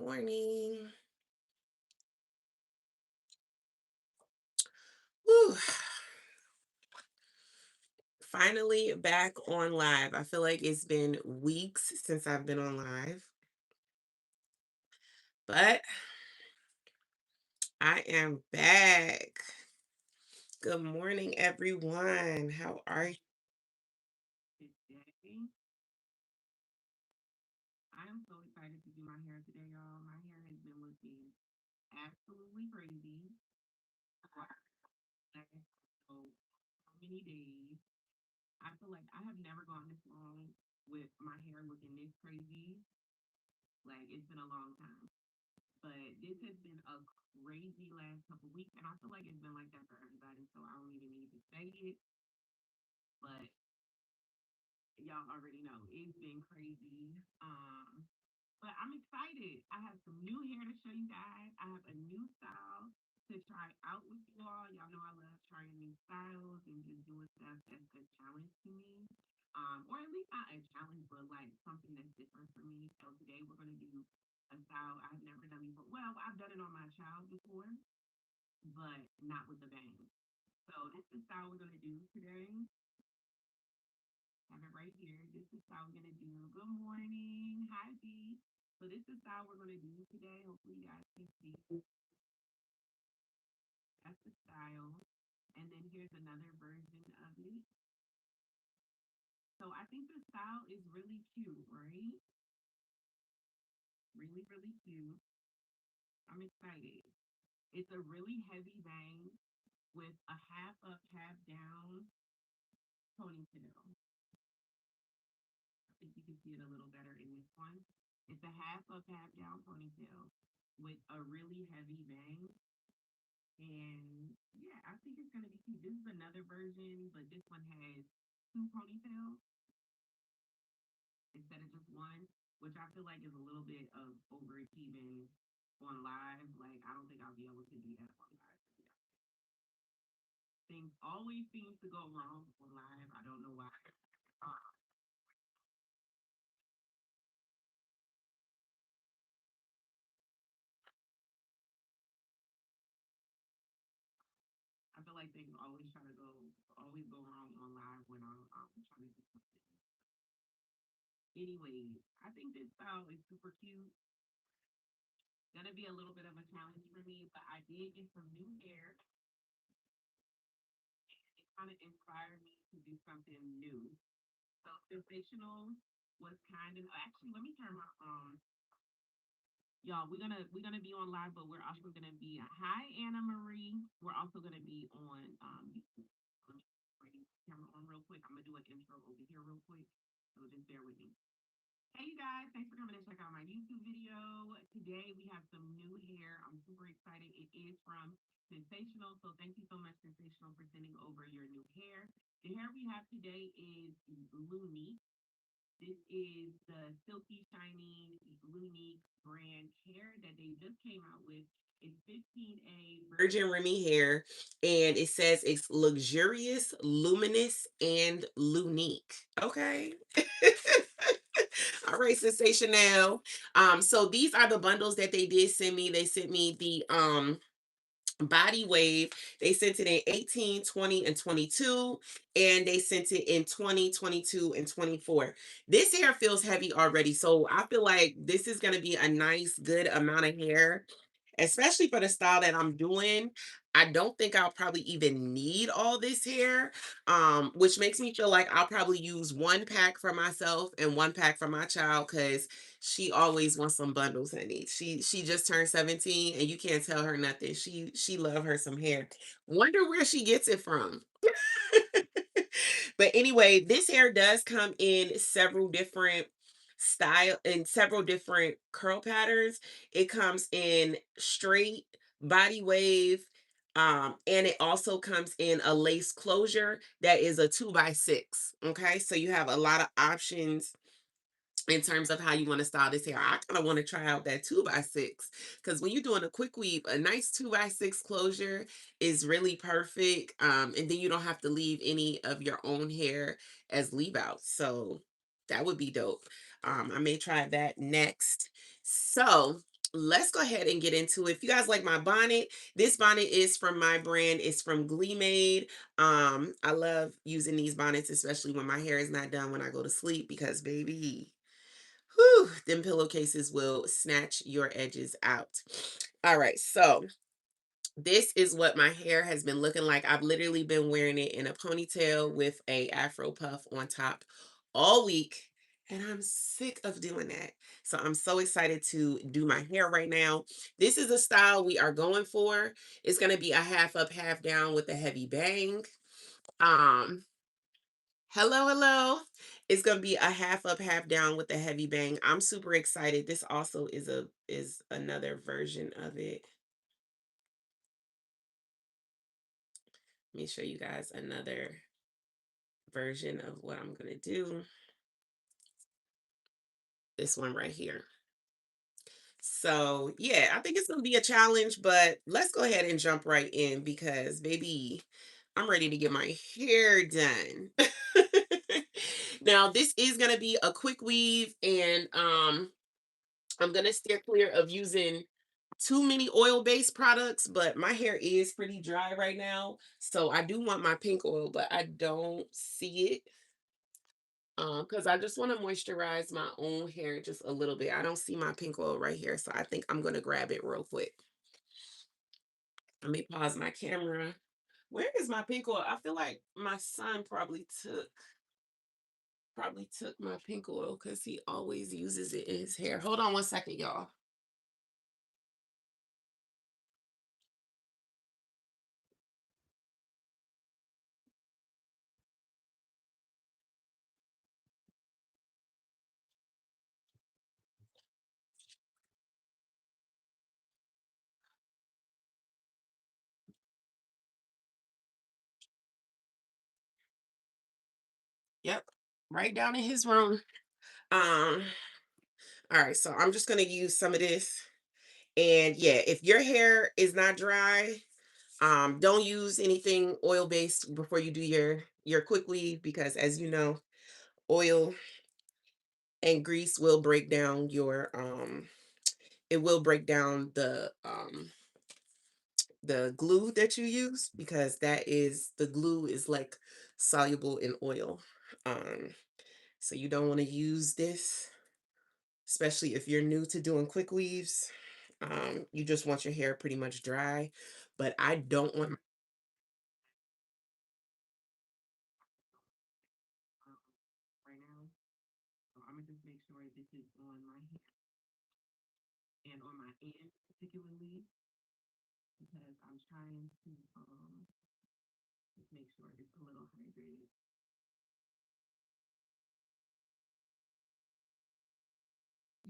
morning. Whew. Finally back on live. I feel like it's been weeks since I've been on live, but I am back. Good morning, everyone. How are you today? I am so excited to do my hair today, y'all. My hair has been looking absolutely crazy. For so many days. I feel like I have never gone this long with my hair looking this crazy. Like it's been a long time. But this has been a crazy last couple weeks, and I feel like it's been like that for everybody. So I don't even need to say it, but y'all already know it's been crazy. But I'm excited. I have some new hair to show you guys. I have a new style to try out with you all. Y'all know I love trying new styles and just doing stuff that's a challenge to me. Or at least not a challenge, but like something that's different for me. So today we're gonna do a style I've never done before. Well, I've done it on my child before, but not with the bangs. So this is the style we're gonna do today. Have it right here. This is how we're gonna do. Good morning. Hi B. So this is how we're gonna do today. Hopefully you guys can see. That's the style. And then here's another version of it. So I think the style is really cute, right? Really, really cute. I'm excited. It's a really heavy bang with a half up, half down ponytail. I think you can see it a little better in this one. It's a half up, half down ponytail with a really heavy bang. And yeah, I think it's gonna be cute. This is another version, but this one has two ponytails instead of just one, which I feel like is a little bit of overachieving on live. Like I don't think I'll be able to do that on live. Things always seem to go wrong on live. I don't know why. Uh, I feel like things always go wrong on live when I'm trying to do something. Anyway, I think this style is super cute. Gonna be a little bit of a challenge for me, but I did get some new hair. It kind of inspired me to do something new. So sensational was kind of actually. Let me turn my y'all. We're gonna be on live, but we're also gonna be hi Anna Marie. We're also gonna be on YouTube. Let me bring the camera on real quick. I'm gonna do an intro over here real quick. So just bear with me. Hey you guys, thanks for coming to check out my YouTube video. Today we have some new hair. I'm super excited. It is from Sensational. So thank you so much, Sensational, for sending over your new hair. The hair we have today is Lunique. This is the silky shining Lunique brand hair that they just came out with. It's 15A Virgin Remy hair, and it says it's luxurious, luminous, and Lunique. Okay. All right, Sensationnel. So these are the bundles that they did send me. They sent me the body wave. They sent it in 18, 20, and 22, and they sent it in 20, 22, and 24. This hair feels heavy already, so I feel like this is going to be a nice good amount of hair, especially for the style that I'm doing. I don't think I'll probably even need all this hair, which makes me feel like I'll probably use one pack for myself and one pack for my child because she always wants some bundles, honey. She just turned 17 and you can't tell her nothing. She love her some hair. Wonder where she gets it from. But anyway, this hair does come in several different style and several different curl patterns. It comes in straight, body wave, and it also comes in a lace closure that is a 2x6. Okay, so you have a lot of options in terms of how you want to style this hair. I kind of want to try out that 2x6 because when you're doing a quick weave, a nice 2x6 closure is really perfect. And then you don't have to leave any of your own hair as leave out. So that would be dope. I may try that next. So let's go ahead and get into it. If you guys like my bonnet, this bonnet is from my brand. It's from GLEEmade. I love using these bonnets, especially when my hair is not done when I go to sleep, because baby, whew, them pillowcases will snatch your edges out. All right, so this is what my hair has been looking like. I've literally been wearing it in a ponytail with a afro puff on top all week, and I'm sick of doing that. So I'm so excited to do my hair right now. This is a style we are going for. It's going to be a half up, half down with a heavy bang. Um, hello, hello. It's going to be a half up, half down with a heavy bang. I'm super excited. This also is another version of it. Let me show you guys another version of what I'm going to do. This one right here. So, yeah, I think it's going to be a challenge, but let's go ahead and jump right in because, baby, I'm ready to get my hair done. Now, this is going to be a quick weave, and I'm going to steer clear of using too many oil-based products, but my hair is pretty dry right now. So, I do want my pink oil, but I don't see it. Because I just want to moisturize my own hair just a little bit. I don't see my pink oil right here, so I think I'm gonna grab it real quick. Let me pause my camera. Where is my pink oil? I feel like my son probably took my pink oil because he always uses it in his hair. Hold on one second, y'all. Yep, right down in his room. Um, all right, so I'm just gonna use some of this. And yeah, if your hair is not dry, don't use anything oil based before you do your quick weave because, as you know, oil and grease will break down your it will break down the glue that you use, because the glue is like soluble in oil. Um so you don't want to use this, especially if you're new to doing quick weaves. You just want your hair pretty much dry, but I don't want. Right now. So I'm gonna just make sure this is on my hair and on my ends particularly because I'm trying to just make sure it's a little hydrated.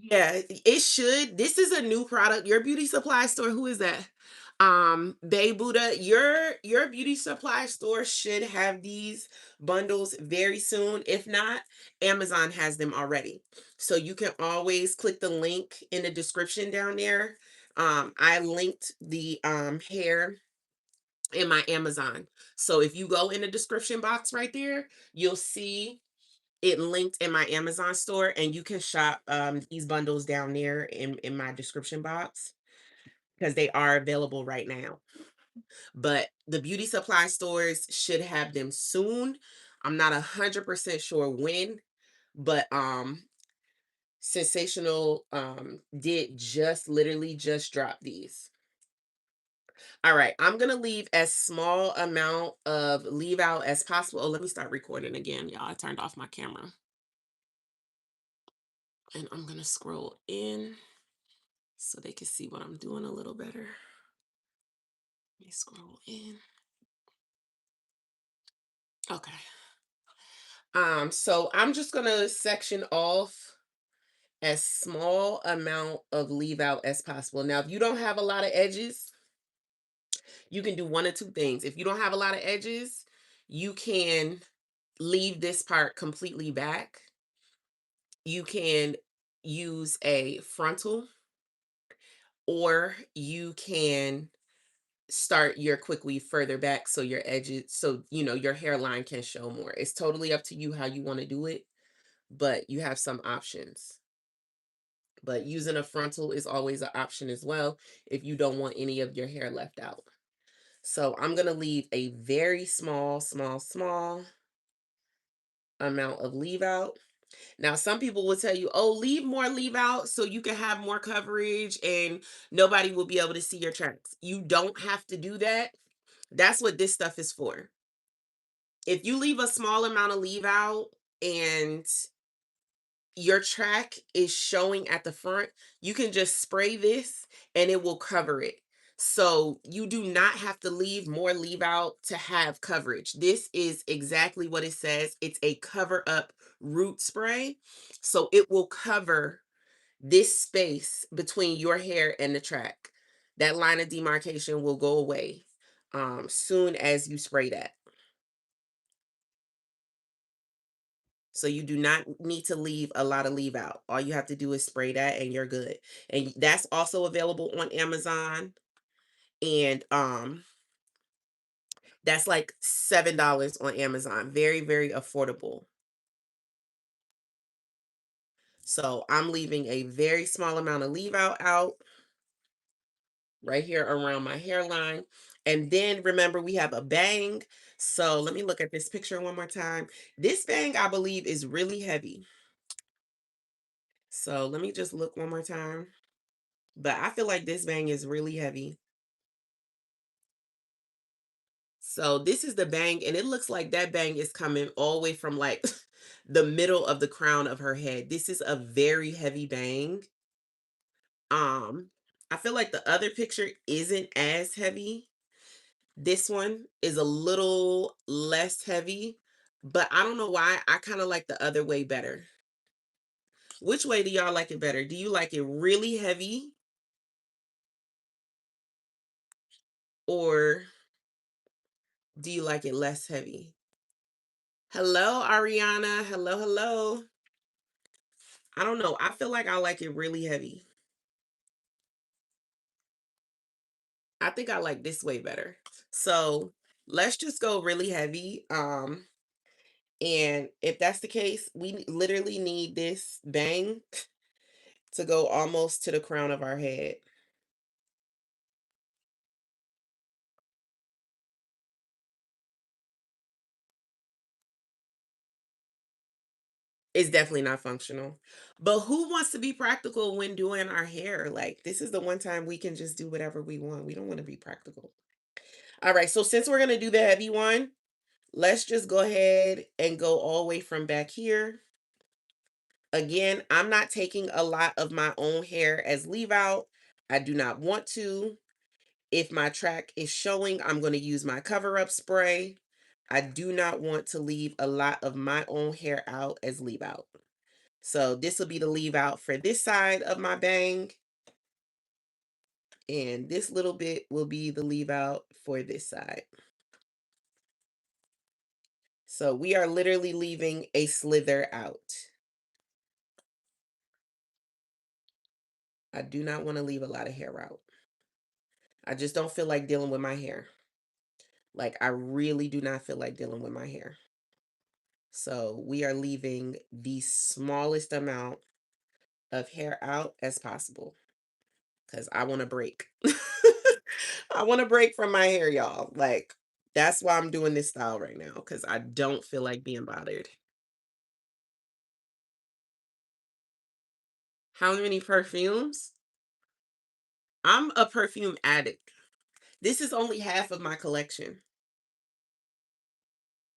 Yeah, it should. This is a new product. Your beauty supply store, who is that? Bae Buddha, your beauty supply store should have these bundles very soon. If not, Amazon has them already. So you can always click the link in the description down there. I linked the hair in my Amazon. So if you go in the description box right there, you'll see it linked in my Amazon store, and you can shop these bundles down there in my description box because they are available right now. But the beauty supply stores should have them soon. I'm not 100% sure when, but Sensational did just literally just drop these. All right, I'm gonna leave as small amount of leave out as possible. Oh, let me start recording again, y'all. I turned off my camera. And I'm gonna scroll in so they can see what I'm doing a little better. Let me scroll in. Okay. So I'm just gonna section off as small amount of leave out as possible. Now, if you don't have a lot of edges, you can do one or two things. If you don't have a lot of edges, you can leave this part completely back. You can use a frontal, or you can start your quick weave further back so your edges, so your hairline can show more. It's totally up to you how you want to do it, but you have some options. But using a frontal is always an option as well if you don't want any of your hair left out. So I'm going to leave a very small amount of leave out. Now, some people will tell you, oh, leave more leave out so you can have more coverage and nobody will be able to see your tracks. You don't have to do that. That's what this stuff is for. If you leave a small amount of leave out and your track is showing at the front, you can just spray this and it will cover it. So you do not have to leave more leave out to have coverage. This is exactly what it says. It's a cover up root spray. So it will cover this space between your hair and the track. That line of demarcation will go away soon as you spray that. So you do not need to leave a lot of leave out. All you have to do is spray that and you're good. And that's also available on Amazon. And that's like $7 on Amazon. Very, very affordable. So I'm leaving a very small amount of leave out right here around my hairline. And then remember, we have a bang. So let me look at this picture one more time. This bang, I believe, is really heavy. So let me just look one more time. But I feel like this bang is really heavy. So this is the bang, and it looks like that bang is coming all the way from like the middle of the crown of her head. This is a very heavy bang. Um, I feel like the other picture isn't as heavy. This one is a little less heavy, but I don't know why. I kind of like the other way better. Which way do y'all like it better? Do you like it really heavy or do you like it less heavy? Hello, Ariana. Hello, hello. I don't know. I feel like I like it really heavy. I think I like this way better. So let's just go really heavy. And if that's the case, we literally need this bang to go almost to the crown of our head. It's definitely not functional. But who wants to be practical when doing our hair? Like, this is the one time we can just do whatever we want. We don't want to be practical. All right, so since we're going to do the heavy one, let's just go ahead and go all the way from back here. Again, I'm not taking a lot of my own hair as leave out. I do not want to. If my track is showing, I'm going to use my cover up spray. I do not want to leave a lot of my own hair out as leave out. So this will be the leave out for this side of my bang. And this little bit will be the leave out for this side. So we are literally leaving a slither out. I do not want to leave a lot of hair out. I just don't feel like dealing with my hair. Like, I really do not feel like dealing with my hair. So we are leaving the smallest amount of hair out as possible because I want to break. I want to break from my hair, y'all. Like, that's why I'm doing this style right now because I don't feel like being bothered. How many perfumes? I'm a perfume addict. This is only half of my collection.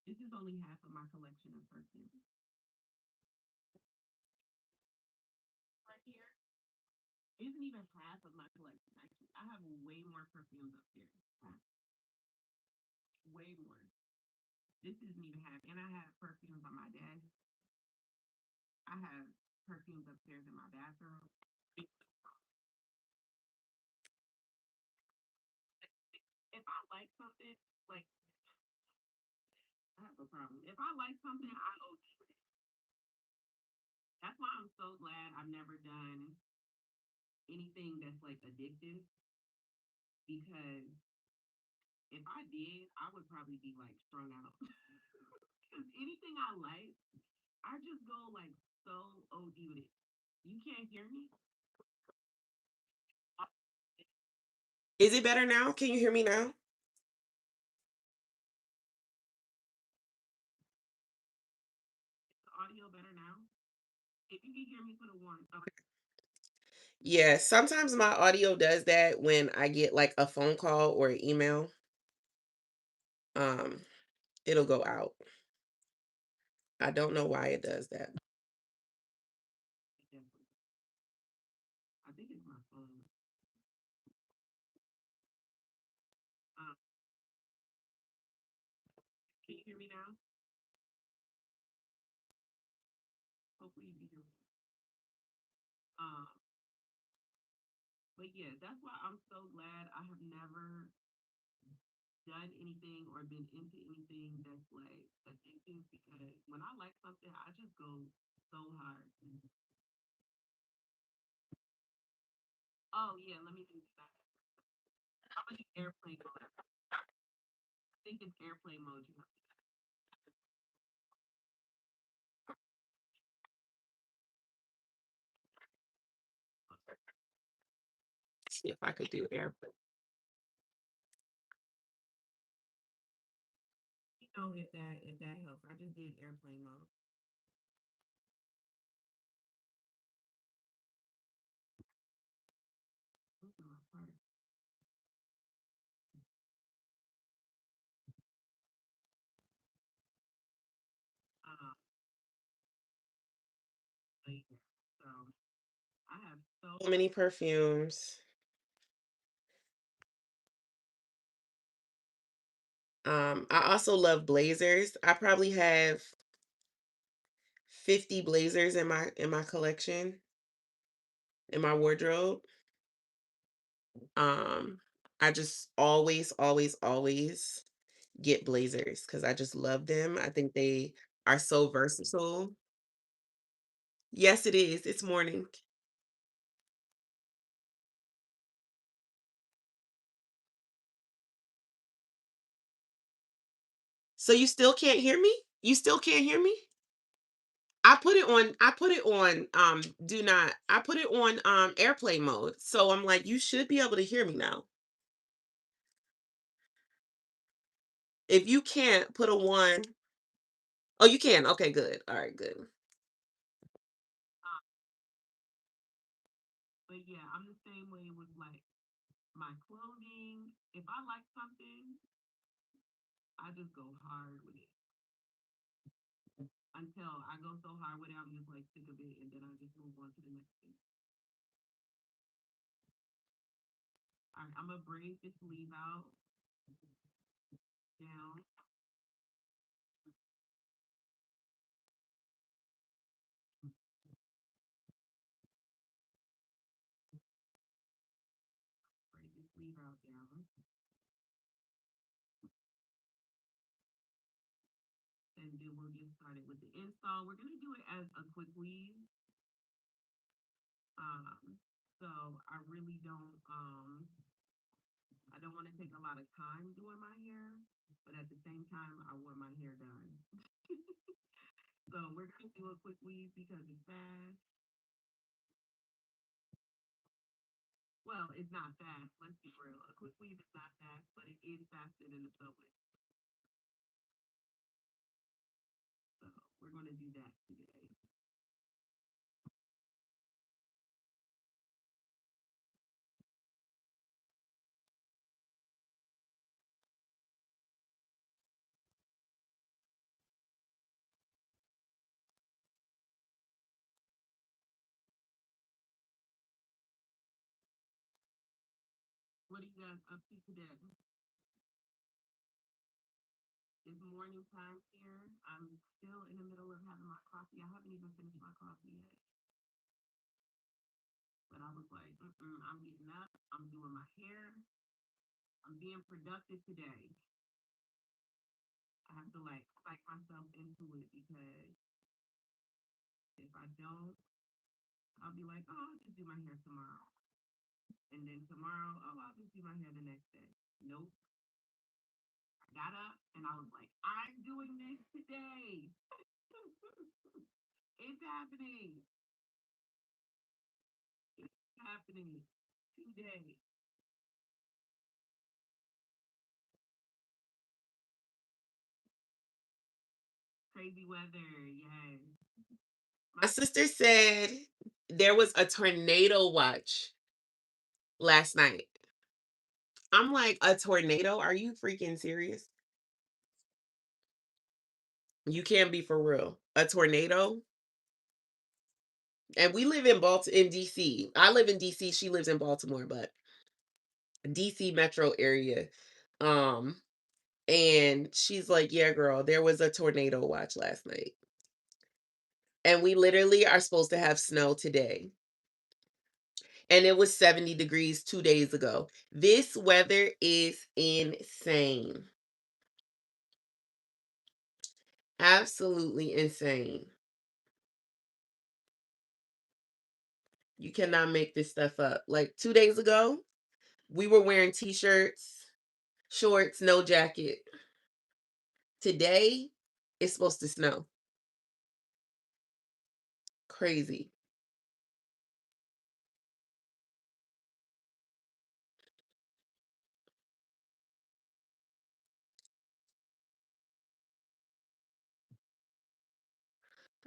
This is only half of my collection of perfumes. Right here isn't even half of my collection. Actually, I have way more perfumes up here. Way more. This isn't even half. And I have perfumes on my desk. I have perfumes upstairs in my bathroom. If I like something, like, I have a problem. If I like something, I OD it. That's why I'm so glad I've never done anything that's like addictive because if I did, I would probably be like strung out. Because anything I like, I just go like so OD with it. You can't hear me? Is it better now? Can you hear me now? The audio better now? If you can hear me, put a one. Okay. Yeah, sometimes my audio does that when I get like a phone call or an email. Um, it'll go out. I don't know why it does that. Definitely. I think it's my phone. Um, can you hear me now? Hopefully you can hear me. Um, but yeah, that's why I'm so glad I have never done anything or been into anything that's like addictive because when I like something, I just go so hard. Oh yeah, let me do that. I'm gonna do airplane mode. I think it's airplane mode. You know? See if I could do airplane. You know if that helps. I just did airplane mode. Those are my parts. Um, but yeah, so I have So many perfumes. I also love blazers. I probably have 50 blazers in my collection, in my wardrobe. Um, I just always get blazers because I just love them. I think they are so versatile. Yes, it is. It's morning. So you still can't hear me? You still can't hear me? I put it on do not. I put it on airplane mode. So I'm like you should be able to hear me now. If you can't put a 1. Oh, you can. Okay, good. All right, good. but yeah, I'm the same way with like my clothing. If I like something, I just go hard with it until I go so hard with it, I'm just like sick of it, and then I just move on to the next thing. All right, I'm gonna braid this sleeve out down. Braid this sleeve out down, and then we'll get started with the install. We're gonna do it as a quick weave. So I don't want to take a lot of time doing my hair, but at the same time, I want my hair done. So we're gonna do a quick weave because it's fast. Well, it's not fast. Let's be real. A quick weave is not fast, but it is faster than a subway. So we're gonna do that today. What are you guys up to today? It's morning time here. I'm still in the middle of having my coffee. I haven't even finished my coffee yet. But I was like, I'm getting up. I'm doing my hair. I'm being productive today. I have to like psych myself into it because if I don't, I'll be like, oh, I'll just do my hair tomorrow. And then tomorrow, oh, I'll just do my hair the next day. Nope. I got up and I was like, I'm doing this today. It's happening. It's happening today. crazy weather. Yes. My sister said there was a tornado watch last night. I'm like, a tornado? Are you freaking serious? You can't be for real. A tornado? And we live in in DC. I live in DC. She lives in Baltimore, but DC metro area. Um, and she's like, yeah, girl, there was a tornado watch last night. And we literally are supposed to have snow today. And it was 70 degrees 2 days ago. This weather is insane. Absolutely insane. You cannot make this stuff up. Like 2 days ago, we were wearing t-shirts, shorts, no jacket. Today, it's supposed to snow. Crazy.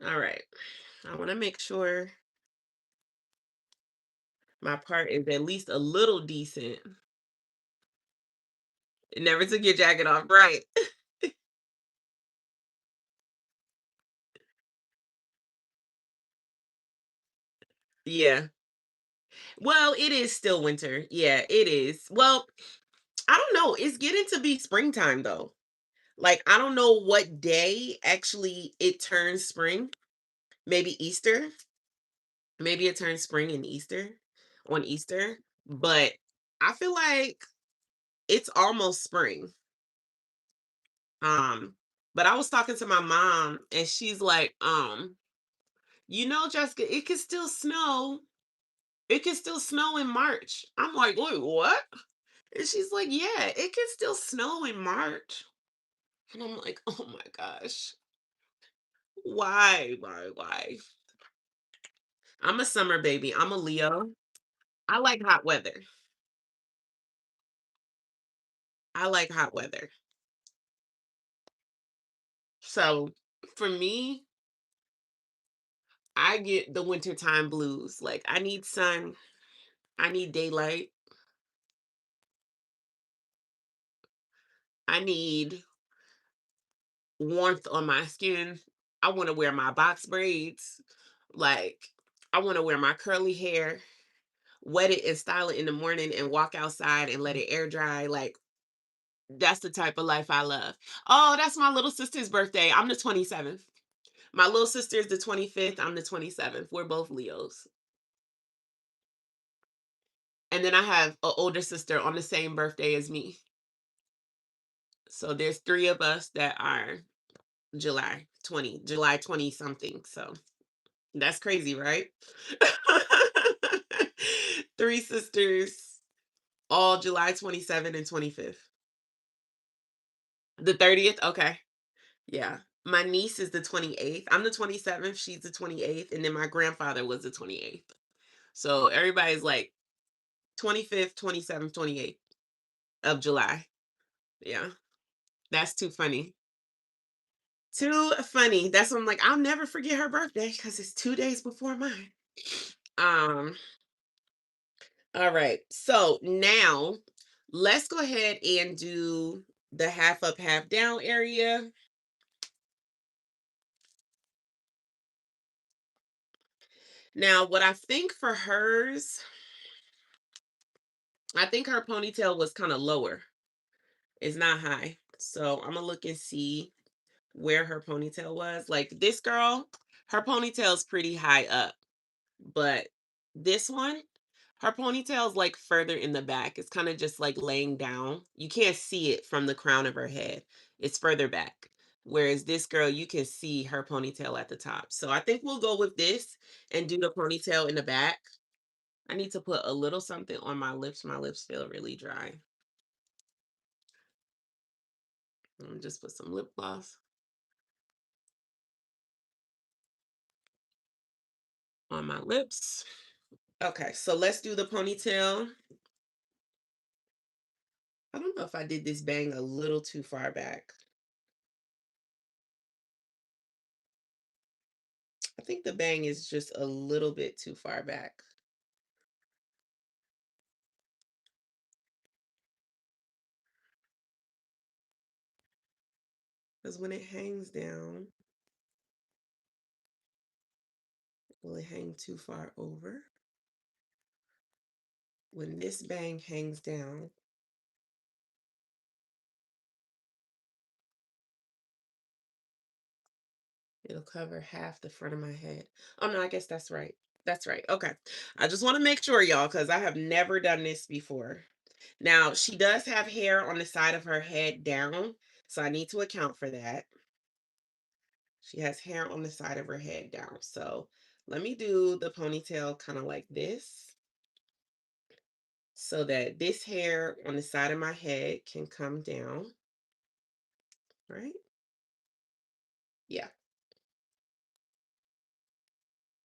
All right. I want to make sure my part is at least a little decent. It never took your jacket off, right? Yeah. Well, it is still winter. Yeah, it is. Well, I don't know. It's getting to be springtime though. Like, I don't know what day actually it turns spring. Maybe Easter. Maybe it turns spring and Easter on Easter. But I feel like it's almost spring. Um, but I was talking to my mom and she's like, Jessica, it could still snow. It could still snow in March. I'm like, wait, what? And she's like, yeah, it can still snow in March. And I'm like, oh my gosh. Why? Why? I'm a summer baby. I'm a Leo. I like hot weather. I like hot weather. So for me, I get the wintertime blues. Like, I need sun, I need daylight, I need warmth on my skin. I want to wear my box braids. Like, I want to wear my curly hair, wet it and style it in the morning and walk outside and let it air dry. Like, that's the type of life I love. Oh, that's my little sister's birthday. I'm the 27th. My little sister is the 25th. I'm the 27th. We're both Leos. And then I have an older sister on the same birthday as me. So there's three of us that are July 20 something. So that's crazy, right? Three sisters, all July 27 and 25th. The 30th? Okay. Yeah. My niece is the 28th. I'm the 27th. She's the 28th. And then my grandfather was the 28th. So everybody's like 25th, 27th, 28th of July. Yeah. That's too funny. Too funny. That's what I'm like, I'll never forget her birthday because it's 2 days before mine. Um, all right. So now let's go ahead and do the half up, half down area. Now, what I think for hers, I think her ponytail was kind of lower. It's not high. So I'm gonna look and see where her ponytail was. Like this girl, her ponytail's pretty high up. But this one, her ponytail's like further in the back. It's kind of just like laying down. You can't see it from the crown of her head. It's further back. Whereas this girl, you can see her ponytail at the top. So I think we'll go with this and do the ponytail in the back. I need to put a little something on my lips. My lips feel really dry. Just put some lip gloss on my lips. Okay, so let's do the ponytail. I don't know if I did this bang a little too far back. I think the bang is just a little bit too far back. Because when it hangs down, will it hang too far over? When this bang hangs down, it'll cover half the front of my head. Oh no, I guess that's right. That's right. Okay. I just want to make sure, y'all, because I have never done this before. Now, she does have hair on the side of her head down, so I need to account for that. She has hair on the side of her head down. So let me do the ponytail kind of like this so that this hair on the side of my head can come down, right? Yeah,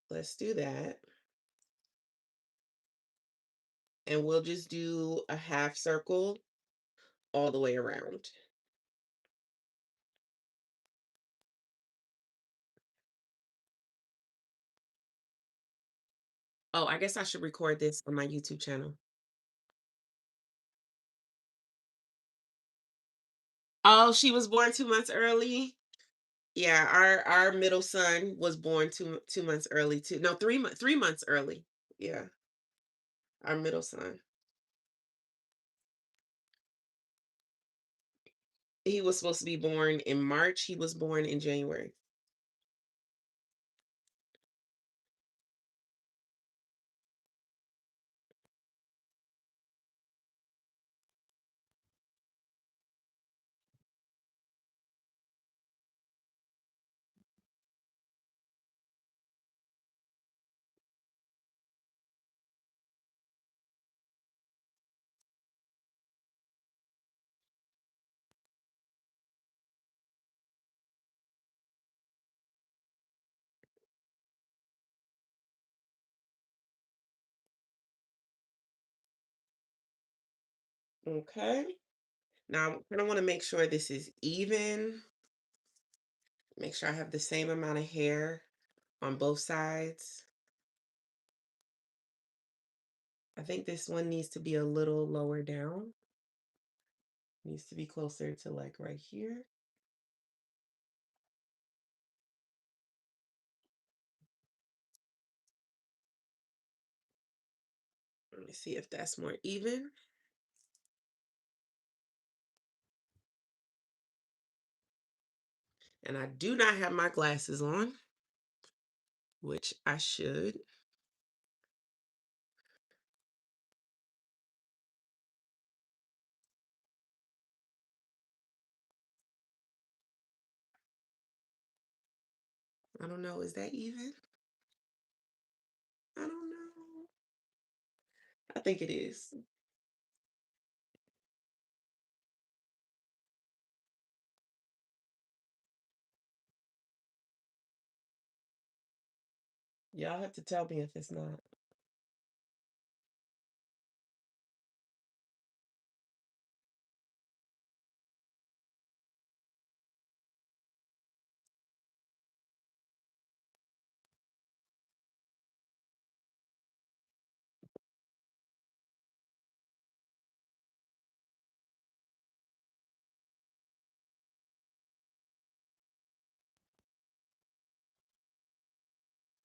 let's do that. And we'll just do a half circle all the way around. Oh, I guess I should record this on my YouTube channel. Oh, she was born 2 months early. Yeah, our middle son was born 2 months early too. No, 3 months early. Yeah, our middle son. He was supposed to be born in March. He was born in January. Okay. Now I don't want to make sure this is even. Make sure I have the same amount of hair on both sides. I think this one needs to be a little lower down. Needs to be closer to like right here. Let me see if that's more even. And I do not have my glasses on, which I should. I don't know. Is that even? I don't know. I think it is. Y'all have to tell me if it's not.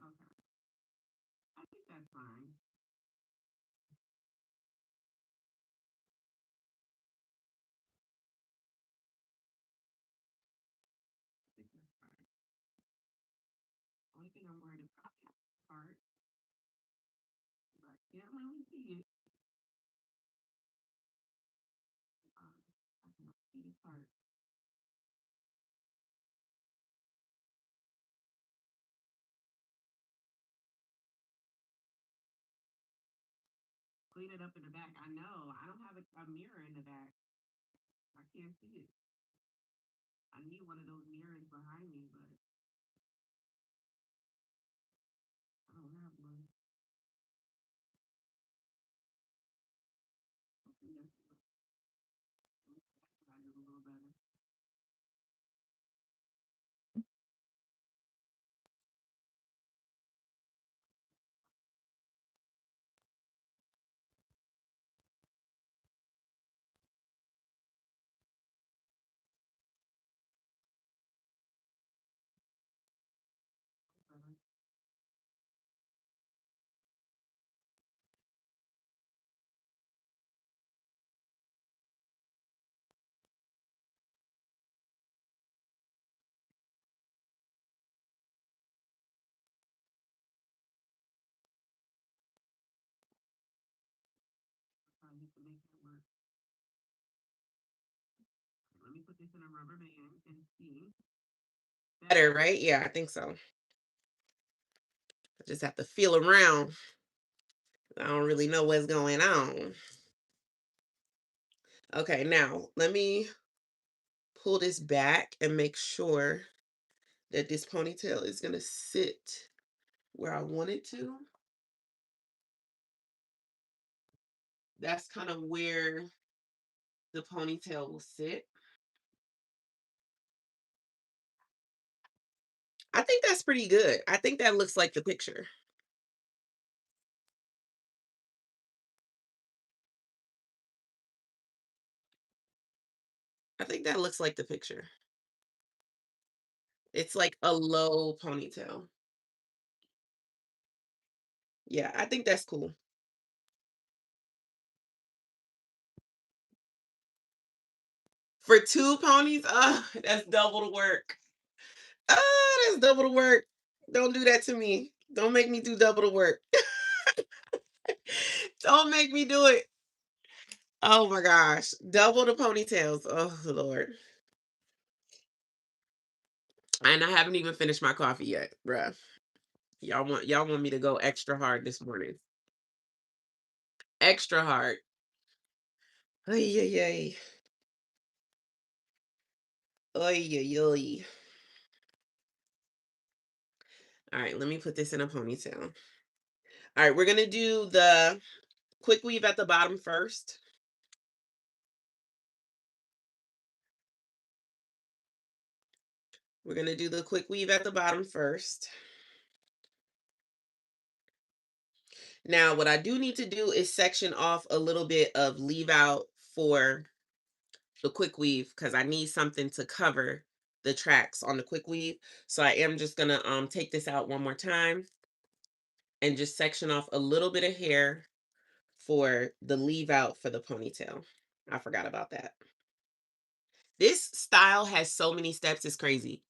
Okay. I think that's fine. I think that's fine. Only thing I'm worried about is the part, but can't really see it. I can see the part. Clean it up in the back. I know. I don't have a mirror in the back. I can't see it. I need one of those mirrors behind me, but I don't have one. Hopefully I do a little better. to make it work. Let me put this in a rubber band and see. Better, right? Yeah, I think so. I just have to feel around. I don't really know what's going on. Okay, now let me pull this back and make sure that this ponytail is going to sit where I want it to. That's kind of where the ponytail will sit. I think that's pretty good. I think that looks like the picture. I think that looks like the picture. It's like a low ponytail. Yeah, I think that's cool. For two ponies, that's double the work. That's double the work. Don't do that to me. Don't make me do double the work. Don't make me do it. Oh my gosh. Double the ponytails. Oh Lord. And I haven't even finished my coffee yet, bruh. Y'all want me to go extra hard this morning. Extra hard. Ay ay ay. Ay ay ay. All right, let me put this in a ponytail. All right, we're gonna do the quick weave at the bottom first. We're gonna do the quick weave at the bottom first. Now, what I do need to do is section off a little bit of leave out for the quick weave because I need something to cover the tracks on the quick weave. So I am just gonna take this out one more time and just section off a little bit of hair for the leave out for the ponytail. I forgot about that. This style has so many steps, it's crazy.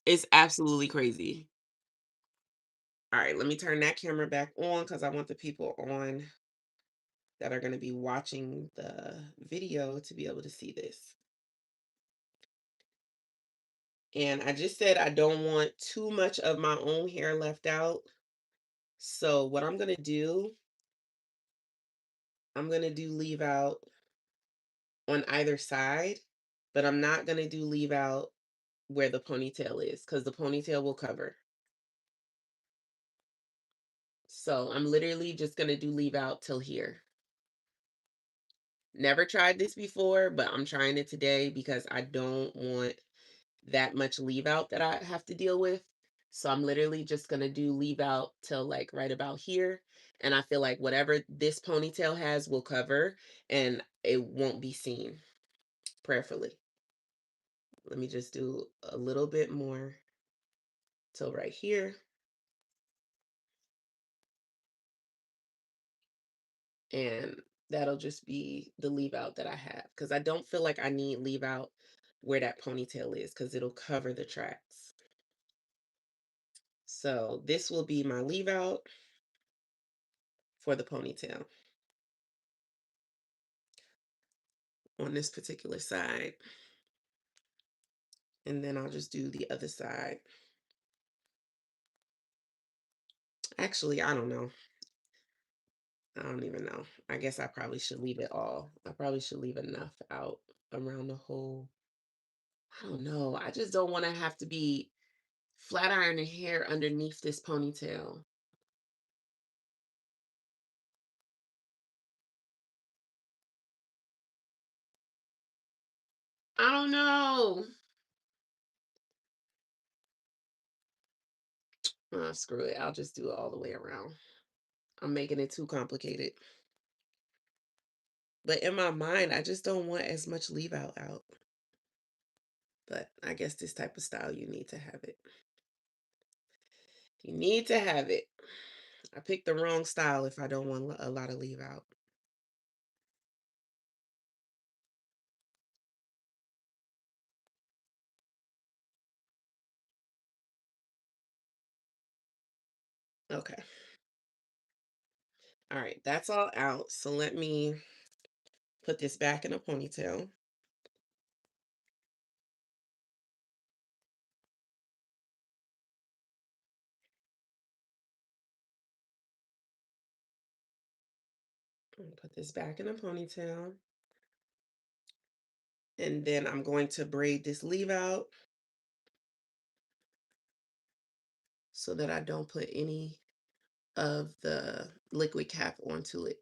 It's absolutely crazy. All right, let me turn that camera back on because I want the people on that are going to be watching the video to be able to see this. And I just said I don't want too much of my own hair left out. So what I'm going to do, I'm going to do leave out on either side, but I'm not going to do leave out where the ponytail is because the ponytail will cover. So I'm literally just going to do leave out till here. Never tried this before, but I'm trying it today because I don't want that much leave out that I have to deal with. So I'm literally just going to do leave out till like right about here. And I feel like whatever this ponytail has will cover and it won't be seen, prayerfully. Let me just do a little bit more till right here. And that'll just be the leave out that I have because I don't feel like I need leave out where that ponytail is because it'll cover the tracks. So this will be my leave out for the ponytail on this particular side. And then I'll just do the other side. Actually, I don't know. I don't even know. I guess I probably should leave it all. I probably should leave enough out around the whole. I don't know. I just don't want to have to be flat ironing hair underneath this ponytail. I don't know. Screw it. I'll just do it all the way around. I'm making it too complicated. But in my mind, I just don't want as much leave out. But I guess this type of style, you need to have it. You need to have it. I picked the wrong style if I don't want a lot of leave out. Okay. All right, that's all out. So let me Put this back in a ponytail. And put this back in a ponytail. And then I'm going to braid this leave out so that I don't put any of the liquid cap onto it.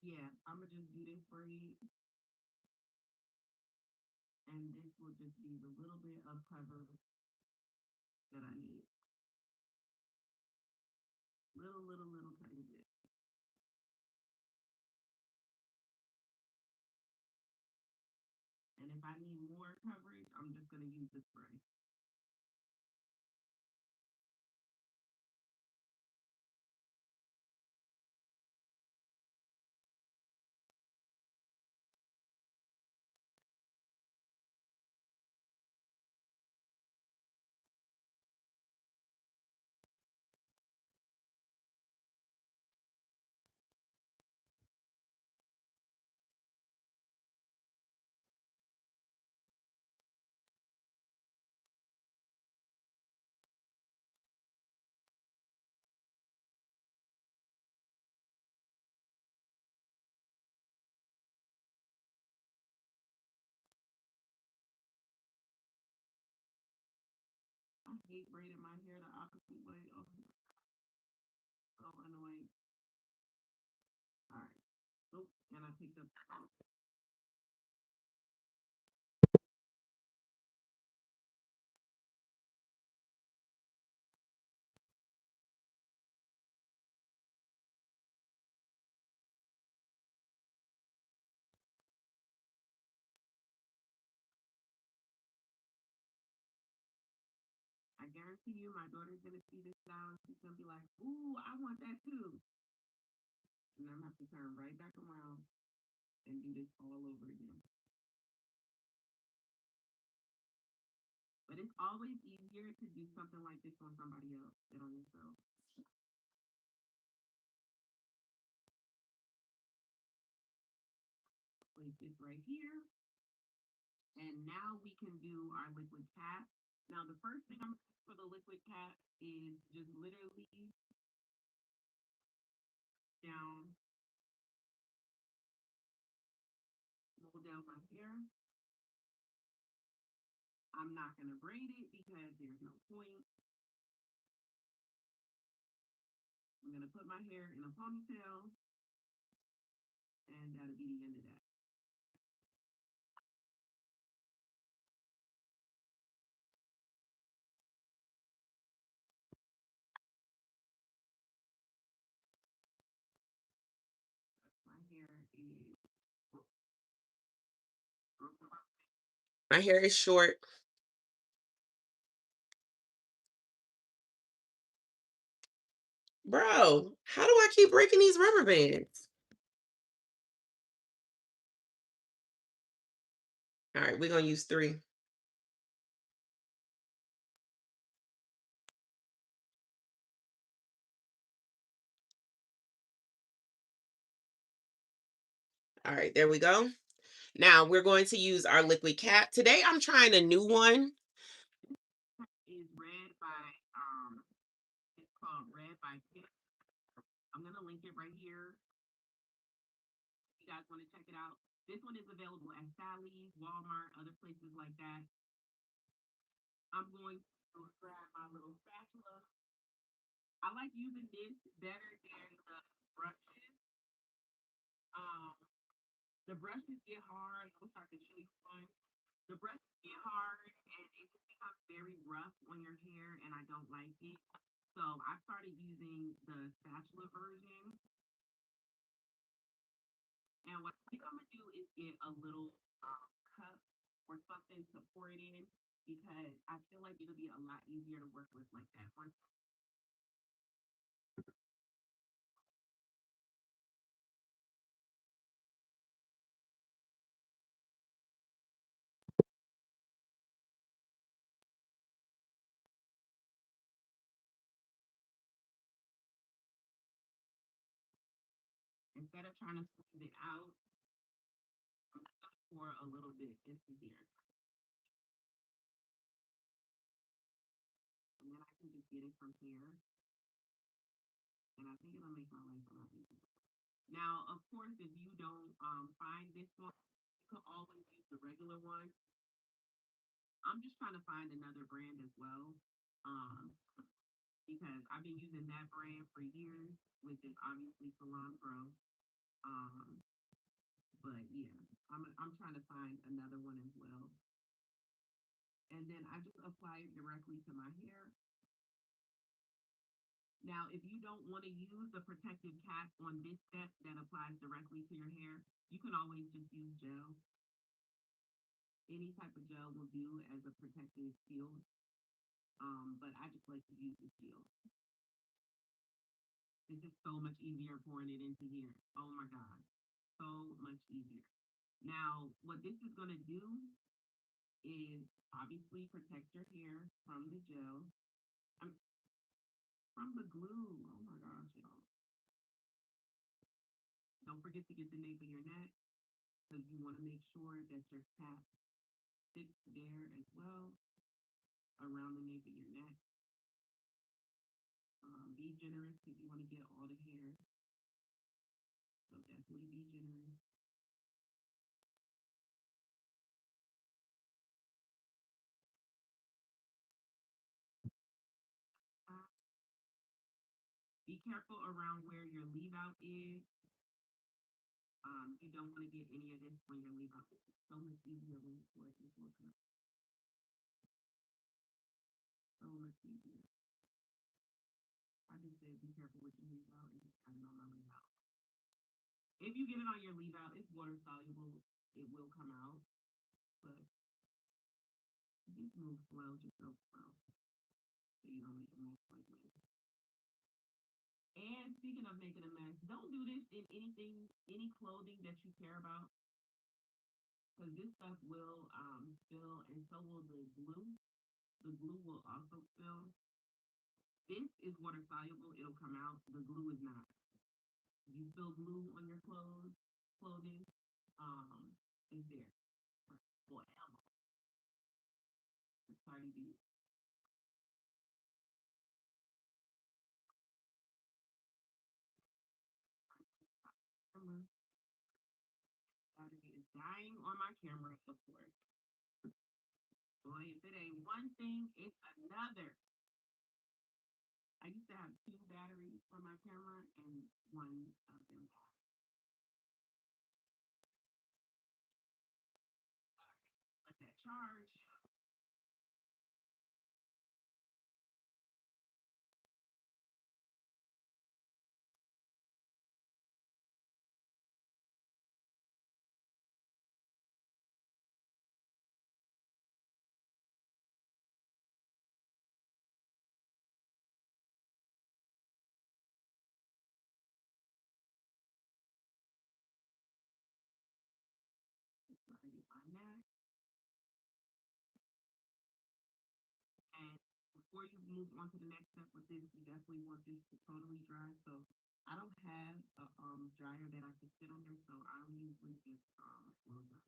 Yeah, I'm gonna just do this braid, and this will just be the little bit of cover that I need. Little tiny bit. And if I need more coverage, I'm just gonna use the spray. I hate braiding my hair the opposite way. Oh, so annoying. All right. Oh, and I picked up. I guarantee you, my daughter's gonna see this style and she's gonna be like, "Ooh, I want that too." And I'm gonna have to turn right back around and do this all over again. But it's always easier to do something like this on somebody else than on yourself. Place this right here. And now we can do our liquid cap. Now the first thing I'm gonna do for the liquid cap is just literally down, roll down my hair. I'm not gonna braid it because there's no point. I'm gonna put my hair in a ponytail, and that'll be the end of that. My hair is My hair is short. Bro, how do I keep breaking these rubber bands? All right, we're gonna use 3. All right, there we go. Now we're going to use our liquid cap. Today I'm trying a new one. is red by it's called Red by Kit. I'm gonna link it right here. If you guys want to check it out. This one is available at Sally's, Walmart, other places like that. I'm going to grab my little spatula. I like using this better than the brushes. Um, the brushes get hard. I'm start to show you one. The brushes get hard and it just becomes very rough on your hair, and I don't like it. So I started using the spatula version. And what I think I'm gonna do is get a little cup or something to pour it in because I feel like it'll be a lot easier to work with like that one. instead of trying to squeeze it out, I'm just gonna pour a little bit into here. And then I can just get it from here. And I think it'll make my life a lot easier. Now, of course, if you don't find this one, you can always use the regular one. I'm just trying to find another brand as well. Um, because I've been using that brand for years, which is obviously Salon Pro. Um, but yeah, I'm trying to find another one as well. And then I just apply it directly to my hair. Now, if you don't want to use the protective cap on this step that applies directly to your hair, you can always just use gel. Any type of gel will do as a protective shield. But I just like to use the shield. It's just so much easier pouring it into here. Oh my God, so much easier. Now, what this is going to do is obviously protect your hair from the gel, from the glue. Oh my gosh, y'all. Don't forget to get the nape of your neck because you want to make sure that your cap sits there as well around the nape of your neck. Be generous if you want to get all the hair. So definitely be generous. Uh, be careful around where your leave out is. You don't want to get any of this on your leave out. It's so much easier when you pour it into a cup. So much easier. I just said be careful with your leave out and just got it on my leave out. If you get it on your leave out, it's water soluble. It will come out, but just move slow, just go slow, so you don't make a mess like me. And speaking of making a mess, don't do this in anything, any clothing that you care about, because this stuff will spill, and so will the glue. The glue will also spill. This is water soluble; it'll come out. The glue is not. You spill glue on your clothing, is there forever. It's Cardi B. Cardi B is dying on my camera, of course. Boy, if it ain't one thing, it's another. I used to have two batteries for my camera, and one of them died. Let that charge. On that. And before you move on to the next step with this, you definitely want this to totally dry. So I don't have a dryer that I can sit under, so I'll usually just blow dry.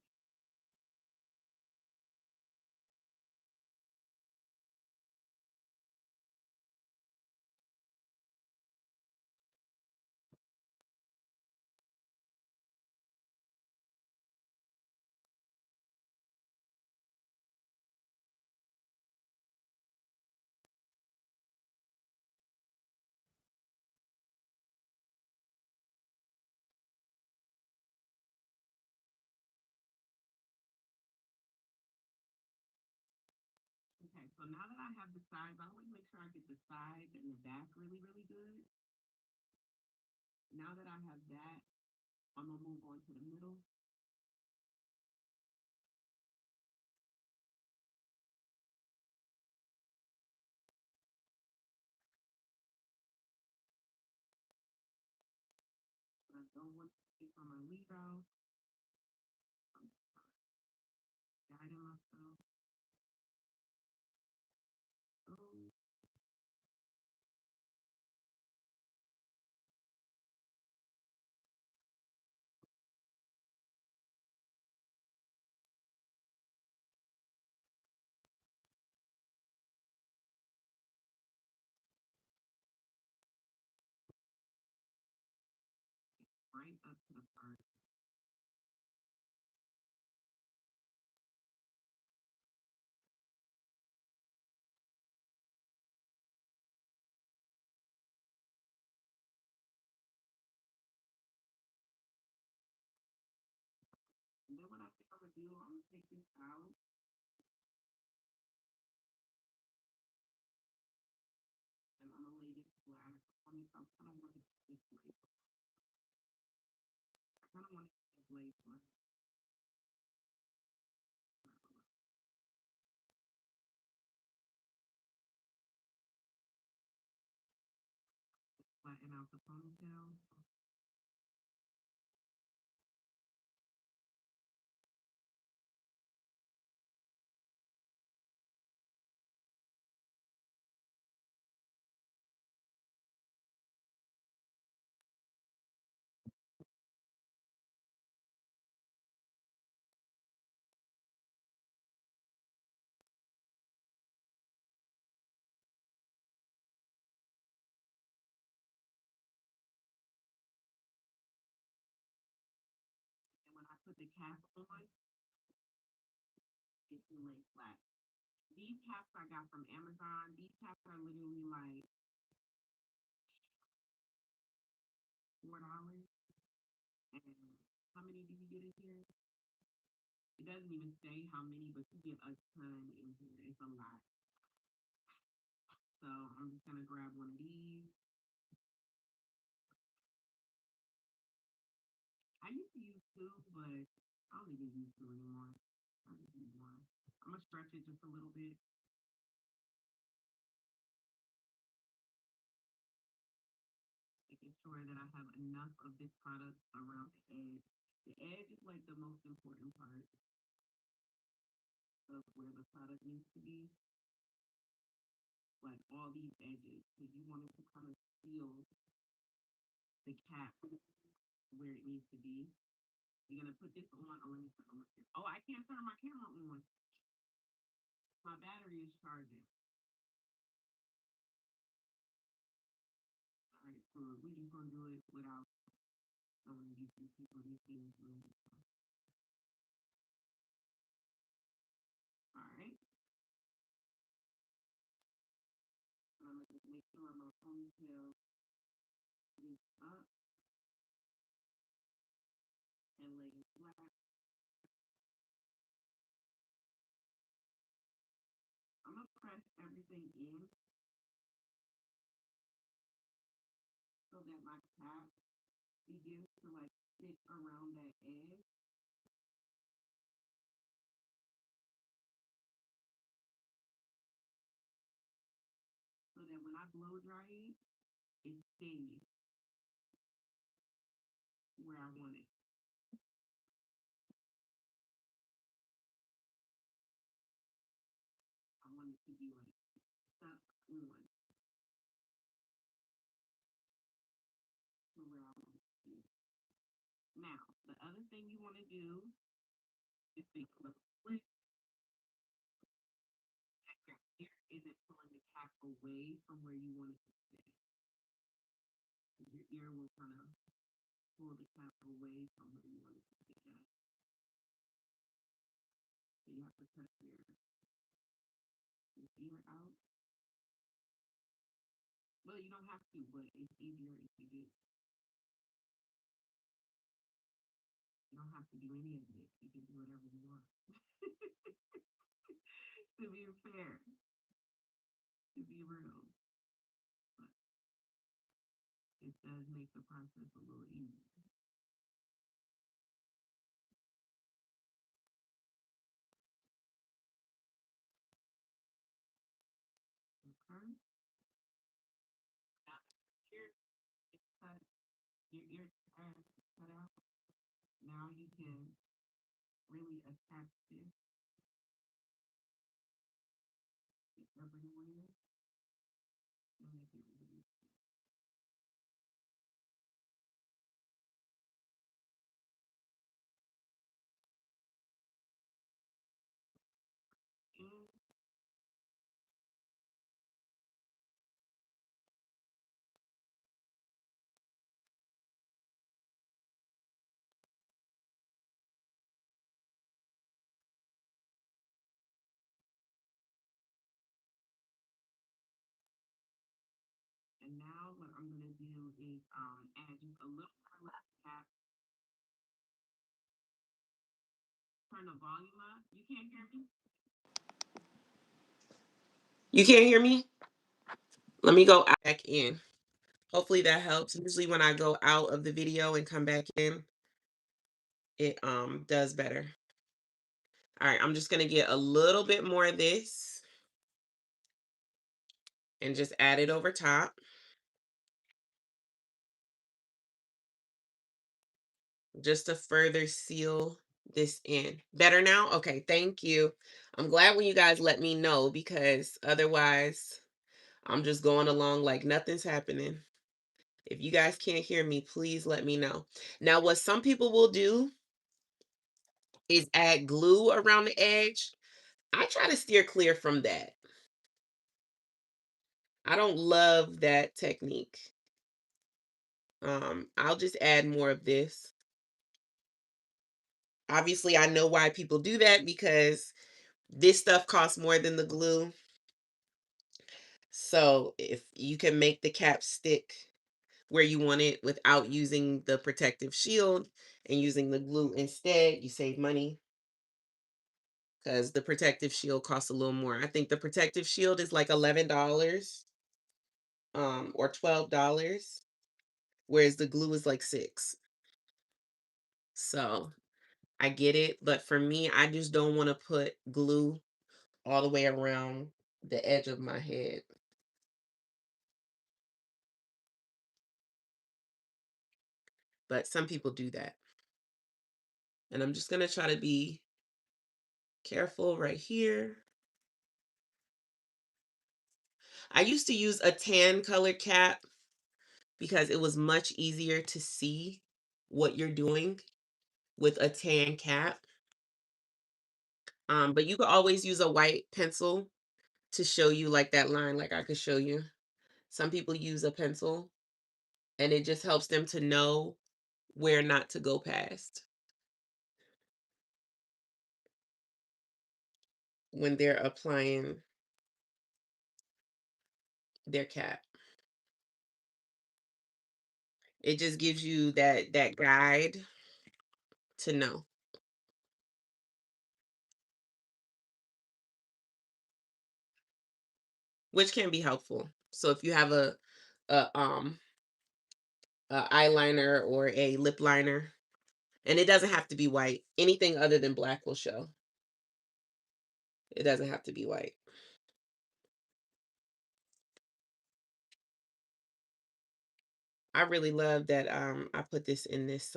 Okay, so now that I have the sides, I always make sure I get the sides and the back really, really good. Now that I have that, I'm gonna move on to the middle. I don't want to take on my leave out. I'm guiding myself. Oh, up to the front. And then what I think I'm gonna do, I'm gonna take this out. And I'm gonna lay this flat on me. So I kind of want it this way. I kind of want it this way for flatten out the ponytail. And when I put the cap on, it can lay flat. These caps I got from Amazon. These caps are literally like $4. And how many do you get in here? It doesn't even say how many, but you get a ton in here. It's a lot. So I'm just gonna grab one of these. I used to use two, but I don't even use two anymore. I just use one. I'm gonna stretch it just a little bit. Making sure that I have enough of this product around the edge. The edge is like the most important part of where the product needs to be. Like all these edges, because you want it to kind of seal the cap where it needs to be. You're gonna put this on. Oh, let me put on my camera. Oh, I can't turn my camera on. My battery is charging. All right, so we just gonna do it without showing you people these things. All right. And I'm gonna just make sure my ponytail is up and laying flat. I'm gonna press everything in so that my cap begins to like sit around that edge. So that when I blow dry it stays where I want it. I want it to be like stuck on to where I want it to be. Now, the other thing you want to do is make a little split. Your ear isn't pulling the cap away from where you want it to stay. Your ear will kind of pull the cap away from where you want it to stay at. So you have to cut your ear out. Well, you don't have to, but it's easier if you do. You don't have to do any of it. You can do whatever you want. To be fair, to be real, but it does make the process a little easier. Okay. Now, your ear is cut, your ear tabs is cut out. Now you can really attach this everywhere and make it really and now what I'm gonna do is add just a little more cap. Turn the volume up. You can't hear me? You can't hear me? Let me go back in. Hopefully that helps. Usually when I go out of the video and come back in, it does better. All right, I'm just gonna get a little bit more of this and just add it over top. Just to further seal this in. Better now? Okay, thank you. I'm glad when you guys let me know, because otherwise I'm just going along like nothing's happening. If you guys can't hear me, please let me know. Now, what some people will do is add glue around the edge. I try to steer clear from that. I don't love that technique. I'll just add more of this. Obviously, I know why people do that, because this stuff costs more than the glue. So if you can make the cap stick where you want it without using the protective shield and using the glue instead, you save money, because the protective shield costs a little more. I think the protective shield is like $11 or $12, whereas the glue is like $6. So I get it, but for me, I just don't want to put glue all the way around the edge of my head. But some people do that. And I'm just going to try to be careful right here. I used to use a tan colored cap because it was much easier to see what you're doing with a tan cap. But you could always use a white pencil to show you like that line, like I could show you. Some people use a pencil and it just helps them to know where not to go past when they're applying their cap. It just gives you that guide to know, which can be helpful. So if you have a eyeliner or a lip liner, and it doesn't have to be white. Anything other than black will show. It doesn't have to be white. I really love that I put this in this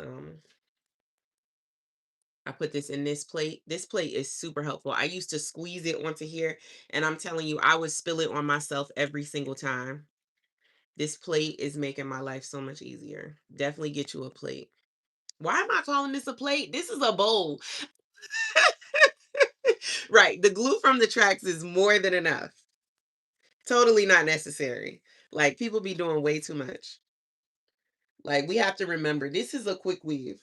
I put this in this plate. This plate is super helpful. I used to squeeze it onto here, and I'm telling you, I would spill it on myself every single time. This plate is making my life so much easier. Definitely get you a plate. Why am I calling this a plate? This is a bowl. Right. The glue from the tracks is more than enough. Totally not necessary. Like, people be doing way too much. Like, we have to remember, this is a quick weave.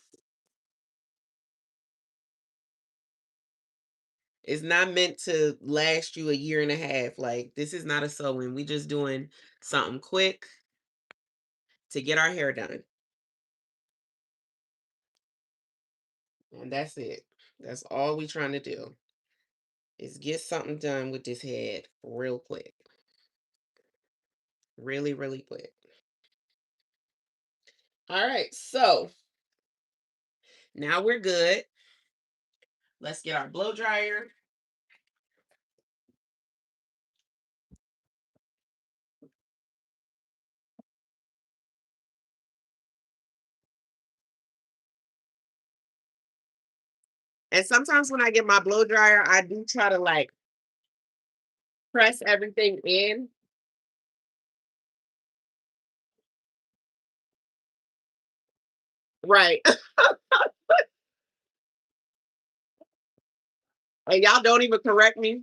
It's not meant to last you a year and a half. Like, this is not a sew-in. We just doing something quick to get our hair done. And that's it. That's all we trying to do, is get something done with this head real quick. Really, really quick. All right, so now we're good. Let's get our blow dryer. And sometimes when I get my blow dryer, I do try to like press everything in. Right. And y'all don't even correct me.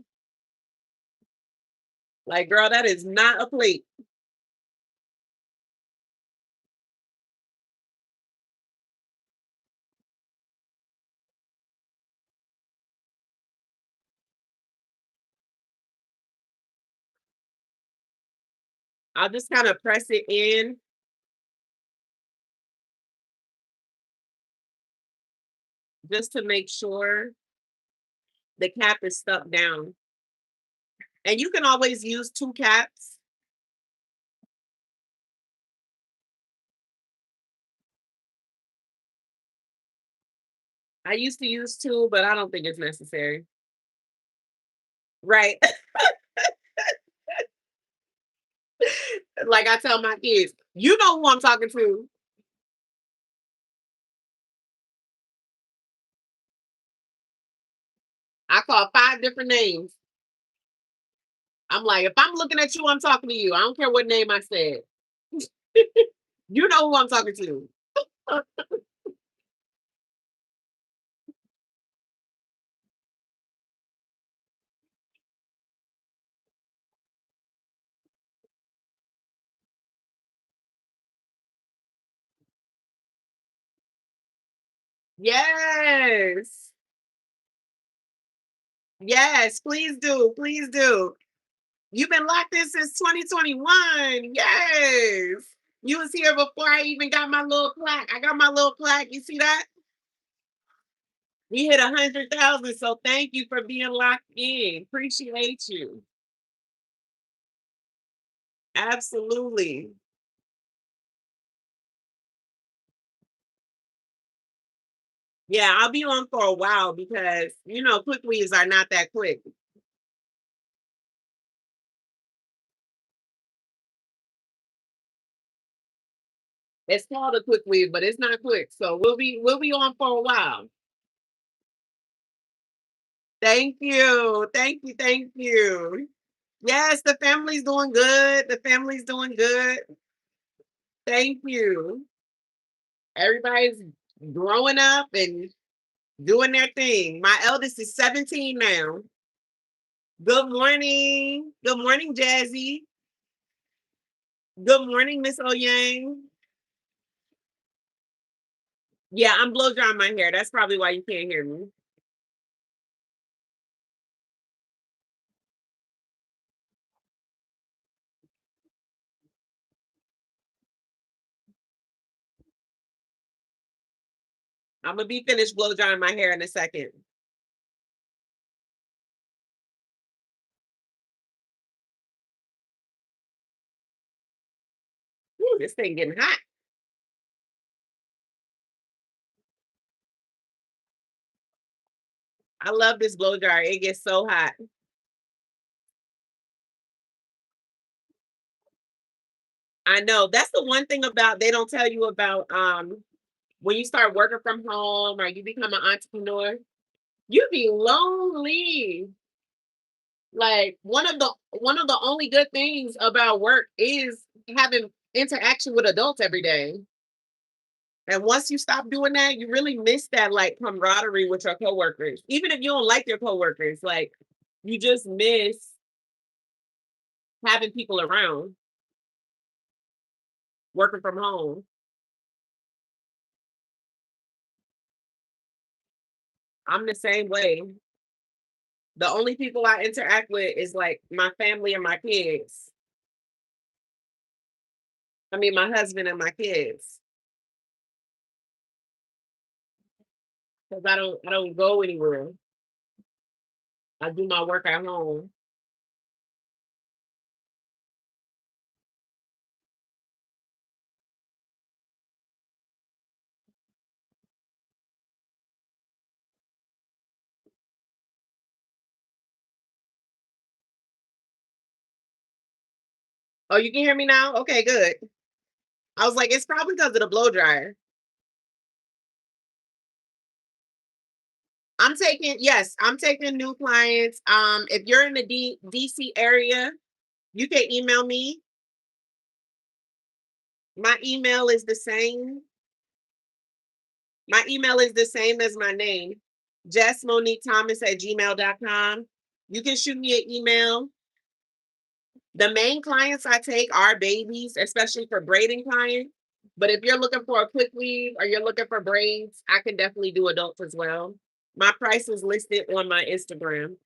Like, girl, that is not a plate. I'll just kind of press it in. Just to make sure the cap is stuck down. And you can always use 2 caps. I used to use 2, but I don't think it's necessary. Right. Like I tell my kids, you know who I'm talking to. I call 5 different names. I'm like, if I'm looking at you, I'm talking to you. I don't care what name I said. You know who I'm talking to. Yes. Yes, please do. Please do. You've been locked in since 2021. Yes. You was here before I even got my little plaque. I got my little plaque. You see that? We hit 100,000. So thank you for being locked in. Appreciate you. Absolutely. Yeah, I'll be on for a while because quick weaves are not that quick. It's called a quick weave, but it's not quick. So we'll be on for a while. Thank you. Thank you. Thank you. Yes, the family's doing good. The family's doing good. Thank you. Everybody's growing up and doing their thing. My eldest is 17 now. Good morning. Good morning, Jazzy. Good morning, Miss Oyang. Yeah, I'm blow drying my hair. That's probably why you can't hear me. I'm gonna be finished blow drying my hair in a second. Ooh, this thing getting hot. I love this blow dryer. It gets so hot. I know. That's the one thing about they don't tell you about when you start working from home or you become an entrepreneur, you be lonely. Like one of the only good things about work is having interaction with adults every day. And once you stop doing that, you really miss that like camaraderie with your coworkers. Even if you don't like your coworkers, like you just miss having people around working from home. I'm the same way. The only people I interact with is like my family and my kids. I mean, my husband and my kids. Because I don't go anywhere. I do my work at home. Oh, you can hear me now? Okay, good. I was like, it's probably because of the blow dryer. Yes, I'm taking new clients. If you're in the DC area, you can email me. My email is the same. My email is the same as my name, JessMoniqueThomas@gmail.com. You can shoot me an email. The main clients I take are babies, especially for braiding clients. But if you're looking for a quick weave or you're looking for braids, I can definitely do adults as well. My price is listed on my Instagram.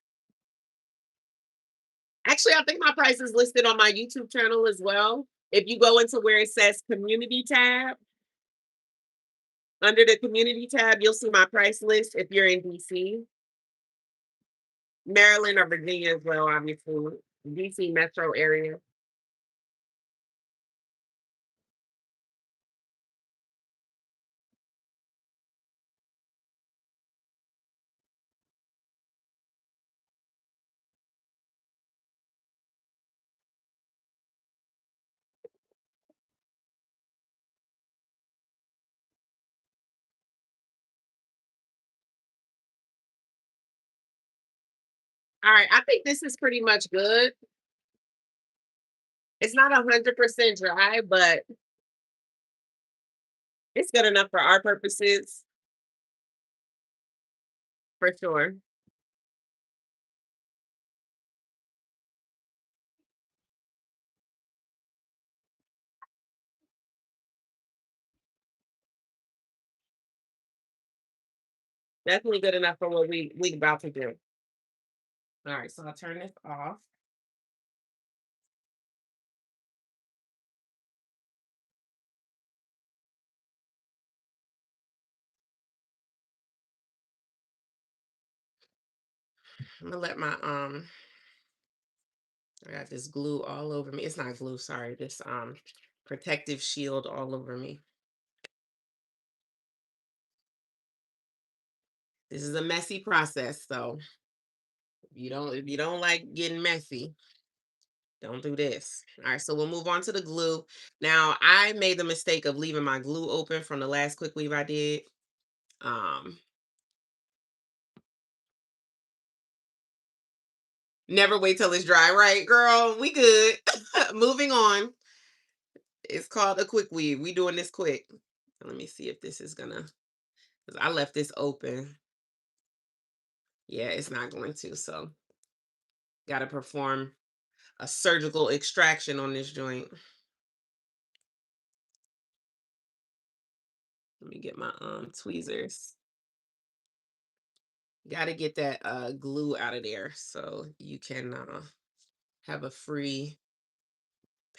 Actually, I think my price is listed on my YouTube channel as well. If you go into where it says community tab, under the community tab, you'll see my price list if you're in DC, Maryland, or Virginia as well, obviously. DC metro area. All right, I think this is pretty much good. It's not 100% dry, but it's good enough for our purposes, for sure. Definitely good enough for what we about to do. All right, so I'll turn this off. I'm gonna let my I got this glue all over me. It's not glue, sorry. This protective shield all over me. This is a messy process, so if you don't like getting messy, don't do this. All right, so we'll move on to the glue. Now, I made the mistake of leaving my glue open from the last quick weave I did. Um, Never wait till it's dry, right, girl? We good. Moving on. It's called a quick weave. We doing this quick. Let me see if this is gonna, because I left this open. Yeah, it's not going to. So, got to perform a surgical extraction on this joint. Let me get my tweezers. Got to get that glue out of there so you can have a free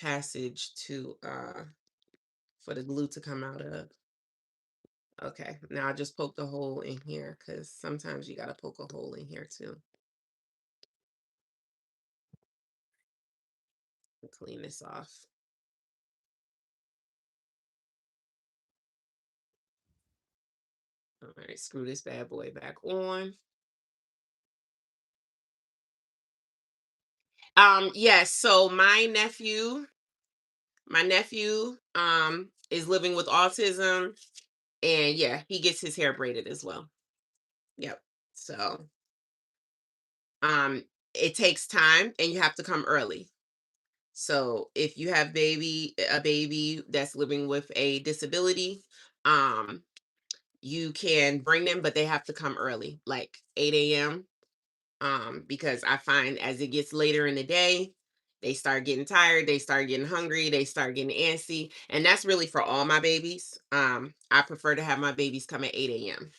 passage to for the glue to come out of. Okay, now I just poked a hole in here because sometimes you got to poke a hole in here too. Clean this off. All right, screw this bad boy back on. Yes, so my nephew is living with autism, and yeah, he gets his hair braided as well. Yep. So um it takes time and you have to come early. So if you have a baby that's living with a disability, um you can bring them, but they have to come early, like 8 a.m. Because I find as it gets later in the day, they start getting tired, they start getting hungry, they start getting antsy, and that's really for all my babies. I prefer to have my babies come at 8 a.m.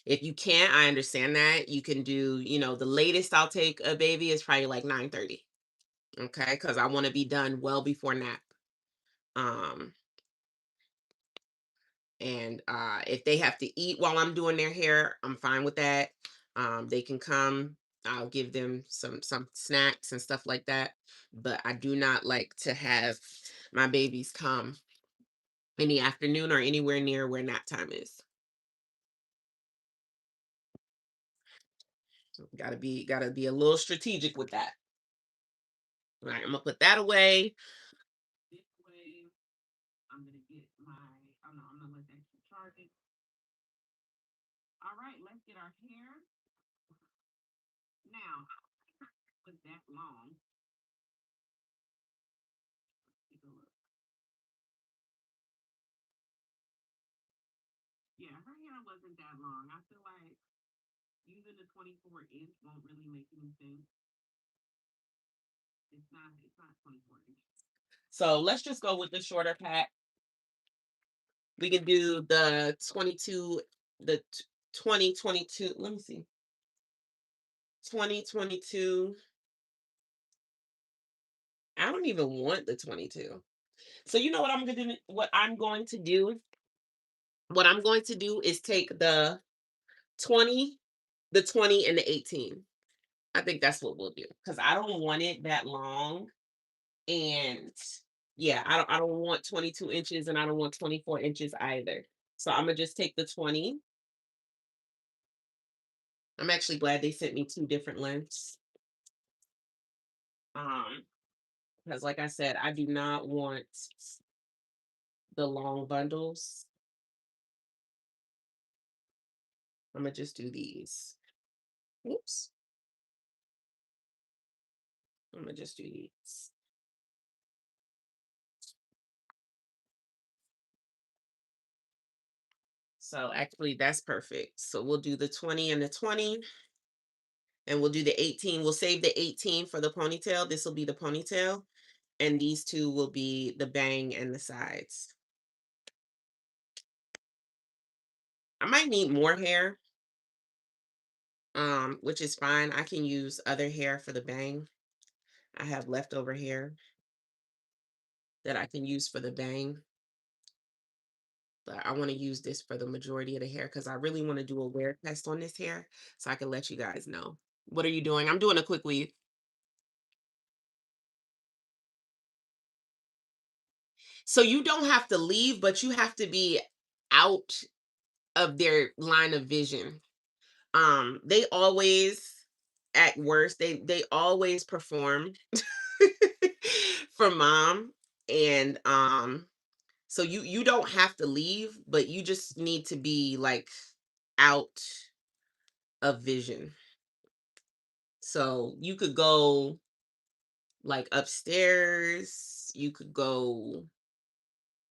If you can't, I understand that. You can do, the latest I'll take a baby is probably like 9:30. Okay, because I want to be done well before nap. Um, and if they have to eat while I'm doing their hair, I'm fine with that. They can come. I'll give them some snacks and stuff like that. But I do not like to have my babies come in the afternoon or anywhere near where nap time is. Gotta be a little strategic with that. All right, I'm gonna put that away. This way, I'm gonna get my. I'm gonna let that keep charging. All right, let's get our hair. Now, was that long? Take a look. Yeah, her hair wasn't that long. I feel like using the 24-inch won't really make anything. It's not 24 inch. So let's just go with the shorter pack. We can do the 22, the 2022. Let me see. 2022 I don't even want the 22. So you know what I'm gonna do? What I'm going to do? What I'm going to do is take the 20, the 20, and the 18. I think that's what we'll do because I don't want it that long. And yeah, I don't want 22 inches and I don't want 24 inches either. So I'm gonna just take the 20. I'm actually glad they sent me two different lengths. Um, because like I said, I do not want the long bundles. I'm gonna just do these. Oops. I'm gonna just do these. So actually that's perfect. So we'll do the 20 and the 20 and we'll do the 18. We'll save the 18 for the ponytail. This will be the ponytail and these two will be the bang and the sides. I might need more hair, which is fine. I can use other hair for the bang. I have leftover hair that I can use for the bang. But I want to use this for the majority of the hair because I really want to do a wear test on this hair so I can let you guys know. What are you doing? I'm doing a quick weave. So you don't have to leave, but you have to be out of their line of vision. They always, at worst, they always perform for mom. And so you don't have to leave, but you just need to be like out of vision. So you could go like upstairs, you could go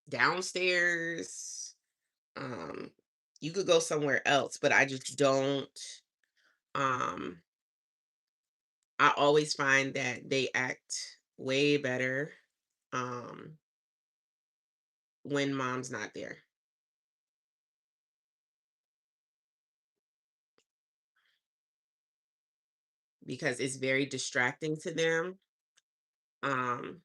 downstairs, um you could go somewhere else, but I just don't. um I always find that they act way better um when mom's not there because it's very distracting to them. um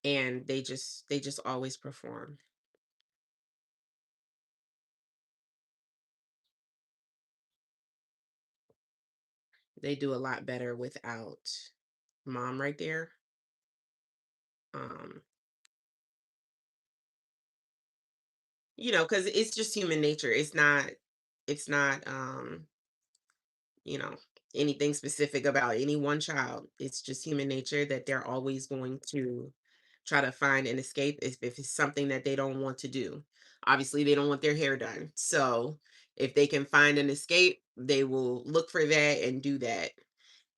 and they just always perform. They do a lot better without mom right there. um because it's just human nature. It's not you know, anything specific about any one child. It's just human nature that they're always going to try to find an escape if it's something that they don't want to do. Obviously, they don't want their hair done. So if they can find an escape, they will look for that and do that.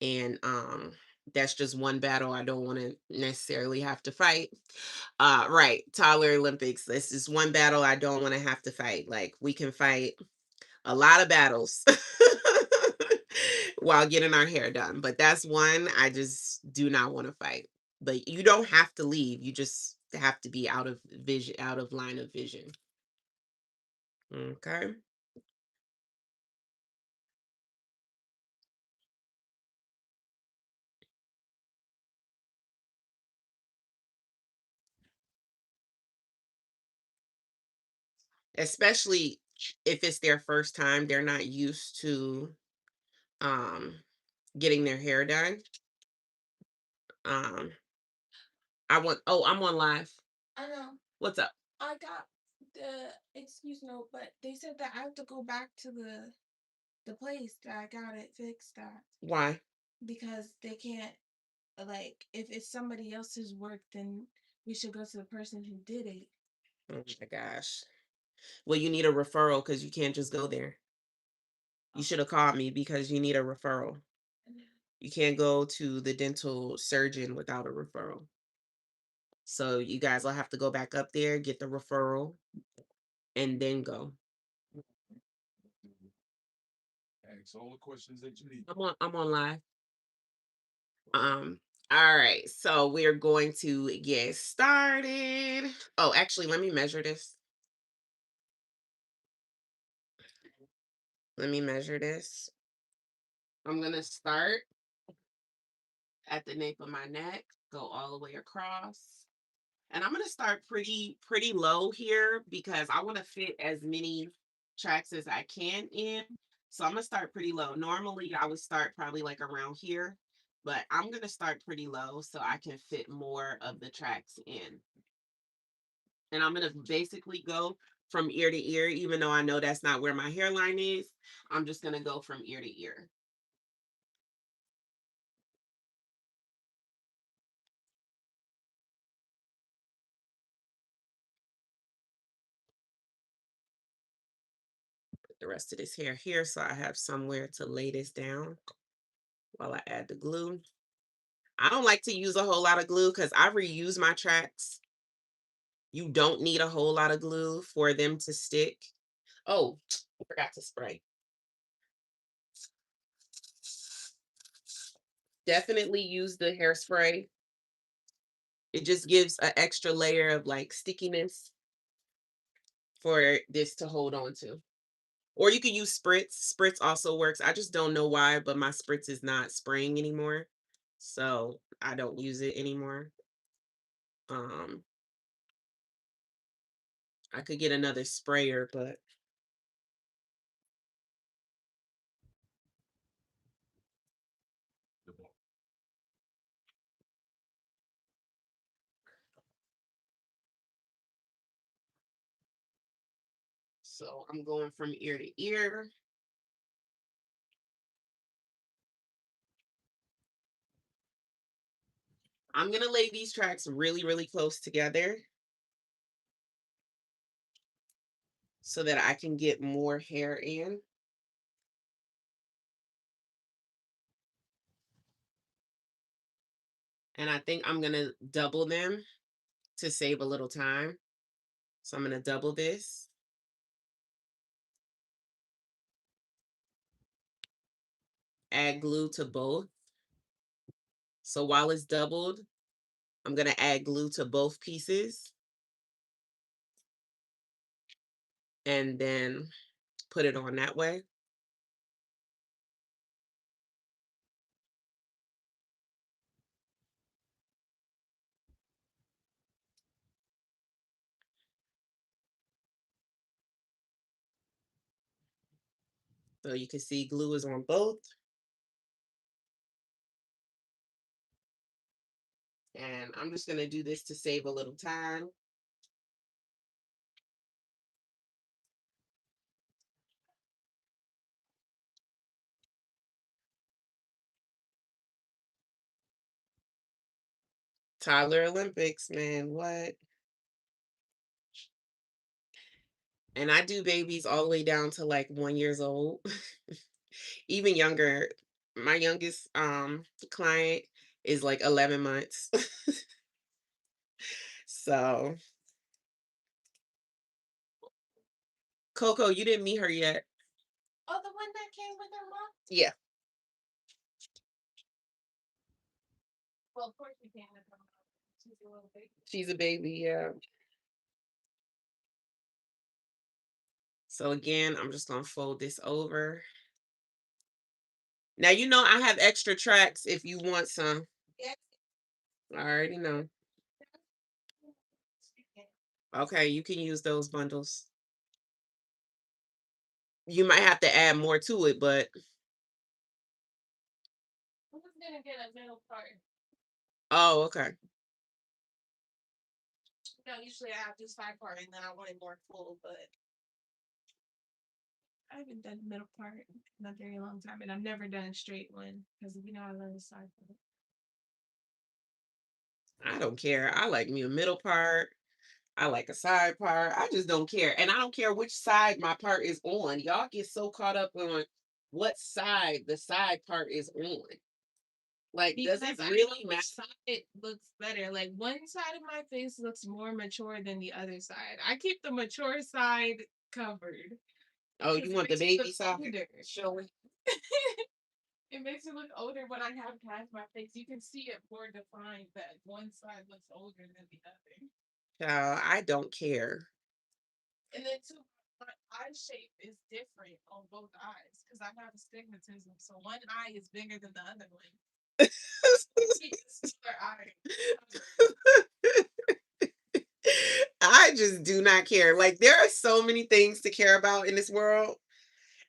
And that's just one battle I don't want to necessarily have to fight. Right, Tyler Olympics. This is one battle I don't want to have to fight. Like we can fight a lot of battles while getting our hair done. But that's one I just do not want to fight. But you don't have to leave. You just have to be out of vision, out of line of vision. Okay. Especially if it's their first time, they're not used to um getting their hair done. Um I'm on live. I know. What's up? I got the excuse note, but they said that I have to go back to the place that I got it fixed at. Why? Because they can't, like, if it's somebody else's work, then we should go to the person who did it. Oh my gosh. Well, you need a referral because you can't just go there. You should have called me because you need a referral. You can't go to the dental surgeon without a referral. So you guys will have to go back up there, get the referral, and then go. Ask all the questions that you need. I'm on live. Um, all right, so we're going to get started. Oh, actually, let me measure this. Let me measure this. I'm gonna start at the nape of my neck, go all the way across. And I'm going to start pretty low here because I want to fit as many tracks as I can in. So I'm going to start pretty low. Normally I would start probably like around here, but I'm going to start pretty low so I can fit more of the tracks in. And I'm going to basically go from ear to ear, even though I know that's not where my hairline is. I'm just going to go from ear to ear. The rest of this hair here so I have somewhere to lay this down while I add the glue. I don't like to use a whole lot of glue because I reuse my tracks. You don't need a whole lot of glue for them to stick. Oh, I forgot to spray. Definitely use the hairspray. It just gives an extra layer of like stickiness for this to hold on to. Or you can use spritz. Spritz also works. I just don't know why, but my spritz is not spraying anymore. So I don't use it anymore. I could get another sprayer, but so I'm going from ear to ear. I'm going to lay these tracks really close together so that I can get more hair in. And I think I'm going to double them to save a little time. So I'm going to double this. Add glue to both. So while it's doubled, I'm going to add glue to both pieces. And then put it on that way. So you can see glue is on both. And I'm just going to do this to save a little time. Toddler Olympics, man, what? And I do babies all the way down to like 1 year old. Even younger. My youngest client is like 11 months. So Coco, you didn't meet her yet. Oh, the one that came with her mom? Yeah. Well, of course we can't with her mom. She's a little baby. She's a baby, yeah. So again, I'm just gonna fold this over. Now you know I have extra tracks if you want some. I already know. Okay, you can use those bundles. You might have to add more to it, but who's gonna get a middle part? Oh, okay. No, usually I have this side part and then I want it more full, but I haven't done the middle part in a very long time, and I've never done a straight one because you know I love the side part. I don't care. I like me a middle part. I like a side part. I just don't care. And I don't care which side my part is on. Y'all get so caught up on what side the side part is on. Like, because does it really matter? It looks better. Like, one side of my face looks more mature than the other side. I keep the mature side covered. Oh, you want the baby side? Show it. It makes it look older when I have past my face. You can see it more defined that one side looks older than the other. I don't care. And then too, my eye shape is different on both eyes because I have astigmatism. So one eye is bigger than the other one. I just do not care. Like, there are so many things to care about in this world.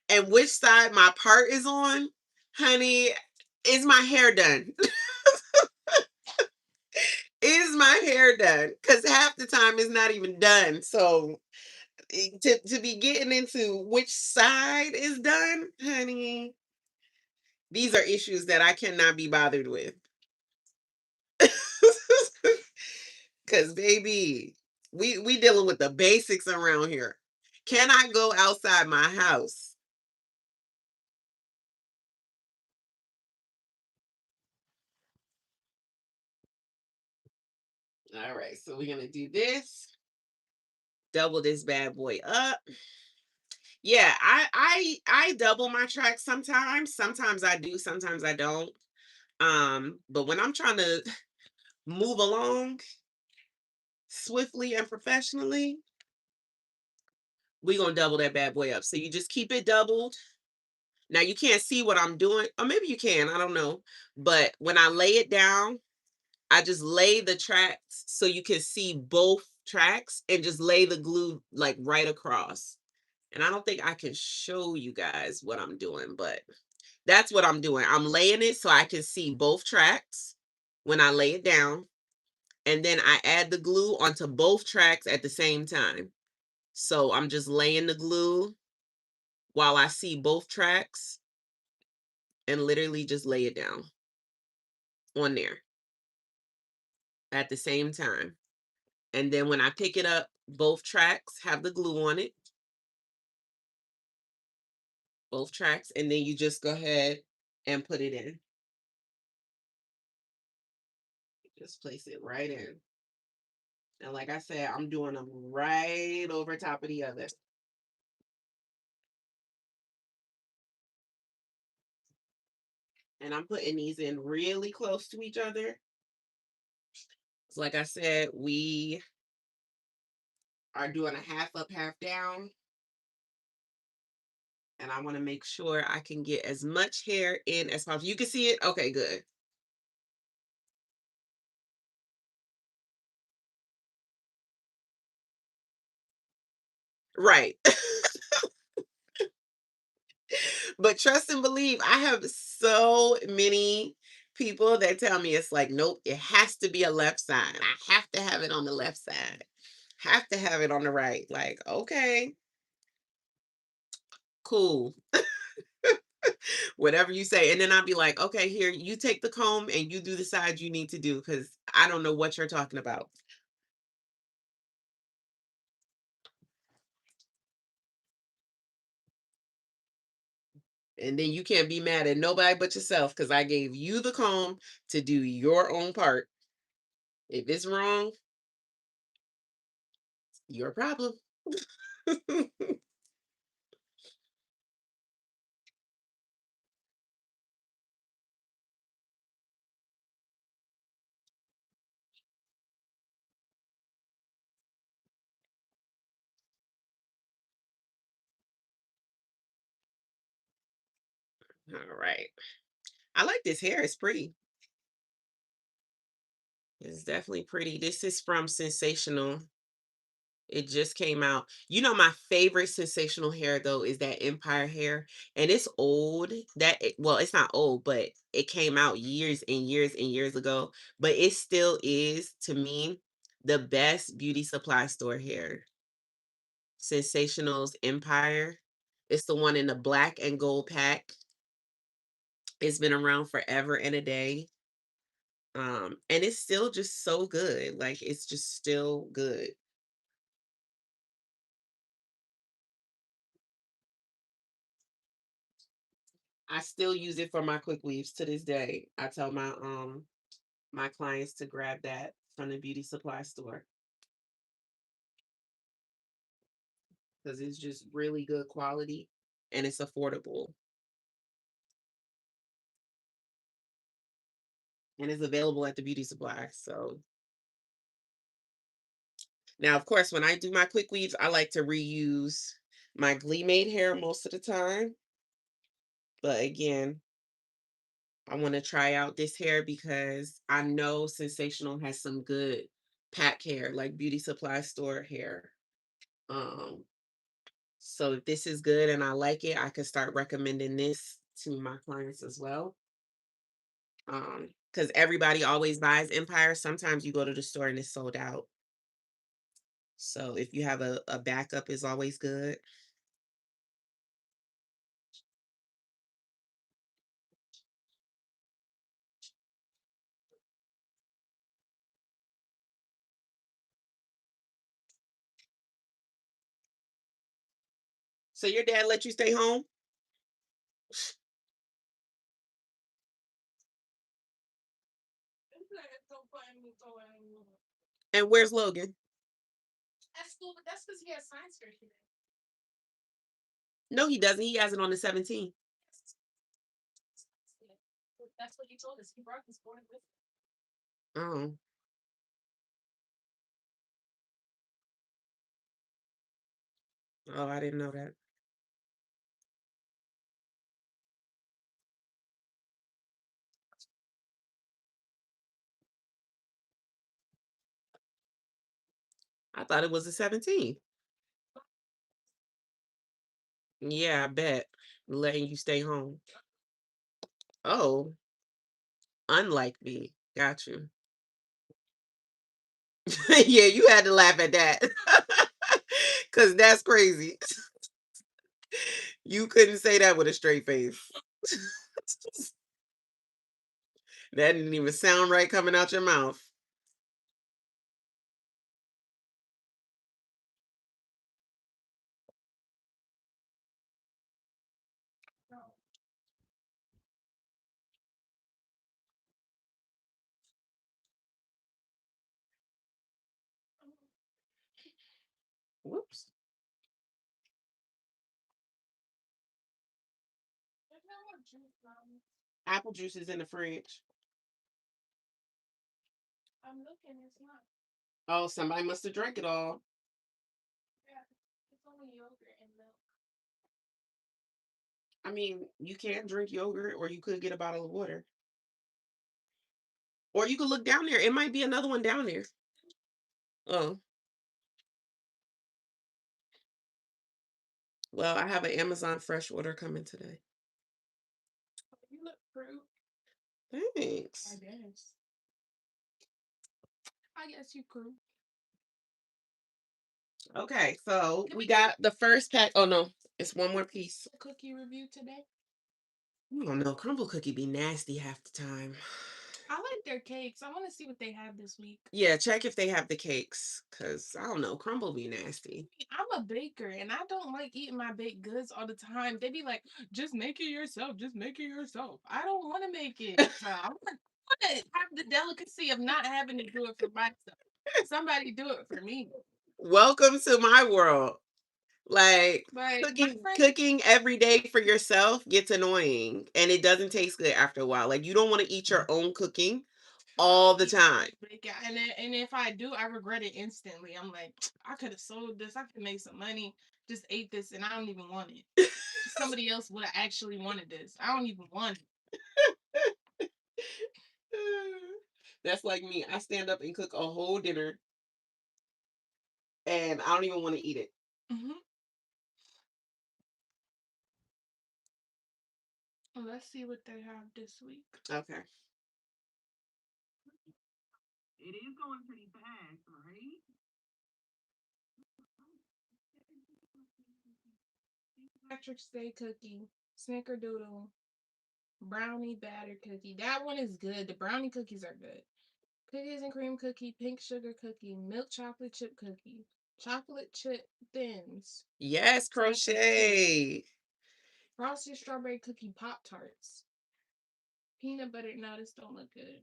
And which side my part is on, honey, is my hair done? Is my hair done? Because half the time it's not even done. So to be getting into which side is done, honey, these are issues that I cannot be bothered with. Cause baby, we dealing with the basics around here. Can I go outside my house? All right, so we're gonna do this. Double this bad boy up. Yeah, I double my tracks sometimes. Sometimes I do, sometimes I don't. But when I'm trying to move along swiftly and professionally, we gonna double that bad boy up. So you just keep it doubled. Now you can't see what I'm doing, or maybe you can, I don't know. But when I lay it down, I just lay the tracks so you can see both tracks and just lay the glue like right across. And I don't think I can show you guys what I'm doing, but that's what I'm doing. I'm laying it so I can see both tracks when I lay it down. And then I add the glue onto both tracks at the same time. So I'm just laying the glue while I see both tracks and literally just lay it down on there at the same time. And then when I pick it up, both tracks have the glue on it, both tracks, and then you just go ahead and put it in. Just place it right in. And like I said, I'm doing them right over top of the other. And I'm putting these in really close to each other. So like I said, we are doing a half up, half down. And I want to make sure I can get as much hair in as possible. You can see it? Okay, good. Right. But trust and believe, I have so many people that tell me it's like, nope, it has to be a left side. I have to have it on the left side. Have to have it on the right. Like, okay, cool. Whatever you say. And then I'll be like, okay, here, you take the comb and you do the side you need to do because I don't know what you're talking about. And then you can't be mad at nobody but yourself because I gave you the comb to do your own part. If it's wrong, your problem. All right. I like this hair. It's pretty. It's definitely pretty. This is from Sensational. It just came out. You know, my favorite Sensational hair though is that Empire hair, and it's old. Well, it's not old, but it came out years and years and years ago. But it still is to me the best beauty supply store hair. Sensational's Empire. It's the one in the black and gold pack. It's been around forever and a day. And it's still just so good. Like it's just still good. I still use it for my quick weaves to this day. I tell my clients to grab that from the beauty supply store because it's just really good quality and it's affordable and it's available at the beauty supply. So now, of course, when I do my quick weaves, I like to reuse my GLEEmade hair most of the time. But again, I want to try out this hair because I know Sensational has some good pack hair, like beauty supply store hair. So if this is good and I like it, I could start recommending this to my clients as well. Because everybody always buys Empire. Sometimes you go to the store and it's sold out. So if you have a backup is always good. So your dad let you stay home? And where's Logan? At school, but that's because he has science fair today. No, he doesn't. He has it on the 17th. That's what he told us. He brought his board with Oh. him. Oh, I didn't know that. I thought it was the 17th. Yeah, I bet. Letting you stay home. Oh, unlike me. Got you. Yeah, you had to laugh at that. Because that's crazy. You couldn't say that with a straight face. That didn't even sound right coming out your mouth. Whoops. Apple juice is in the fridge. I'm looking, it's not. Oh, somebody must have drank it all. Yeah, it's only yogurt and milk. I mean, you can't drink yogurt, or you could get a bottle of water. Or you could look down there. It might be another one down there. Oh. Well, I have an Amazon fresh order coming today. You look fruit. Thanks. I guess you could. Okay, so we got the first pack. Oh no, it's one more piece. Cookie review today. I don't know. Crumble cookie be nasty half the time. I like their cakes. I want to see what they have this week. Yeah, check if they have the cakes, because I don't know. Crumble be nasty. I'm a baker and I don't like eating my baked goods all the time. They be like, just make it yourself. Just make it yourself. I don't want to make it. I want to have the delicacy of not having to do it for myself. Somebody do it for me. Welcome to my world. Like, But cooking every day for yourself gets annoying, and it doesn't taste good after a while. Like, you don't want to eat your own cooking all the time. And if I do, I regret it instantly. I'm like, I could have sold this. I could make some money. Just ate this, and I don't even want it. Somebody else would have actually wanted this. I don't even want it. That's like me. I stand up and cook a whole dinner, and I don't even want to eat it. Mm-hmm. Well, let's see what they have this week. Okay. It is going pretty fast, right? Patrick Stay cookie, snickerdoodle, brownie batter cookie. That one is good. The brownie cookies are good. Cookies and cream cookie, pink sugar cookie, milk chocolate chip cookie, chocolate chip thins. Yes, crochet. Frosted strawberry cookie pop tarts. Peanut butter. No, this don't look good.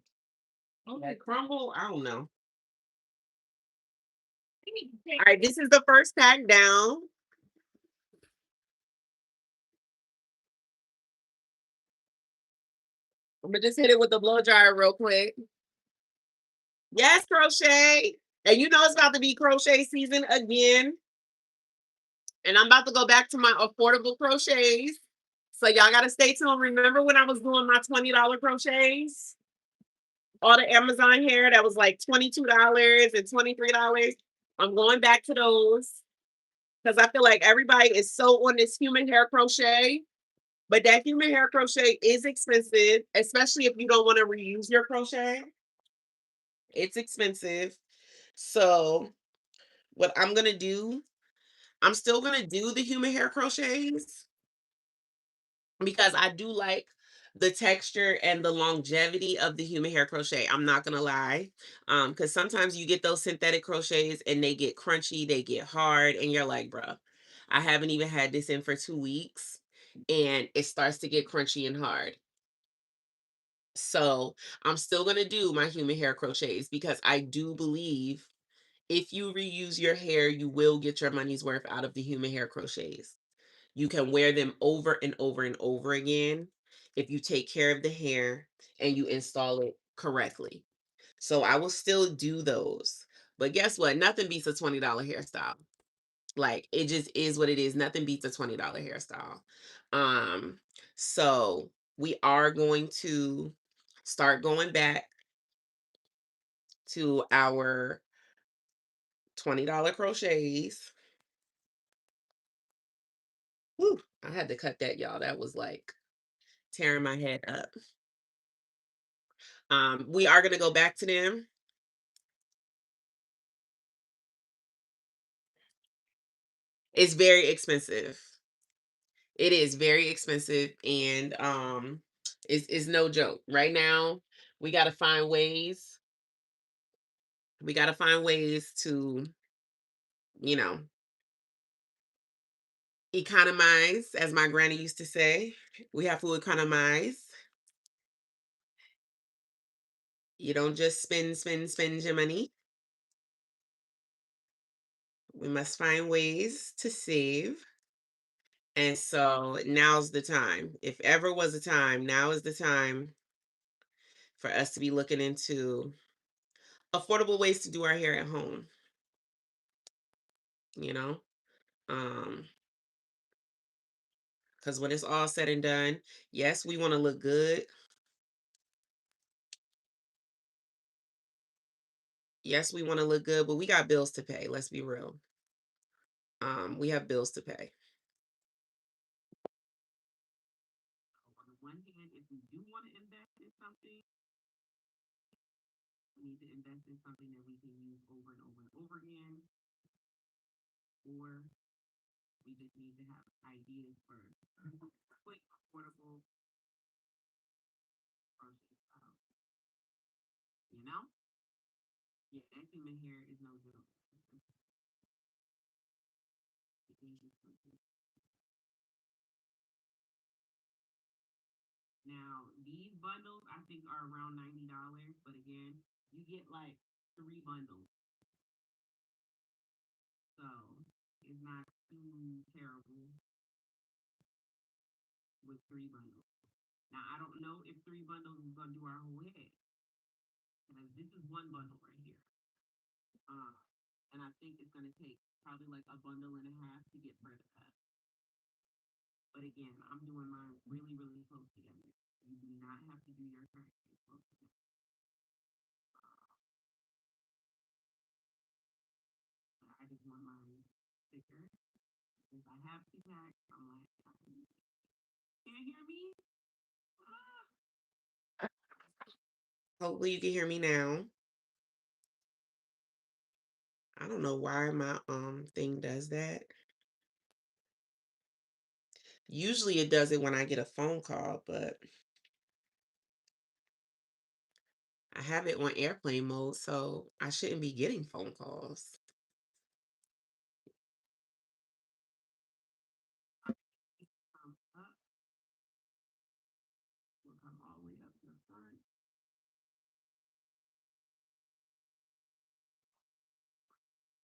Okay, crumble. I don't know. All right, this is the first pack down. I'm gonna just hit it with the blow dryer real quick. Yes, crochet. And you know it's about to be crochet season again. And I'm about to go back to my affordable crochets. So y'all gotta stay tuned. Remember when I was doing my $20 crochets? All the Amazon hair that was like $22 and $23. I'm going back to those because I feel like everybody is so on this human hair crochet. But that human hair crochet is expensive, especially if you don't want to reuse your crochet. It's expensive. So what I'm gonna do, I'm still gonna do the human hair crochets because I do like the texture and the longevity of the human hair crochet. I'm not gonna lie. Because sometimes you get those synthetic crochets and they get crunchy, they get hard, and you're like, bruh, I haven't even had this in for 2 weeks and it starts to get crunchy and hard. So I'm still gonna do my human hair crochets because I do believe if you reuse your hair, you will get your money's worth out of the human hair crochets. You can wear them over and over and over again if you take care of the hair and you install it correctly. So I will still do those. But guess what? Nothing beats a $20 hairstyle. Like it just is what it is. Nothing beats a $20 hairstyle. Um, so we are going to start going back to our $20 crochets. Whew, I had to cut that, y'all. That was like tearing my head up. We are gonna go back to them. It's very expensive. It is very expensive, and it's no joke. Right now, we gotta find ways. We gotta find ways to, you know, economize, as my granny used to say. We have to economize. You don't just spend your money. We must find ways to save. And so now's the time. If ever was a time, now is the time for us to be looking into affordable ways to do our hair at home, you know? Because when it's all said and done, yes, we want to look good. Yes, we want to look good, but we got bills to pay. Let's be real. We have bills to pay. On the one hand, if we do want to invest in something, we need to invest in something that we can use over and over and over again, or we just need to have ideas for quick, affordable crochet styles. You know? Yeah, that human hair is no joke. Now, these bundles I think are around $90, but again, you get like 3 bundles. So it's not too terrible with 3 bundles. Now I don't know if 3 bundles is gonna do our whole head. Because this is one bundle right here. And I think it's gonna take probably like a bundle and a half to get further cut. But again, I'm doing mine really, really close together. You do not have to do your hair close together. I just want mine thicker. Since I have 2 packs, I'm like, can't hear me? Hopefully you can hear me now. I don't know why my thing does that. Usually it does it when I get a phone call, but I have it on airplane mode, so I shouldn't be getting phone calls. Up, we'll come all the way up to the front.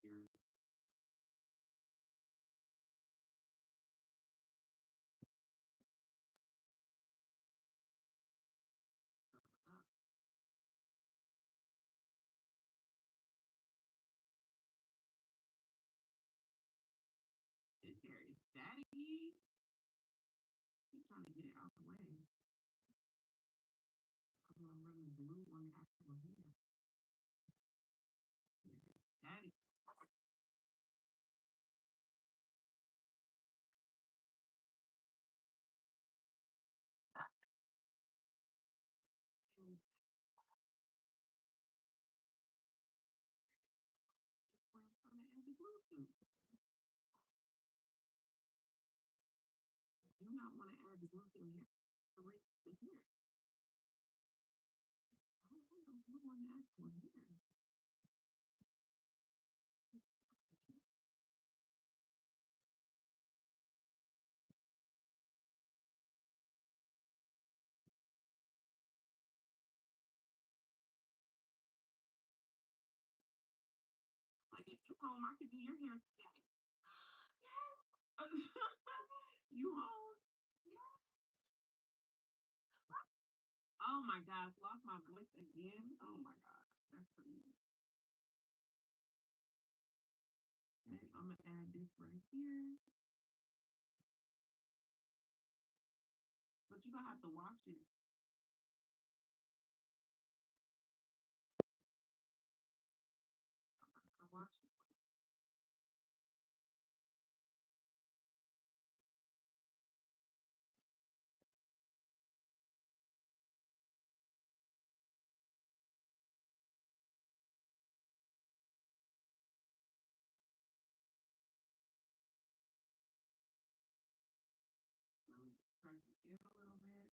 Here. Up. way. I'm gonna really glue on the actual hair. That is where I'm trying to add the glue to. You do not want to add the glue to here. Erase the hair. I don't want no glue on the actual hair. Like if you home, I could do your hair today. You home? Oh my gosh, lost my voice again. Oh my gosh, that's crazy. Okay, I'm gonna add this right here, but you gonna have to wash it. Wash it. Try to get a little bit.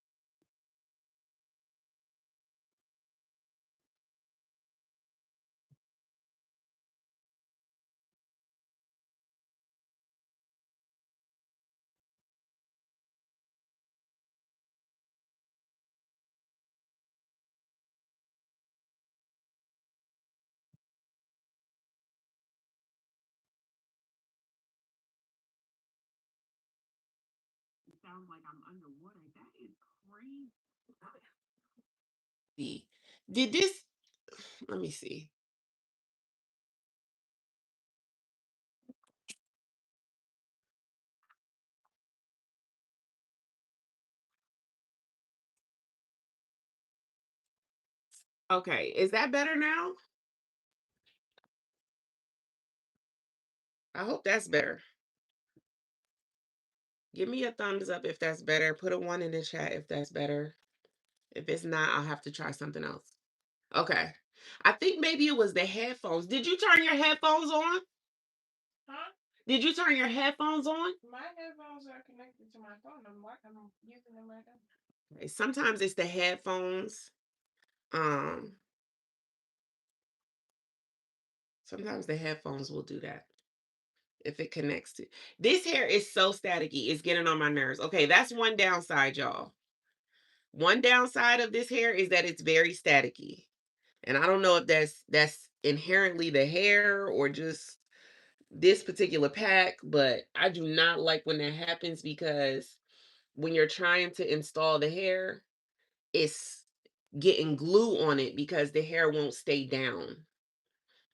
It sounds like I'm underwater. That is crazy. Did this, let me see. Okay, is that better now? I hope that's better. Give me a thumbs up if that's better. Put a 1 in the chat if that's better. If it's not, I'll have to try something else. Okay. I think maybe it was the headphones. Did you turn your headphones on? Huh? Did you turn your headphones on? My headphones are connected to my phone. I'm using them right now. Okay, sometimes it's the headphones. Sometimes the headphones will do that. If it connects to this hair is so staticky, it's getting on my nerves. Okay, that's one downside, y'all. One downside of this hair is that it's very staticky. And I don't know if that's inherently the hair or just this particular pack, but I do not like when that happens because when you're trying to install the hair, it's getting glue on it because the hair won't stay down.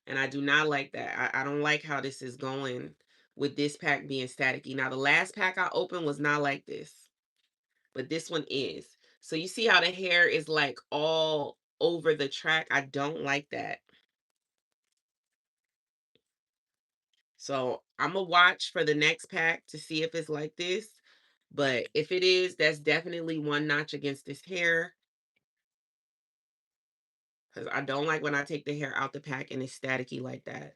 And I do not like that. I don't like how this is going with this pack being staticky. Now, the last pack I opened was not like this, but this one is. So you see how the hair is like all over the track? I don't like that. So I'm going to watch for the next pack to see if it's like this. But if it is, that's definitely one notch against this hair. Because I don't like when I take the hair out the pack and it's staticky like that.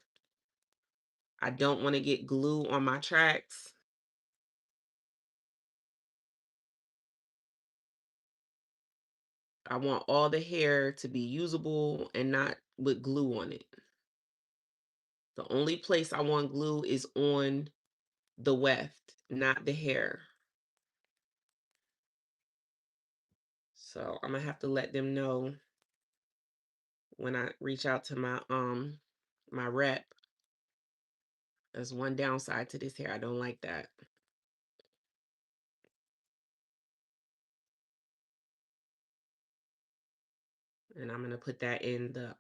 I don't want to get glue on my tracks. I want all the hair to be usable and not with glue on it. The only place I want glue is on the weft, not the hair. So I'm gonna have to let them know when I reach out to my rep. There's one downside to this hair. I don't like that. And I'm going to put that in the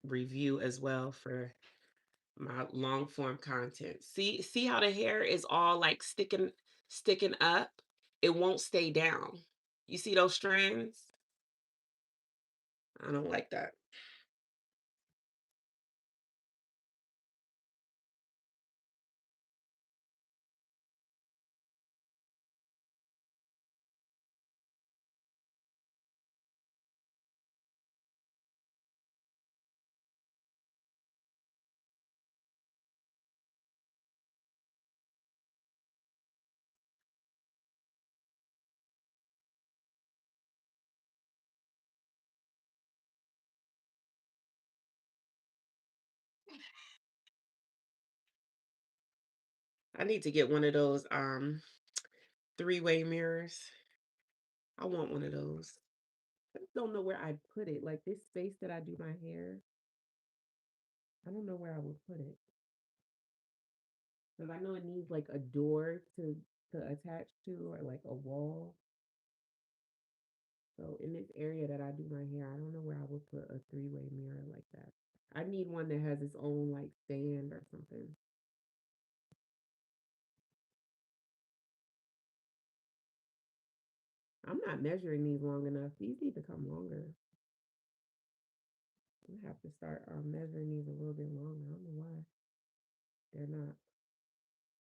review as well for my long form content. See how the hair is all like sticking up? It won't stay down. You see those strands? I don't like that. I need to get one of those three-way mirrors. I want one of those. I just don't know where I'd put it. Like this space that I do my hair, I don't know where I would put it. Because I know it needs like a door to attach to or like a wall. So in this area that I do my hair, I don't know where I would put a three-way mirror like that. I need one that has its own like stand or something. I'm not measuring these long enough. These need to come longer. I have to start measuring these a little bit longer. I don't know why they're not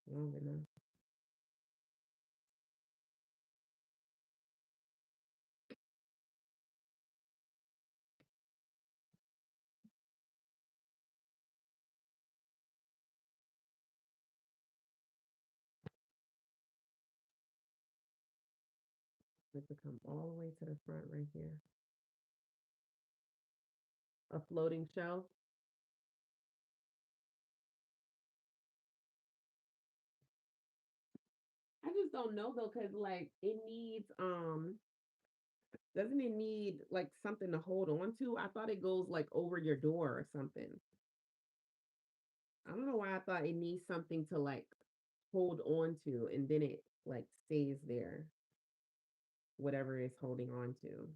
long enough. It to come all the way to the front right here. A floating shelf. I just don't know though, cause like it needs doesn't it need like something to hold on to? I thought it goes like over your door or something. I don't know why I thought it needs something to like hold on to and then it like stays there, whatever it's holding on to.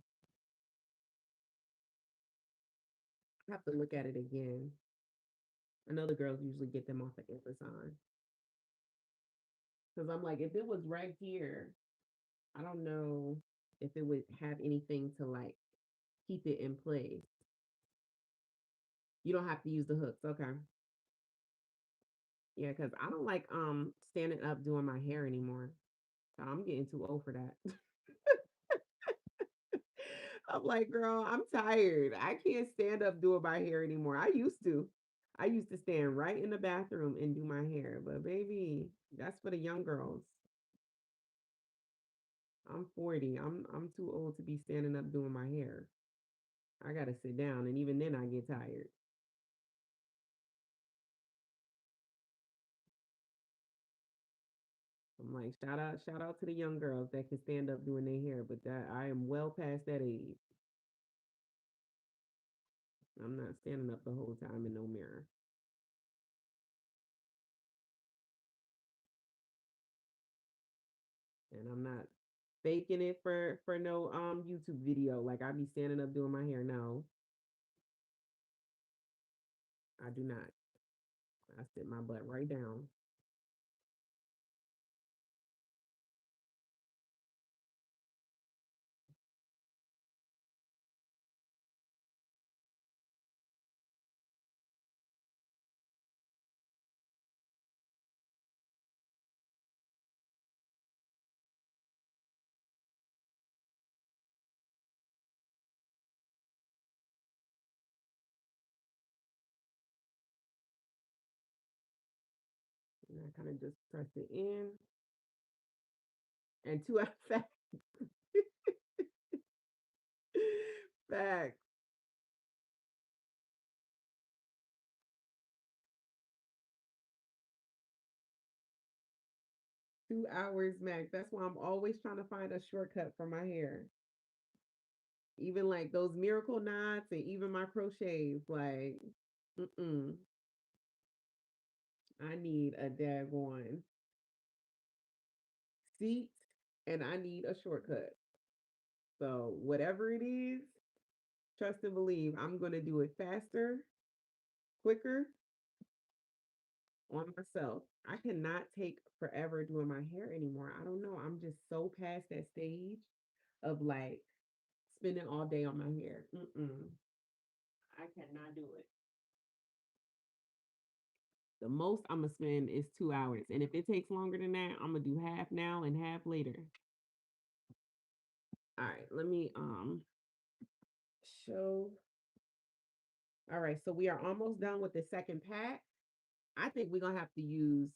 I have to look at it again. I know the girls usually get them off of Amazon. Because I'm like, if it was right here, I don't know if it would have anything to like keep it in place. You don't have to use the hooks. Okay. Yeah, because I don't like standing up doing my hair anymore. So I'm getting too old for that. I'm like, girl, I'm tired. I can't stand up doing my hair anymore. I used to. I used to stand right in the bathroom and do my hair. But baby, that's for the young girls. I'm 40. I'm too old to be standing up doing my hair. I gotta sit down, and even then I get tired. I'm like, shout out to the young girls that can stand up doing their hair, but that I am well past that age. I'm not standing up the whole time in no mirror. And I'm not faking it for no YouTube video. Like I be standing up doing my hair. No, I do not. I sit my butt right down. And I kind of just press it in. And 2 hours back. 2 hours max. That's why I'm always trying to find a shortcut for my hair. Even like those miracle knots and even my crochets. Like, mm-mm. I need a daggone seat and I need a shortcut. So whatever it is, trust and believe I'm gonna do it faster, quicker on myself. I cannot take forever doing my hair anymore. I don't know. I'm just so past that stage. of like spending all day on my hair. I cannot do it. The most I'm gonna spend is 2 hours. And if it takes longer than that, I'm gonna do half now and half later. All right, let me show. All right, so we are almost done with the second pack. I think we're gonna have to use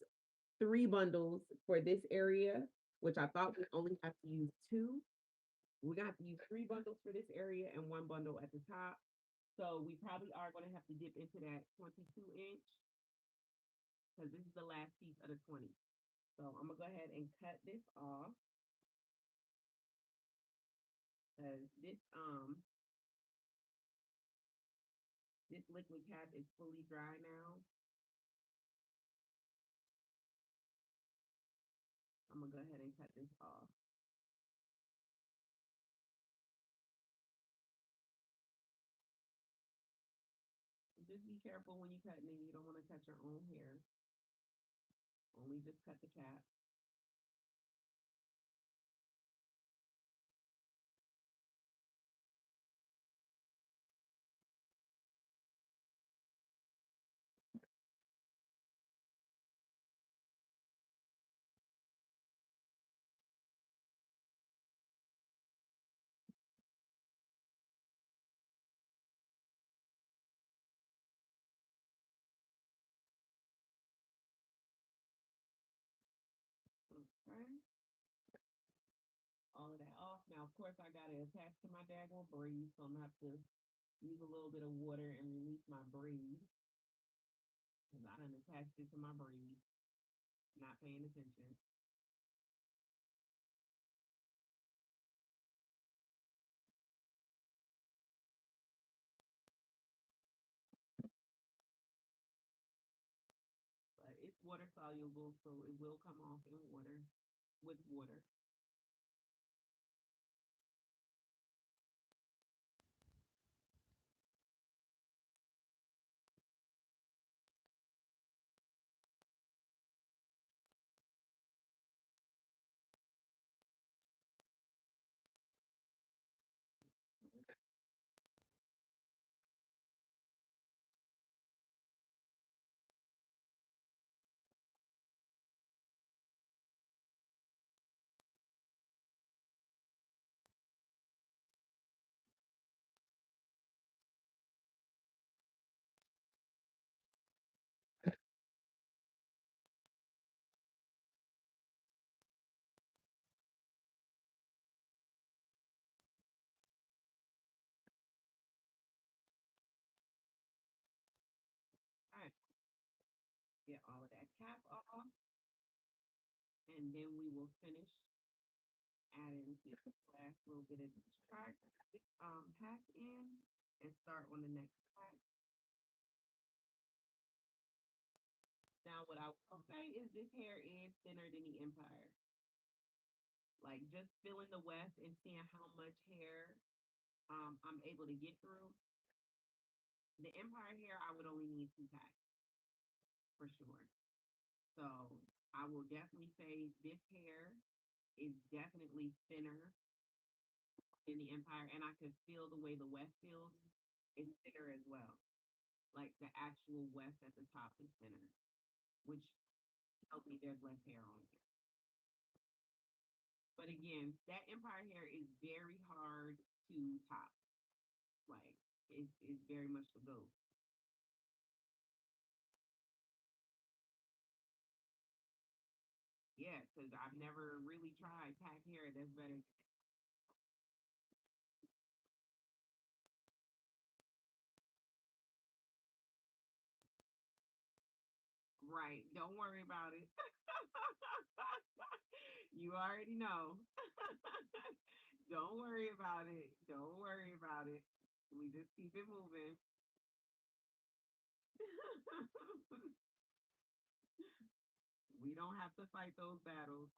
3 bundles for this area, which I thought we only have to use 2. We're gonna have to use 3 bundles for this area and 1 bundle at the top. So we probably are gonna have to dip into that 22-inch because this is the last piece of the 20. So I'm gonna go ahead and cut this off because this liquid cap is fully dry now. I'm gonna go ahead and cut this off. Just be careful when you're cutting it. You don't want to cut your own hair. Only just cut the cap. Okay. All of that off. Now, of course, I got it attached to my daggone braid, so I'm gonna have to use a little bit of water and release my braid because I done attached it to my braid, not paying attention. But it's water soluble, so it will come off in water with water. All right, get all of that cap off, and then we will finish adding this last little bit of track pack in and start on the next pack. Now, what I will say is this hair is thinner than the Empire. Like just feeling the weft and seeing how much hair I'm able to get through. The Empire hair, I would only need 2 packs for sure. So I will definitely say this hair is definitely thinner than the Empire, and I could feel the way the weft feels. It's thinner as well. Like the actual weft at the top is thinner, which tells me there's less hair on it. But again, that Empire hair is very hard to top. Like it's very much the goat. Yeah, because I've never really tried pack hair that's better. Right. Don't worry about it. You already know. Don't worry about it. Don't worry about it. We just keep it moving. We don't have to fight those battles.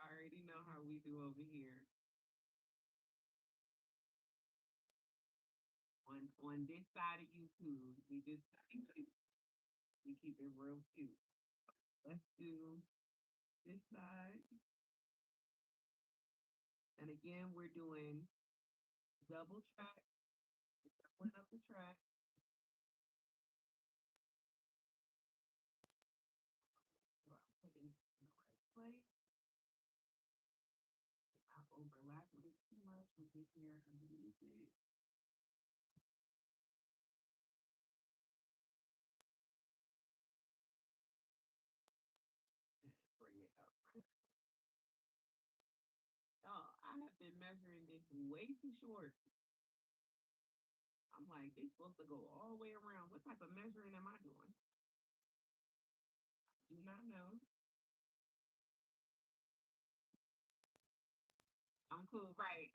I already know how we do over here. On this side of YouTube, we just keep it real cute. Let's do this side. And again, we're doing double track, doubling up the track. So I'm putting it in the right place. I've overlapped it too much with this hair underneath it. Bring it up. Oh, I have been measuring this way too short. I'm like, it's supposed to go all the way around. What type of measuring am I doing? Do not know. I'm cool, right?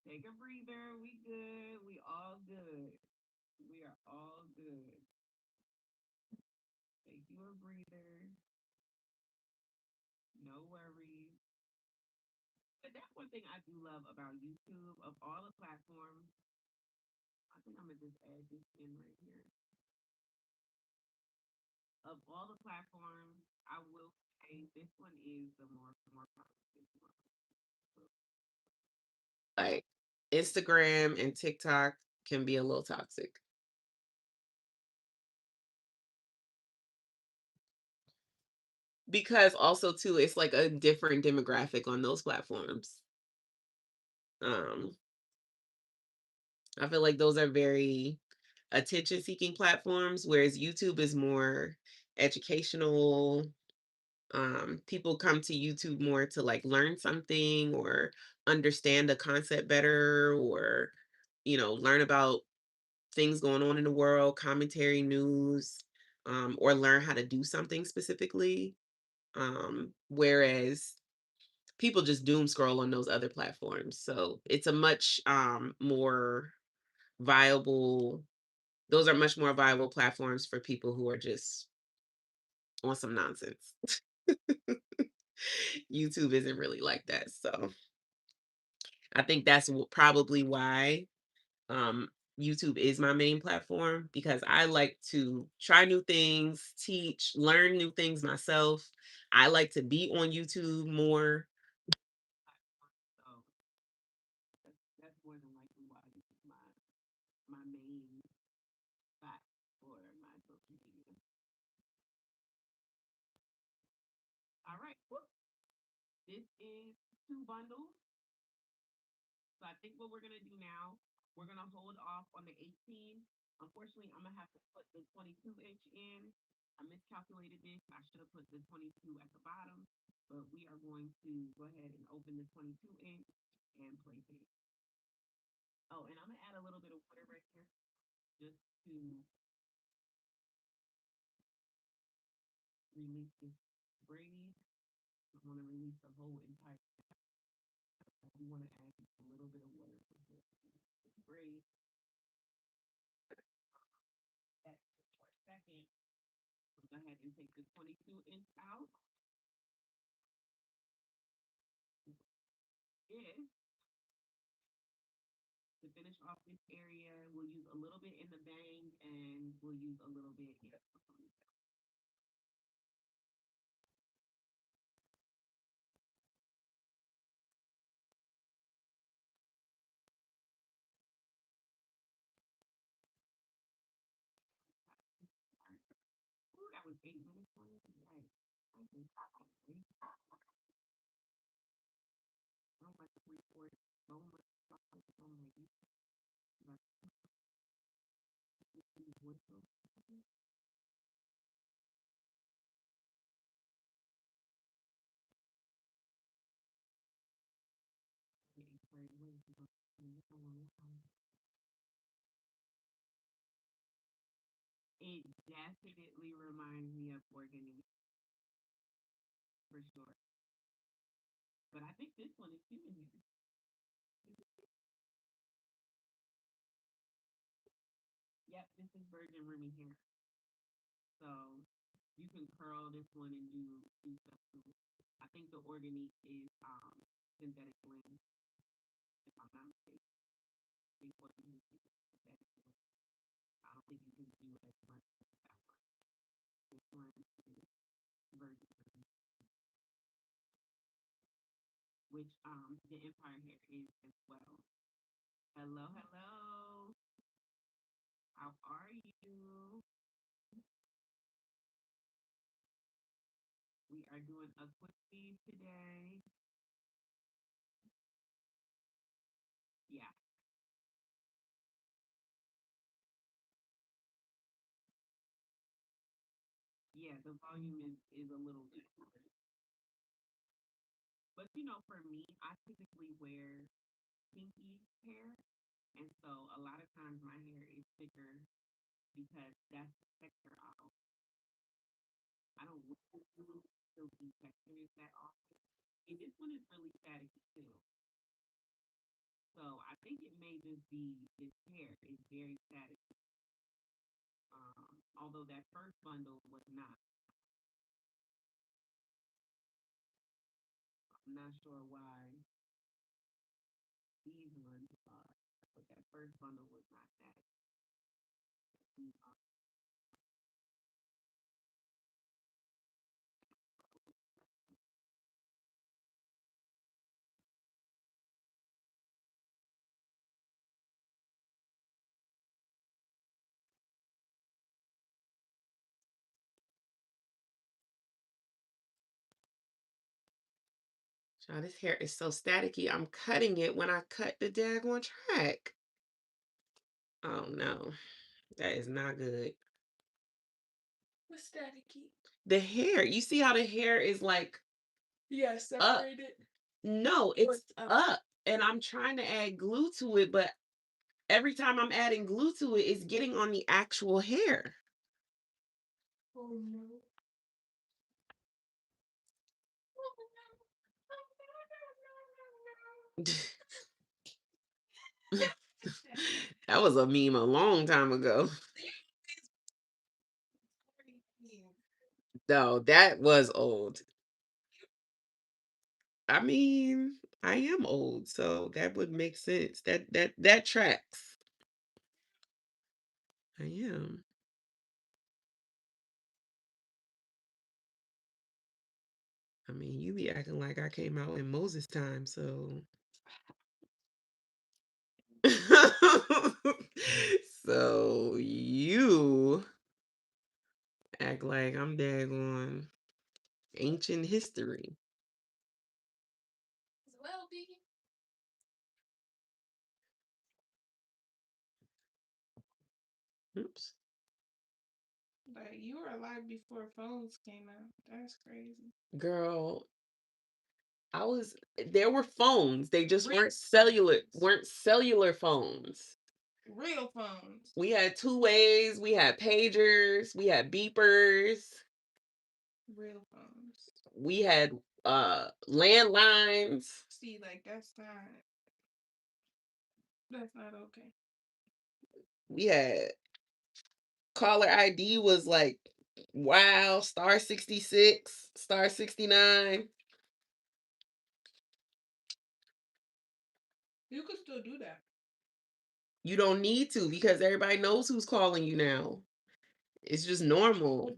Take a breather. We good. We all good. We are all good. Take you a breather. No worries. But that's one thing I do love about YouTube. Of all the platforms, I think I'm gonna just add this in right here. Of all the platforms, I will say this one is the more positive one. Like Instagram and TikTok can be a little toxic. Because also too, it's like a different demographic on those platforms. Um, I feel like those are very attention seeking platforms, whereas YouTube is more educational. People come to YouTube more to like learn something or understand a concept better or, learn about things going on in the world, commentary, news, or learn how to do something specifically. Whereas people just doom scroll on those other platforms. So it's a much more viable, those are much more viable platforms for people who are just on some nonsense. YouTube isn't really like that. So I think that's probably why um, YouTube is my main platform because I like to try new things, teach, learn new things myself. I like to be on YouTube more. So that's more than likely why this is my main spot for my social media. All right, whoop. This is 2 bundles. So I think what we're gonna do now, we're gonna hold off on the 18. Unfortunately, I'm gonna have to put the 22-inch in. I miscalculated this. I should have put the 22 at the bottom, but we are going to go ahead and open the 22-inch and place it. Oh, and I'm gonna add a little bit of water right here just to release this braid. I want to release the whole entire. We want to add a little bit of water to this braid. That for a second. Go ahead and take the 22-inch out. If to finish off this area, we'll use a little bit in the bang and we'll use a little bit in the ponytail. Ooh, that was 8 minutes long. Right. I think I don't like to record so much stuff on my YouTube. But voiceover. It definitely reminds me of organic for sure. But I think this one is too in here. Yep, this is virgin roomy hair. So you can curl this one and do stuff to it. I think the organic is synthetic blend, if I'm not mistaken. I think organic is synthetic blend. I don't think you can do as much as that one. one version, which the Empire hair is as well. Hello, hello. How are you? We are doing a quick feed today. Yeah. Yeah, the volume is a little different. But you know, for me, I typically wear kinky hair. And so a lot of times my hair is thicker because that's the texture I don't wear silky textures that often. And this one is really staticky too. So I think it may just be this hair is very static. Although that first bundle was not. I'm not sure why these ones are, but that first bundle was not static. Child, this hair is so staticky. I'm cutting it when I cut the daggone track. Oh no, that is not good. What's staticky? The hair, you see how the hair is like Yeah, separated. No, it's up. And I'm trying to add glue to it, but every time I'm adding glue to it, it's getting on the actual hair. Oh no. That was a meme a long time ago. No, that was old. I mean, I am old, so that would make sense. That tracks. I am. I mean, you be acting like I came out in Moses' time, so. So you act like I'm daggone ancient history. Well, be. Oops. Like you were alive before phones came out. That's crazy. Girl, there were phones. They just weren't cellular phones. Real phones. We had two-ways, we had pagers, we had beepers. Real phones. We had landlines. See, like that's not okay. We had caller ID was like wow, star 66, star 69. You could still do that. You don't need to because everybody knows who's calling you now. It's just normal.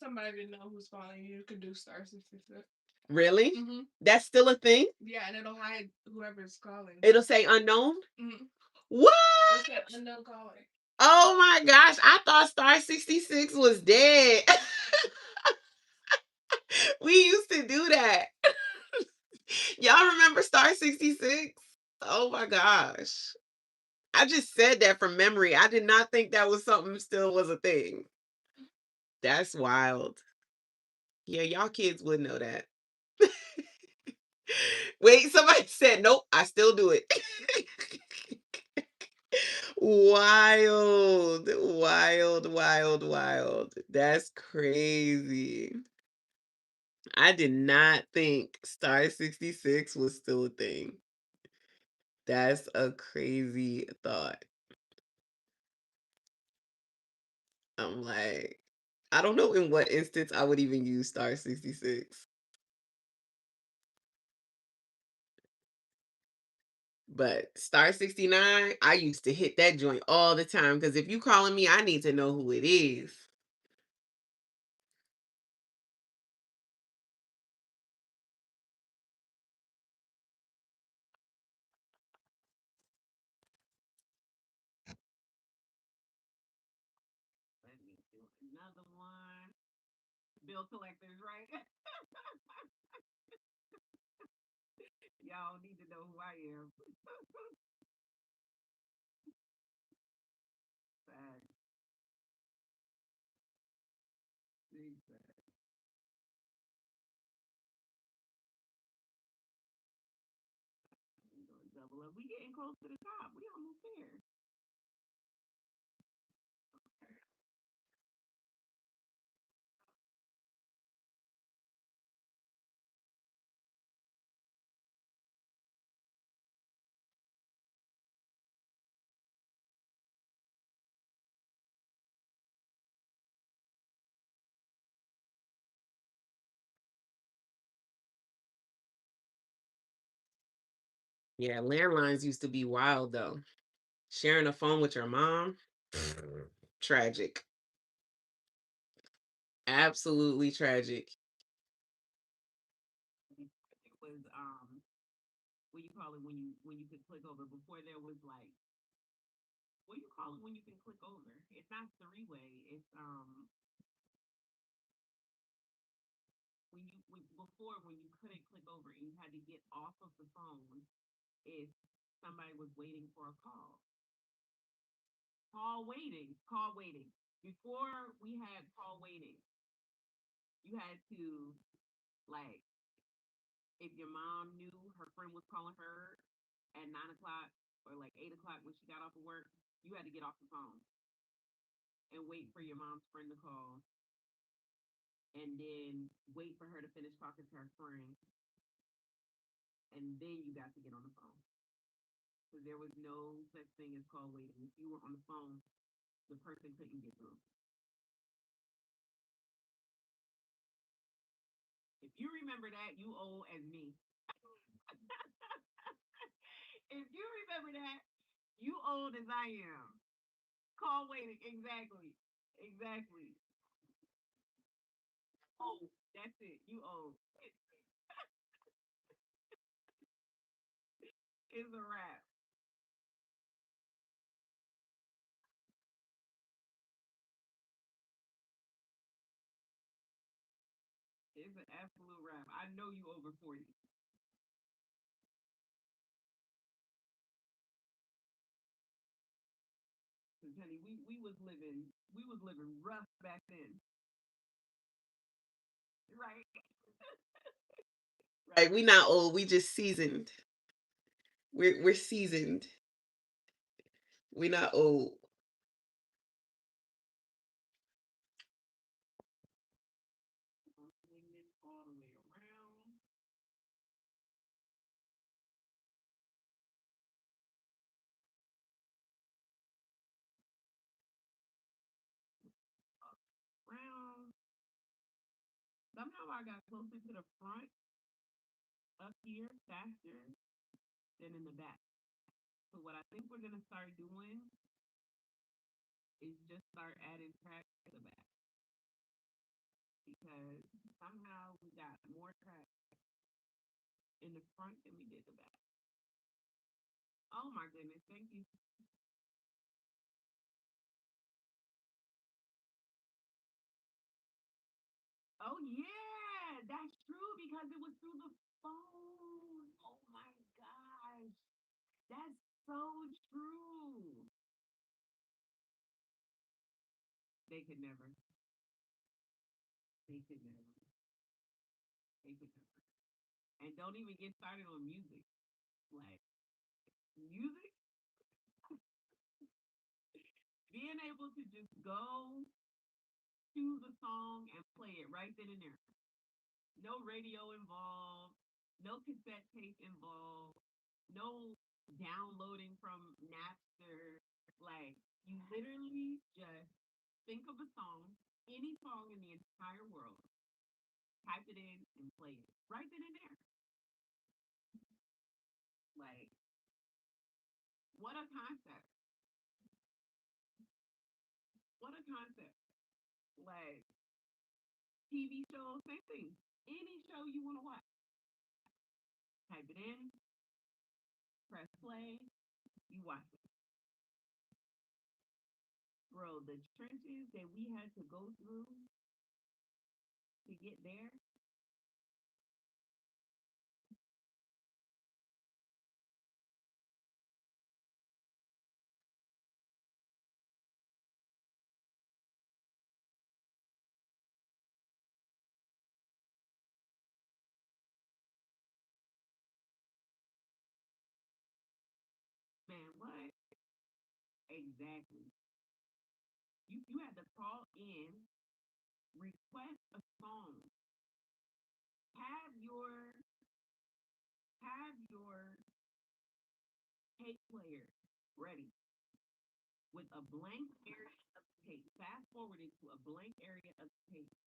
Somebody to know who's calling you. You could do star 66. Really? Mm-hmm. That's still a thing? Yeah, and it'll hide whoever's calling. It'll say unknown? Mm-hmm. What? It'll say unknown caller. Oh my gosh, I thought star 66 was dead. We used to do that. Y'all remember star 66? Oh my gosh. I just said that from memory. I did not think that was something still was a thing. That's wild. Yeah, y'all kids would know that. Wait, somebody said, nope, I still do it. Wild, wild, wild, wild. That's crazy. I did not think star 66 was still a thing. That's a crazy thought. I'm like, I don't know in what instance I would even use star 66. But star 69, I used to hit that joint all the time because if you calling me, I need to know who it is. another one. Bill collectors, right? Y'all need to know who I am. Sad. Big sad. We gonna double up. We getting close to the top. We almost there. Yeah, landlines used to be wild though. Sharing a phone with your mom, tragic. Absolutely tragic. It was what you call it when you could click over before there was like what do you call it when you can click over? It's not three-way. It's when before when you couldn't click over and you had to get off of the phone if somebody was waiting for a call. Call waiting. Before we had call waiting, you had to like if your mom knew her friend was calling her at 9 o'clock or like 8 o'clock when she got off of work, you had to get off the phone and wait for your mom's friend to call and then wait for her to finish talking to her friend and then you got to get on the phone. Because there was no such thing as call waiting. If you were on the phone, the person couldn't get through. If you remember that, you old as me. If you remember that, you old as I am. Call waiting, exactly. Exactly. Oh, that's it. You old. It's a wrap. It's an absolute wrap. I know you over 40. Cause honey, we was living rough back then. Right. Right, we not old, we just seasoned. We're seasoned. We not old. Swing it all the way around. Around. Somehow I got closer to the front up here faster than in the back. So what I think we're gonna start doing is just start adding tracks to the back because somehow we got more tracks in the front than we did the back. Oh my goodness, thank you. Oh yeah, that's true because it was through the phone. Oh my gosh, that's so true. They could never. They could never. They could never. And don't even get started on music. Like music, being able to just go choose a song and play it right then and there. No radio involved, no cassette tape involved, no downloading from Napster. Like, you literally just think of a song, any song in the entire world, type it in and play it right then and there. Like, what a concept. What a concept. Like, TV shows, same thing. Any show you want to watch, type it in, press play, you watch it. bro, the trenches that we had to go through to get there. Man, what? Exactly. You had to call in, request a song, have your have your tape player ready with a blank area of tape. Fast forward it to a blank area of tape.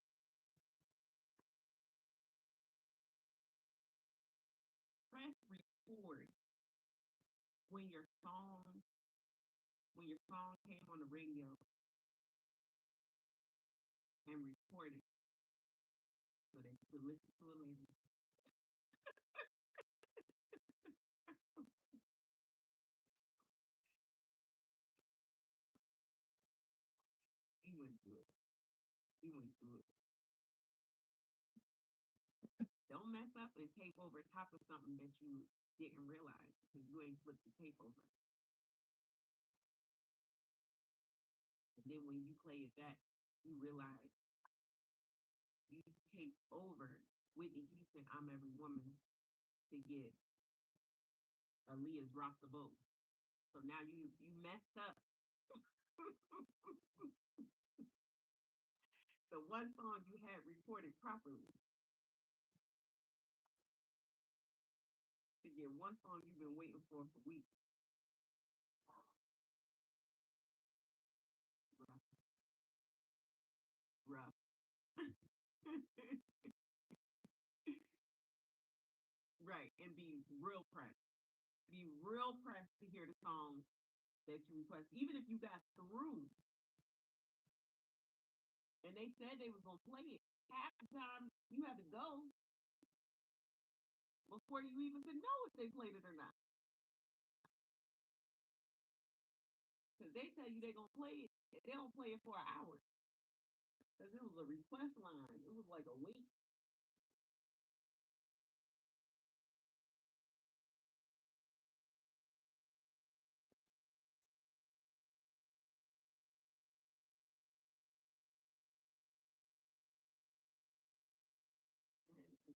Press record when your song came on the radio and record it so that you could listen to it later. He went through it. He went through it. Don't mess up and tape over top of something that you didn't realize because you ain't flipped the tape over. And then when you play it back, you realize you taped over Whitney Houston, I'm Every Woman, to get Aaliyah's Rock the Boat. So now you messed up. The one song you had recorded properly to get one song you've been waiting for weeks. Rough. Right, and be real pressed. Be real pressed to hear the song that you request, even if you got through and they said they was gonna play it. Half the time you had to go before you even could know if they played it or not. Because they tell you they're gonna play it, and they don't play it for an hour. Because it was a request line. It was like a wait.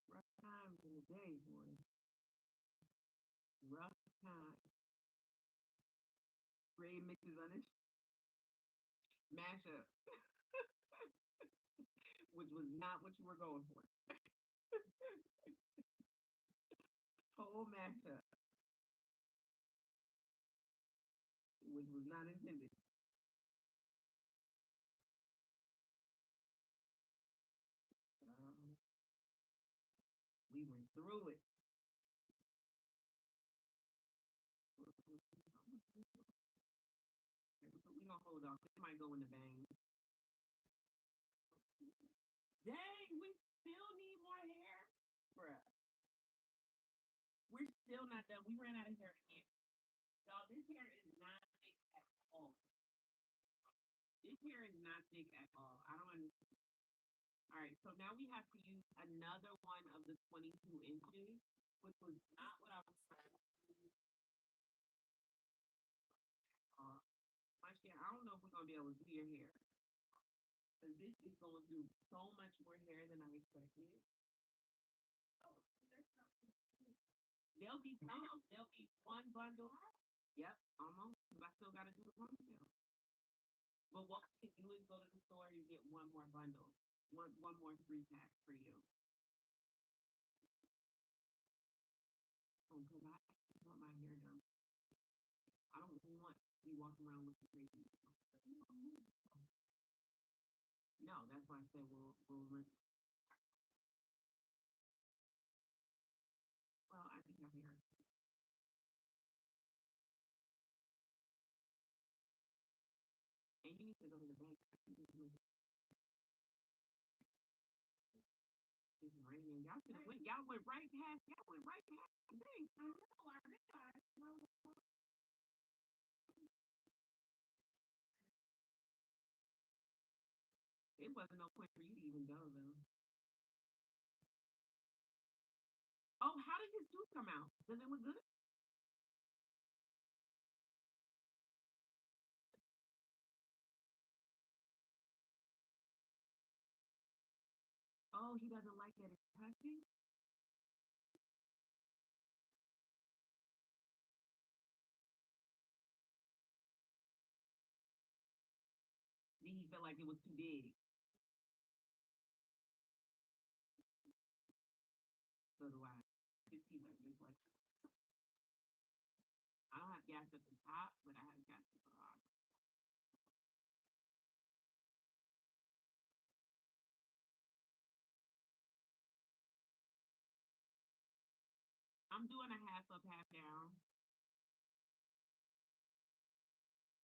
Rough times in the day, boy. Rough times. Gray mixes on it. Mashup. Which was not what you were going for. Whole mashup. Which was not intended. We went through it. We gonna hold off. It might go in the bang. Dang, we still need more hair, bruh. We're still not done. We ran out of hair again. Y'all, this hair is not thick at all. This hair is not thick at all. I don't understand. All right, so now we have to use another one of the 22 inches, which was not what I was trying to do. I don't know if we're gonna be able to do your hair. Because this is gonna do so much more hair than I expected. There'll be some. There'll be one bundle. Yep, almost. Because I still gotta do the ponytail. But what we can do is go to the store and get one more bundle. One more 3-pack for you. Oh, because I want my hair done. I don't want to be walking around looking crazy. No, that's why I said we'll rinse. Well, I think I'm here. And you need to go to the bank. It's raining. Y'all should have went. Y'all went right past. Y'all went right past the bank. I know. I realized. wasn't no point for you to even go though. Oh, how did his tooth come out? Does it look good? Oh, he doesn't like that it's touching? Did he feel like it was too big? So do I. His teeth are just like, I don't have gas at the top, but I have gas at the bottom. I'm doing a half up, half down.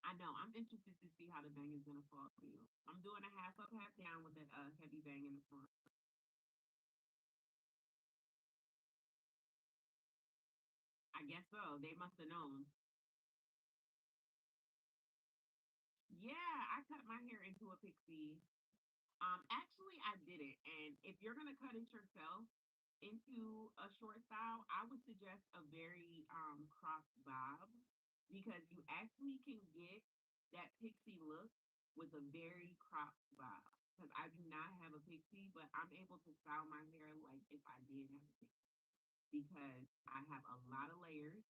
I know. I'm interested to see how the bang is gonna fall for you. I'm doing a half up, half down with a heavy bang in the front. I guess so. They must have known. Yeah, I cut my hair into a pixie. Actually, I didn't. And if you're gonna cut it yourself into a short style, I would suggest a very cropped bob because you actually can get that pixie look with a very cropped bob. Because I do not have a pixie, but I'm able to style my hair like if I did have a pixie because I have a lot of layers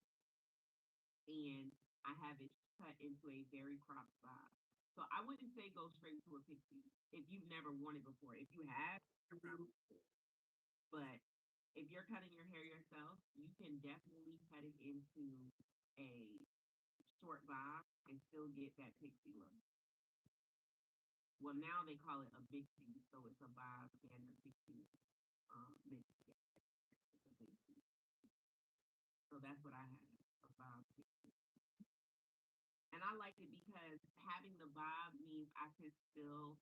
and I have it cut into a very cropped bob. So I wouldn't say go straight to a pixie if you've never worn it before. If you have, but if you're cutting your hair yourself, you can definitely cut it into a short bob and still get that pixie look. Well, now they call it a bixie, so it's a bob and a pixie mixed together. It's a bixie. So that's what I have, a bob pixie. And I like it because having the bob means I can still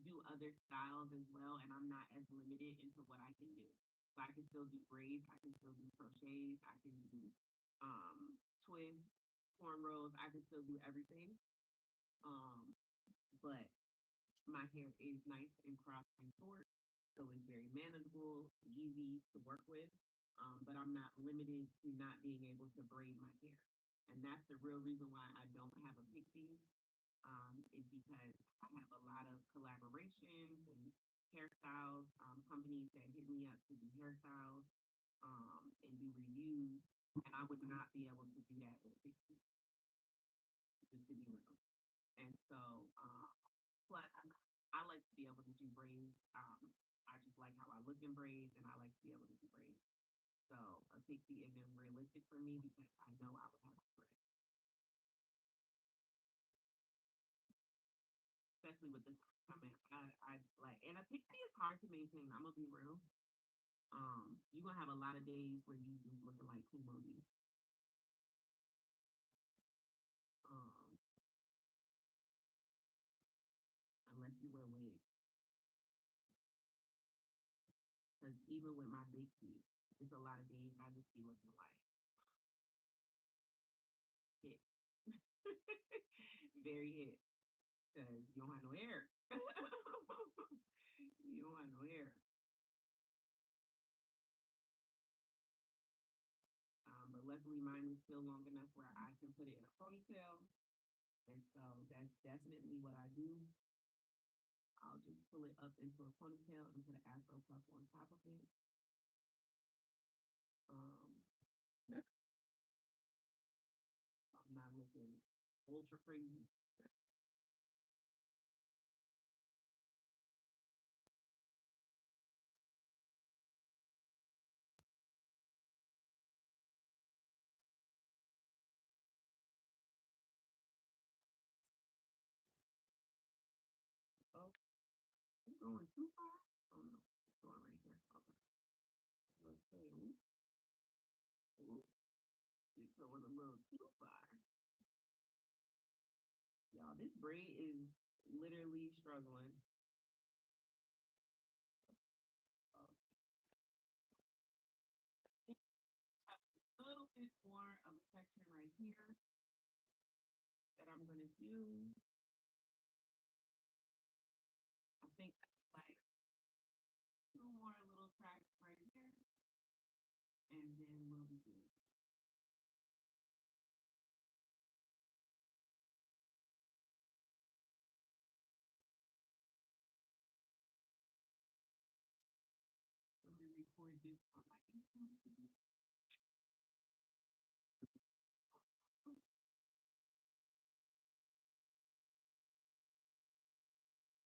do other styles as well, and I'm not as limited into what I can do. So I can still do braids, I can still do crochets, I can do twists, cornrows, I can still do everything. Um, but my hair is nice and cropped and short, so it's very manageable, easy to work with. But I'm not limited to not being able to braid my hair. And that's the real reason why I don't have a pixie is because I have a lot of collaborations and hairstyles, companies that hit me up to do hairstyles and do reviews, and I would not be able to do that with 60, just to be real. And so, plus, I like to be able to do braids. I just like how I look in braids, and I like to be able to do braids. So a pixie isn't realistic for me because I know I would have to braid, especially with the I mean, I like, and a pixie is hard to maintain. I'm gonna be real. You're gonna have a lot of days where you just looking like Kumodi. Um, unless you wear wigs. Because even with my big feet, it's a lot of days I just be looking like hit. Very hit. Because you don't have no hair. You don't have no hair. But luckily mine is still long enough where I can put it in a ponytail. And so that's definitely what I do. I'll just pull it up into a ponytail and put an afro puff on top of it. Um, I'm not looking ultra crazy. Oh, you going too far? Oh no, it's going right here. Okay. Let's say, ooh, you're going a little too far. Y'all, this braid is literally struggling. Uh, a little bit more of a section right here that I'm gonna do. I think this on my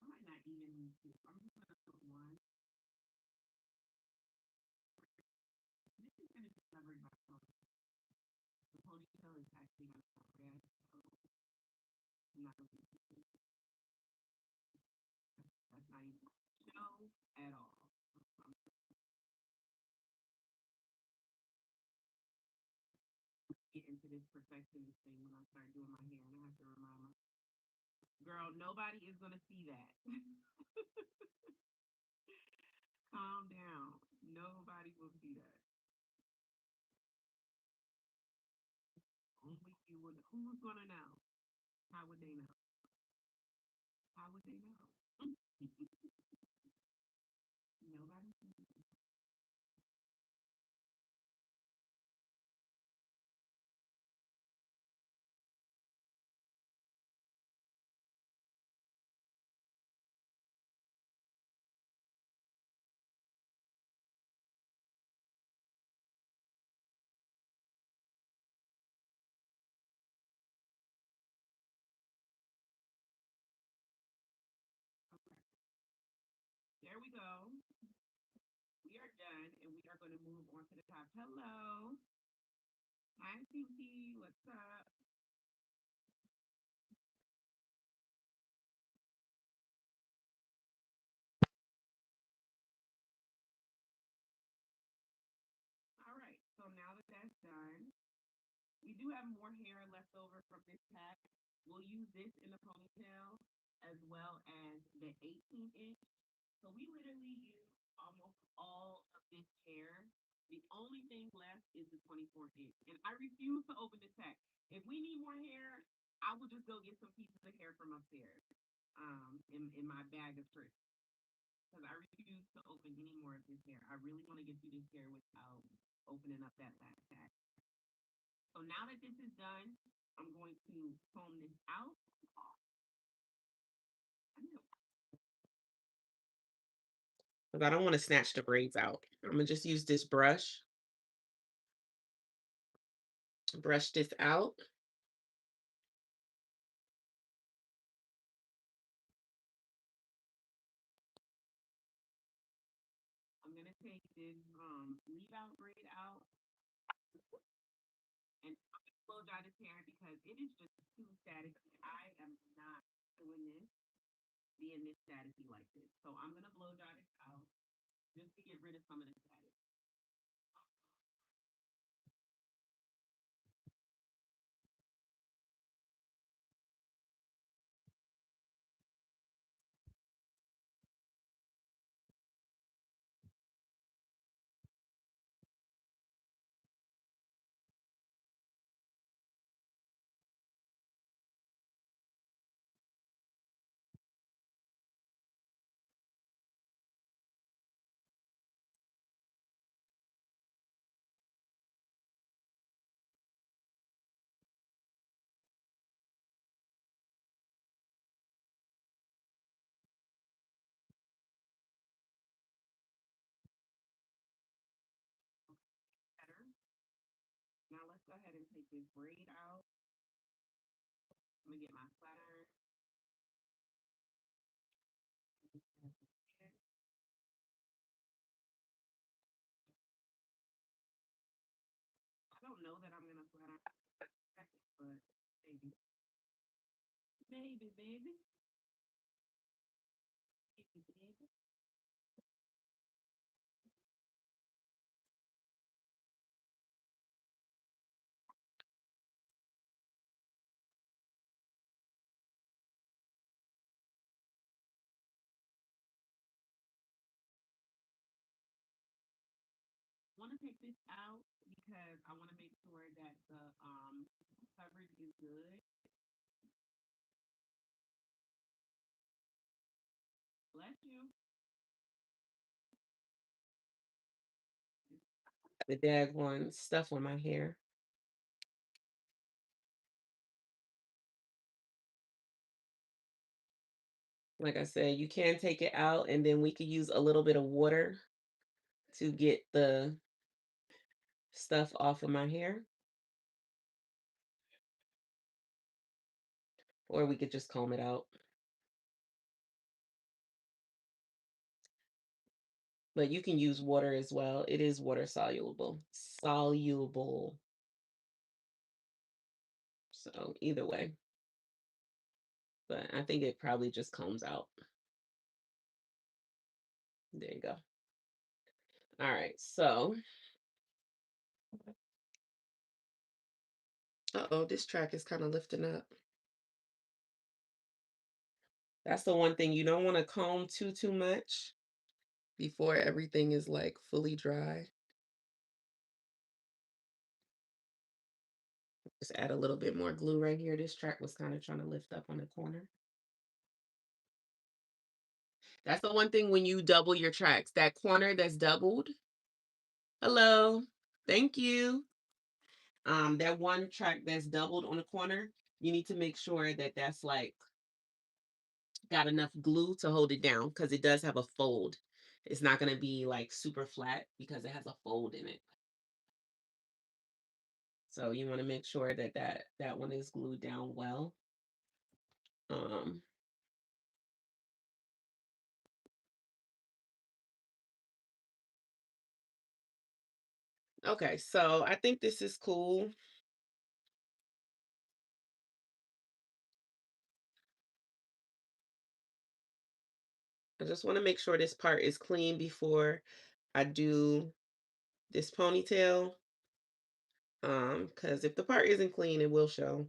I might not even need two. I'm just gonna put one. This is gonna be covered by ponytail. The ponytail is actually gonna cover it. So I'm not gonna that's not even show at all. Get into this perfectionist thing when I start doing my hair, and I have to remind myself, girl, nobody is gonna see that. Calm down. Nobody will see that. Only you would. Who's gonna know? How would they know? How would they know? Nobody. Okay, there we go. We are done, and we are going to move on to the top. Hello. Hi, Pinky. What's up? All right. So now that that's done, we do have more hair left over from this pack. We'll use this in the ponytail as well as the 18-inch. So we literally use almost all of this hair. The only thing left is the 24-inch. And I refuse to open this pack. If we need more hair, I will just go get some pieces of hair from upstairs in my bag of tricks. Because I refuse to open any more of this hair. I really want to get through this hair without opening up that last pack. So now that this is done, I'm going to comb this out. I don't want to snatch the braids out. I'm gonna just use this brush. Brush this out. I'm gonna take this leave out braid out and I'm gonna blow dry this hair because it is just too static. I am not doing this being this staticky like this. So I'm gonna blow dry this out just to get rid of some of the static. Better. Now let's go ahead and take this braid out. I'm gonna get my flat iron. I don't know that I'm gonna flat iron, but maybe. Maybe, baby. Maybe, baby. Want to take this out because I want to make sure that the coverage is good. Bless you. The dag one stuff on my hair. Like I said, you can take it out and then we could use a little bit of water to get the stuff off of my hair. Or we could just comb it out. But you can use water as well. It is water soluble. Soluble. So either way. But I think it probably just combs out. There you go. All right, so. Uh-oh, this track is kind of lifting up. That's the one thing. You don't want to comb too much before everything is like fully dry. Just add a little bit more glue right here. This track was kind of trying to lift up on the corner. That's the one thing when you double your tracks. That corner that's doubled. Hello. Thank you. That one track that's doubled on the corner, you need to make sure that that's like got enough glue to hold it down because it does have a fold. It's not going to be like super flat because it has a fold in it. So you want to make sure that that one is glued down well. Okay, so I think this is cool. I just want to make sure this part is clean before I do this ponytail. Because if the part isn't clean, it will show.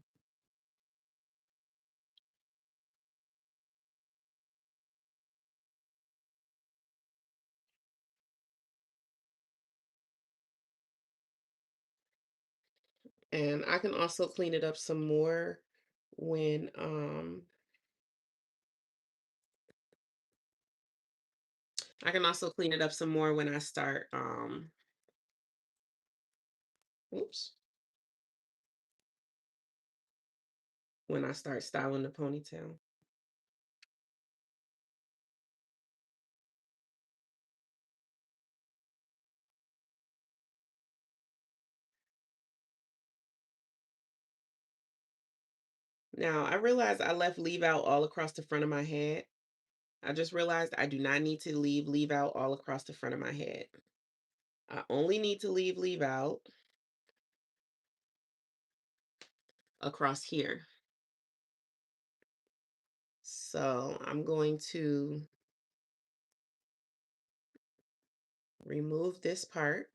And I can also clean it up some more when I can also clean it up some more when I start oops. When I start styling the ponytail. Now, I realized I left leave out all across the front of my head. I just realized I do not need to leave out all across the front of my head. I only need to leave out across here. So I'm going to remove this part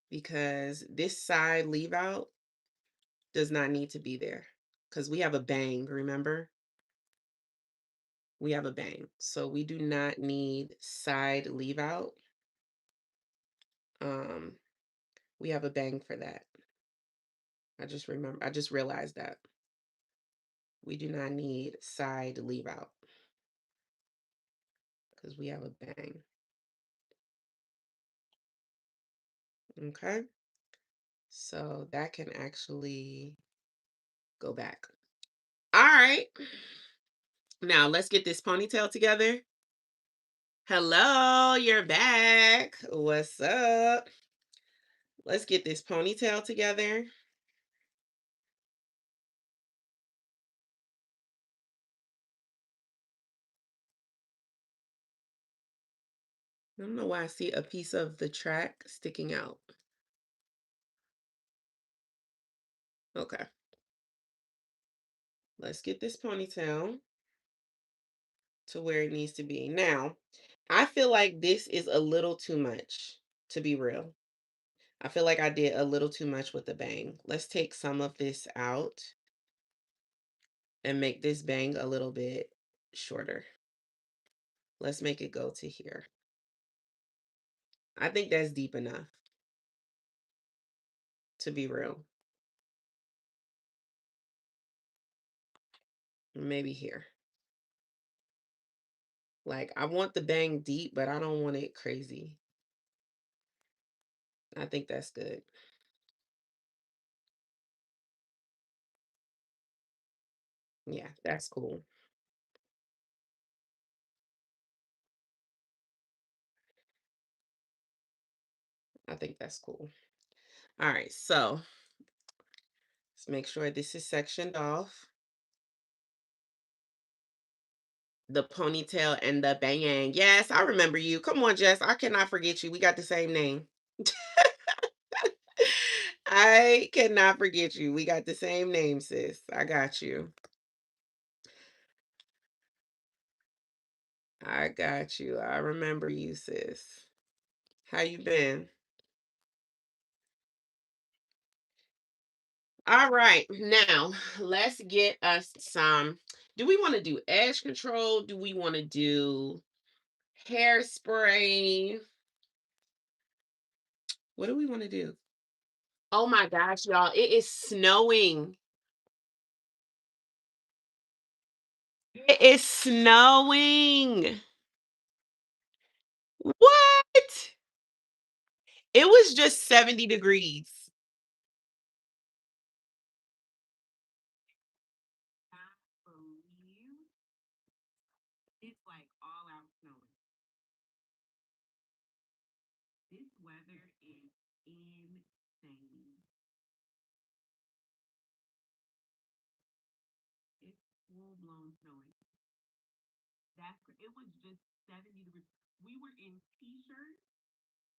because this side leave out does not need to be there because we have a bang, remember? We have a bang. So we do not need side leave out. We have a bang for that. I just realized that. We do not need side leave out because we have a bang. Okay. So that can actually go back. All right. Now let's get this ponytail together. Hello, you're back. What's up? Let's get this ponytail together. I don't know why I see a piece of the track sticking out. Okay. Let's get this ponytail to where it needs to be. Now, I feel like this is a little too much, to be real. I feel like I did a little too much with the bang. Let's take some of this out and make this bang a little bit shorter. Let's make it go to here. I think that's deep enough, to be real. Maybe here. Like, I want the bang deep, but I don't want it crazy. I think that's good. Yeah, that's cool. I think that's cool. All right, so let's make sure this is sectioned off. The ponytail and the bang. Yes, I remember you. Come on, Jess. I cannot forget you. We got the same name. I cannot forget you. We got the same name, sis. I got you. I got you. I remember you, sis. How you been? All right. Now, let's get us some. Do we want to do edge control? Do we want to do hairspray? What do we want to do? Oh my gosh, y'all. It is snowing. It is snowing. What? It was just 70 degrees. I believe it's like all out snowing. This weather is insane. It's full blown snowing. It was just 70 degrees. We were in t-shirts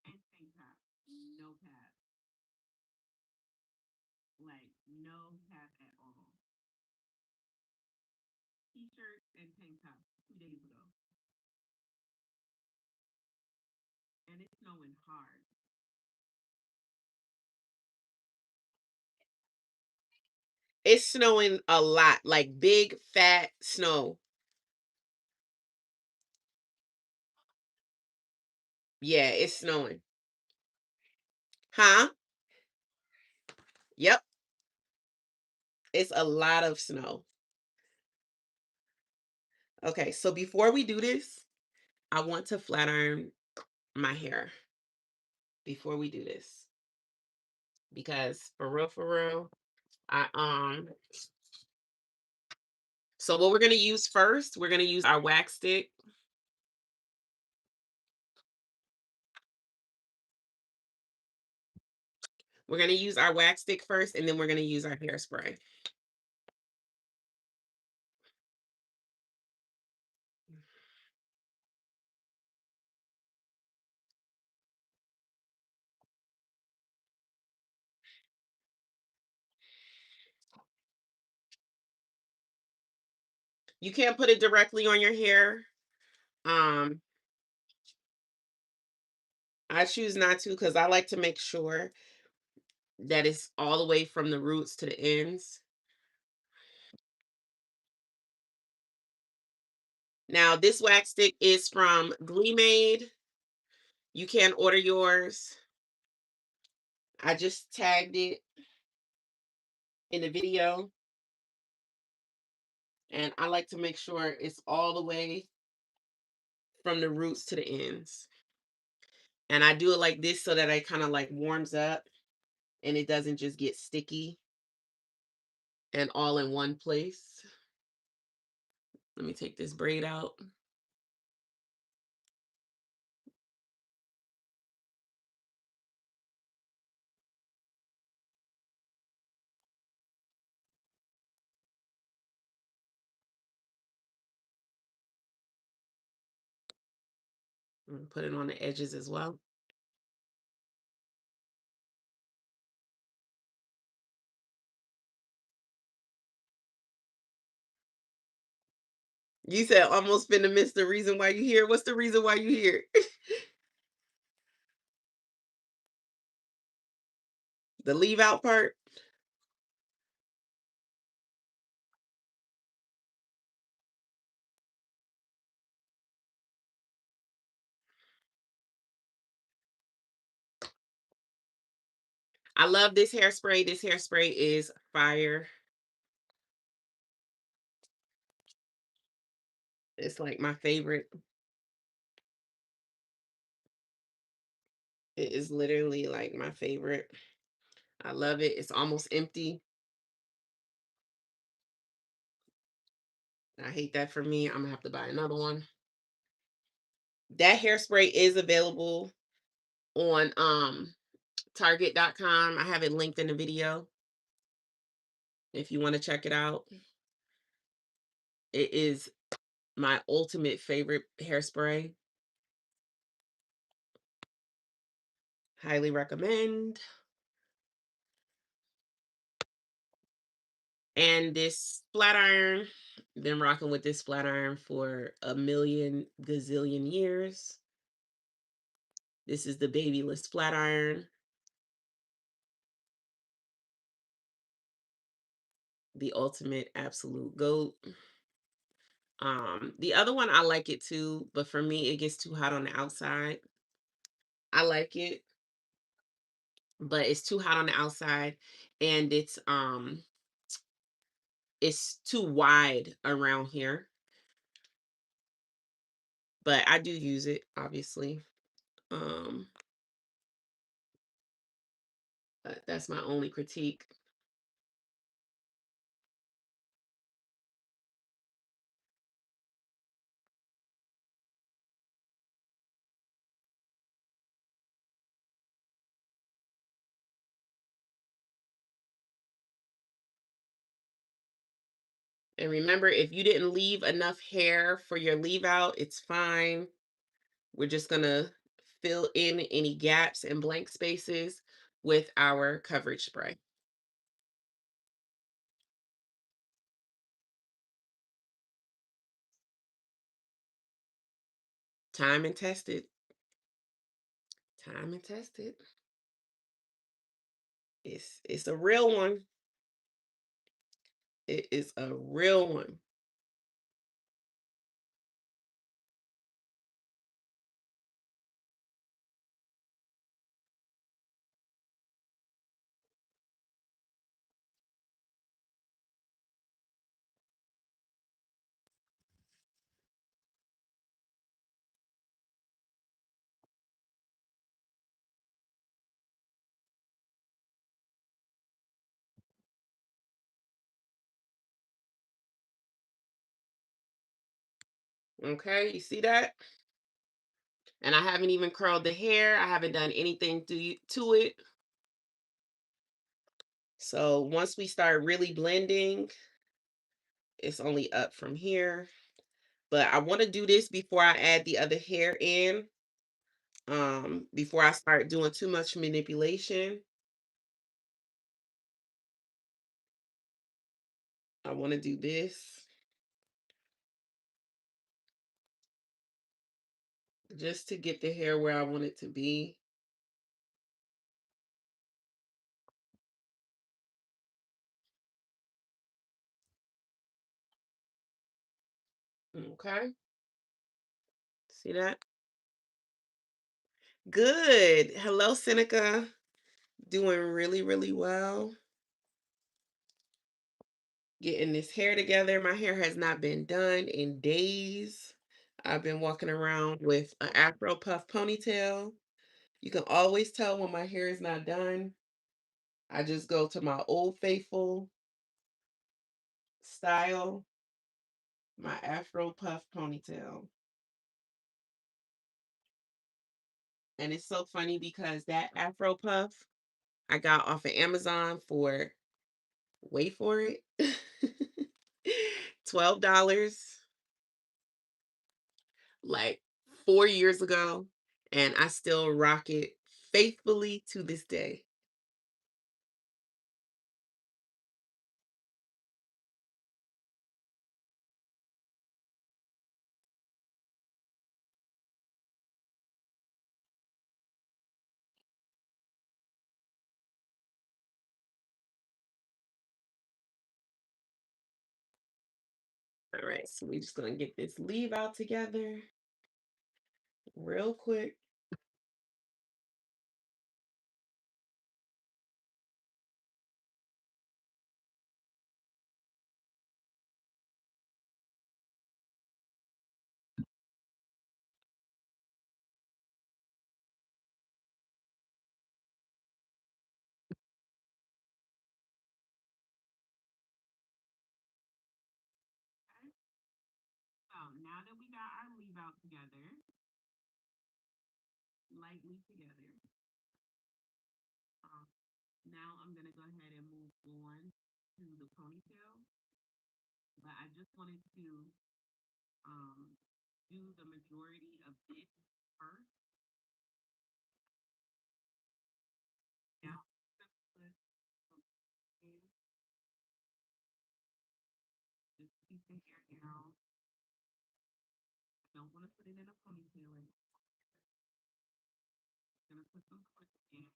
and tank tops, no cap, like no cap at all. T-shirts and tank tops 2 days ago, and it's snowing hard. It's snowing a lot, like big fat snow. Yeah, it's snowing. Huh? Yep. It's a lot of snow. Okay, so before we do this, I want to flat iron my hair before we do this. Because for real, I so what we're gonna use first, we're gonna use our wax stick. We're gonna use our wax stick first, and then we're gonna use our hairspray. You can't put it directly on your hair. Um, I choose not to because I like to make sure that it's all the way from the roots to the ends. Now, this wax stick is from GLEEmade. You can order yours. I just tagged it in the video. And I like to make sure it's all the way from the roots to the ends. And I do it like this so that it kind of like warms up and it doesn't just get sticky and all in one place. Let me take this braid out. And put it on the edges as well. You said almost finna miss the reason why you here. What's the reason why you here? The leave out part? I love this hairspray. This hairspray is fire. It's like my favorite. It is literally like my favorite. I love it. It's almost empty. I hate that for me. I'm gonna have to buy another one. That hairspray is available on Target.com. I have it linked in the video if you want to check it out. It is my ultimate favorite hairspray. Highly recommend. And this flat iron, been rocking with this flat iron for a million gazillion years. This is the babyless flat iron. The ultimate absolute GOAT. The other one, I like it too, but for me, it gets too hot on the outside. I like it, but it's too hot on the outside, and it's too wide around here. But I do use it, obviously. But that's my only critique. And remember, if you didn't leave enough hair for your leave out, it's fine. We're just gonna fill in any gaps and blank spaces with our coverage spray. Time and tested. Time and tested. It's a real one. It is a real one. Okay, you see that? And I haven't even curled the hair. I haven't done anything to it. So once we start really blending, it's only up from here. But I want to do this before I add the other hair in. Before I start doing too much manipulation. I want to do this. Just to get the hair where I want it to be. Okay. See that? Good. Hello, Seneca. Doing really, really well. Getting this hair together. My hair has not been done in days. I've been walking around with an Afro puff ponytail. You can always tell when my hair is not done. I just go to my old faithful style, my Afro puff ponytail. And it's so funny because that Afro puff I got off of Amazon for, wait for it, $12, like 4 years ago. And I still rock it faithfully to this day. All right, so we're just gonna get this leave out together real quick. So now that we got our leave out together, lightly together, Now I'm gonna go ahead and move on to the ponytail, but I just wanted to do the majority of this first. Now, just keep the hair down. I don't want to put it in a ponytail. I'm gonna put some clips in,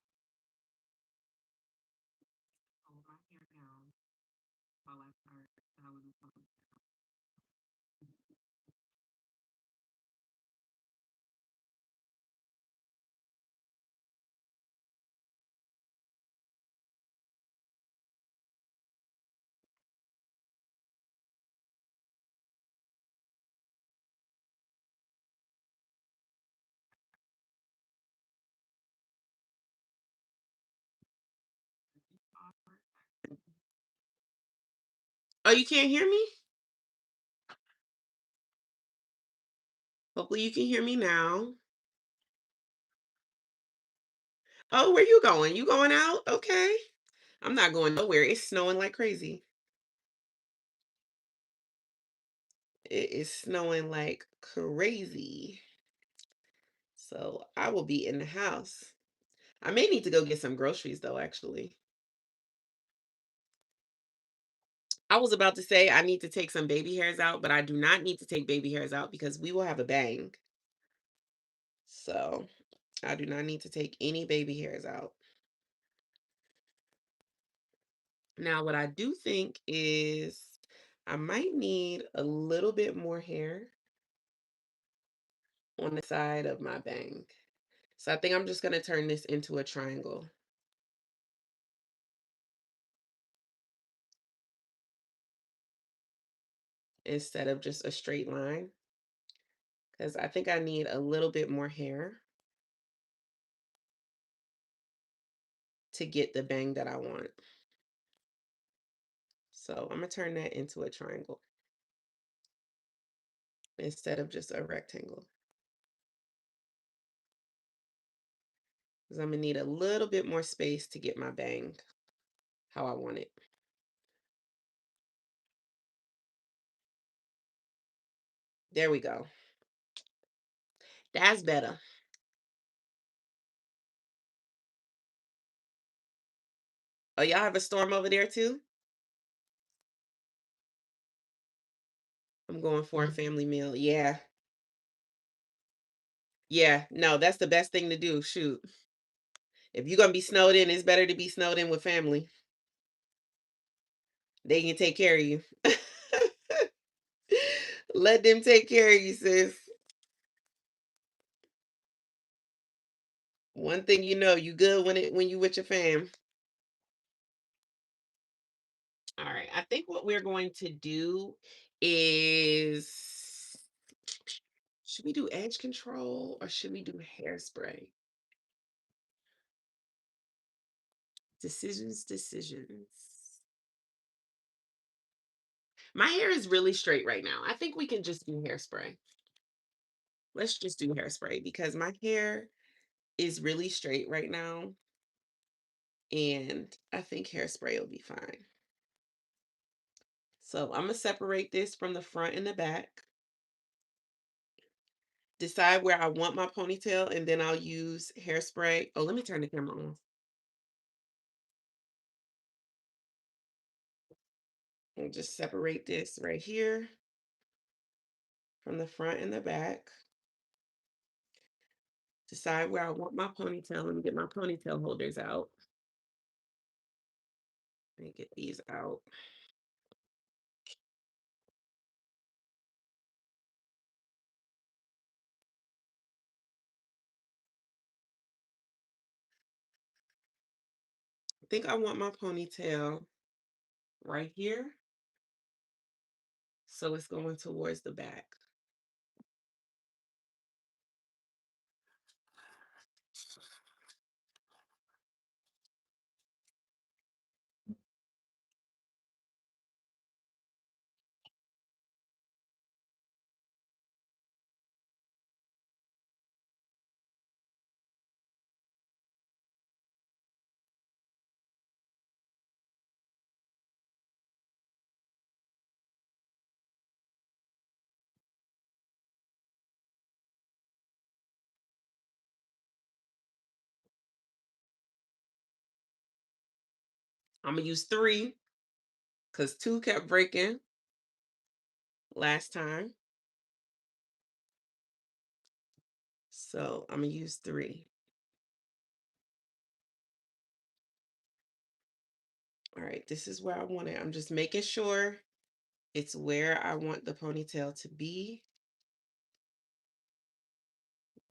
hold my hair down while I start styling the ponytail. Oh, you can't hear me? Hopefully you can hear me now. Oh, where you going? You going out? Okay. I'm not going nowhere. It's snowing like crazy. It is snowing like crazy. So I will be in the house. I may need to go get some groceries though, actually. I was about to say I need to take some baby hairs out, but I do not need to take baby hairs out because we will have a bang. So I do not need to take any baby hairs out. Now, what I do think is I might need a little bit more hair on the side of my bang. So I think I'm just going to turn this into a triangle instead of just a straight line, because I think I need a little bit more hair to get the bang that I want. So I'm going to turn that into a triangle instead of just a rectangle, because I'm going to need a little bit more space to get my bang how I want it. There we go. That's better. Oh, y'all have a storm over there too? I'm going for a family meal. Yeah. Yeah. No, that's the best thing to do. Shoot. If you're going to be snowed in, it's better to be snowed in with family. They can take care of you. Let them take care of you, sis. One thing you know, you good when you with your fam. All right. I think what we're going to do is, should we do edge control or should we do hairspray? Decisions. My hair is really straight right now. I think we can just do hairspray. Let's just do hairspray because my hair is really straight right now. And I think hairspray will be fine. So I'm going to separate this from the front and the back. Decide where I want my ponytail, and then I'll use hairspray. Oh, let me turn the camera on. And just separate this right here from the front and the back. Decide where I want my ponytail. Let me get my ponytail holders out. Let me get these out. I think I want my ponytail right here. So it's going towards the back. I'm gonna use 3 because 2 kept breaking last time. So I'm gonna use 3. All right, this is where I want it. I'm just making sure it's where I want the ponytail to be.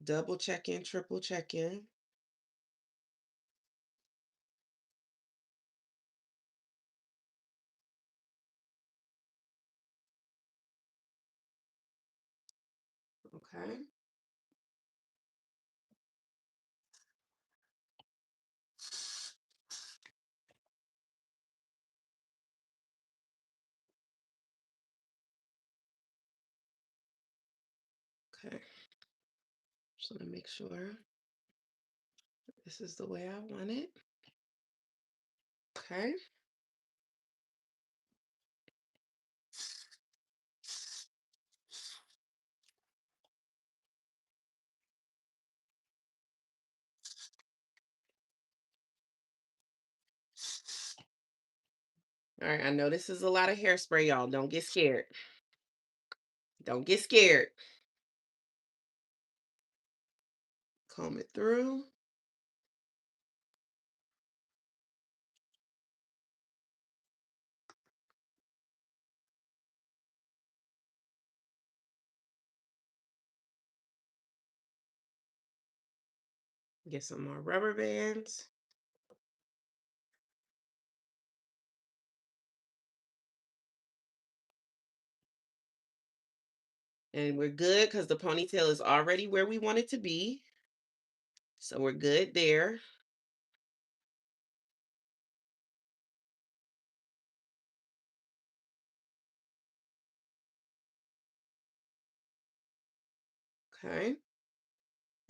Double checking, triple checking. Okay. Okay. Just want to make sure this is the way I want it. Okay. All right, I know this is a lot of hairspray, y'all. Don't get scared. Don't get scared. Comb it through. Get some more rubber bands. And we're good because the ponytail is already where we want it to be. So we're good there. Okay.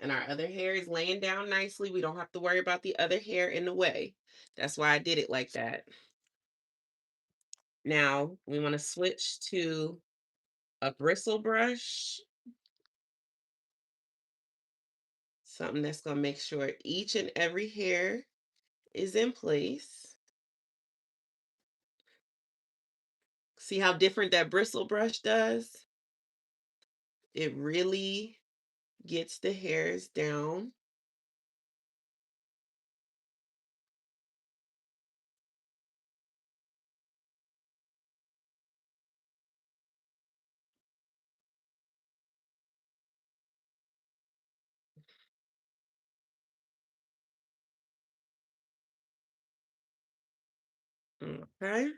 And our other hair is laying down nicely. We don't have to worry about the other hair in the way. That's why I did it like that. Now we want to switch to a bristle brush. Something that's going to make sure each and every hair is in place. See how different that bristle brush does? It really gets the hairs down. Okay.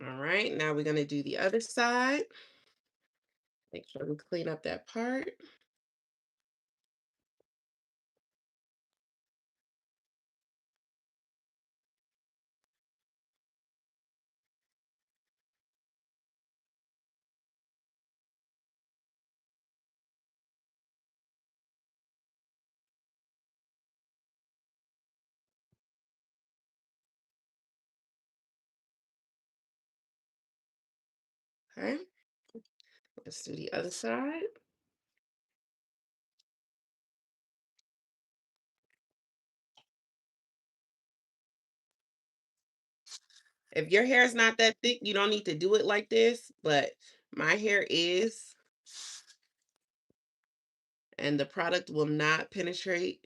All right, now we're going to do the other side. Make sure we clean up that part. Okay. Let's do the other side. If your hair is not that thick, you don't need to do it like this, but my hair is, and the product will not penetrate,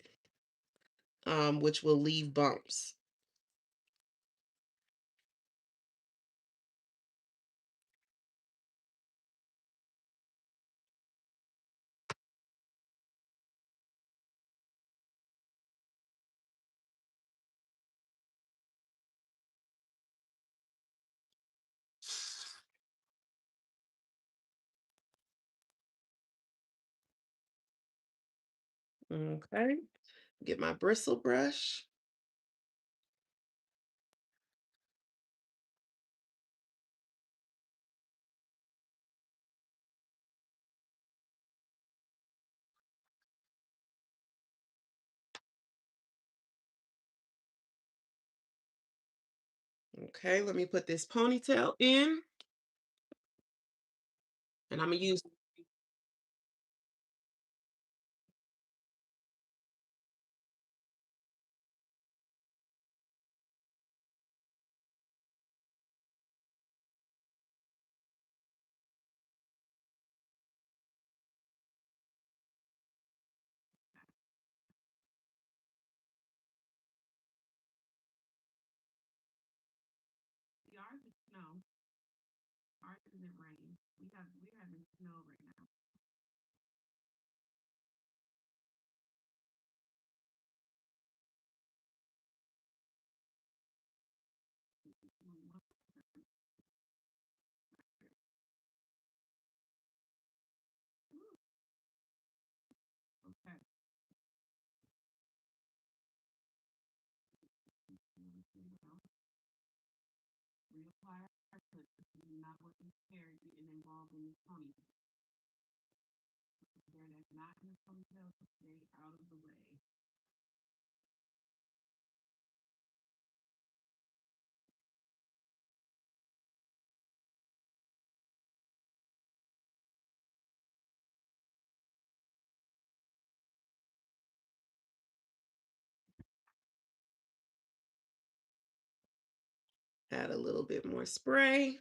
which will leave bumps. Okay. Get my bristle brush. Okay, let me put this ponytail in. And I'm gonna use Ours is snow. Ours isn't rain. We're having snow right now. Okay. Reapply our clip. Not working hair getting involved in this ponytail. Hair that's not in the ponytail, so stay out of the way. add a little bit more spray.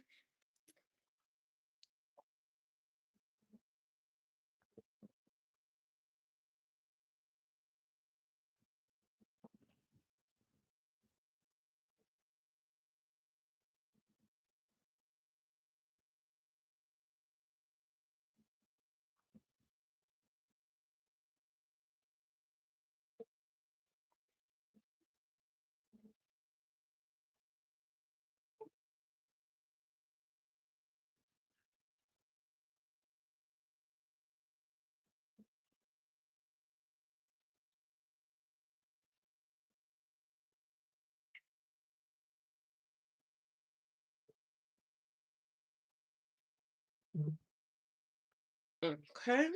Okay.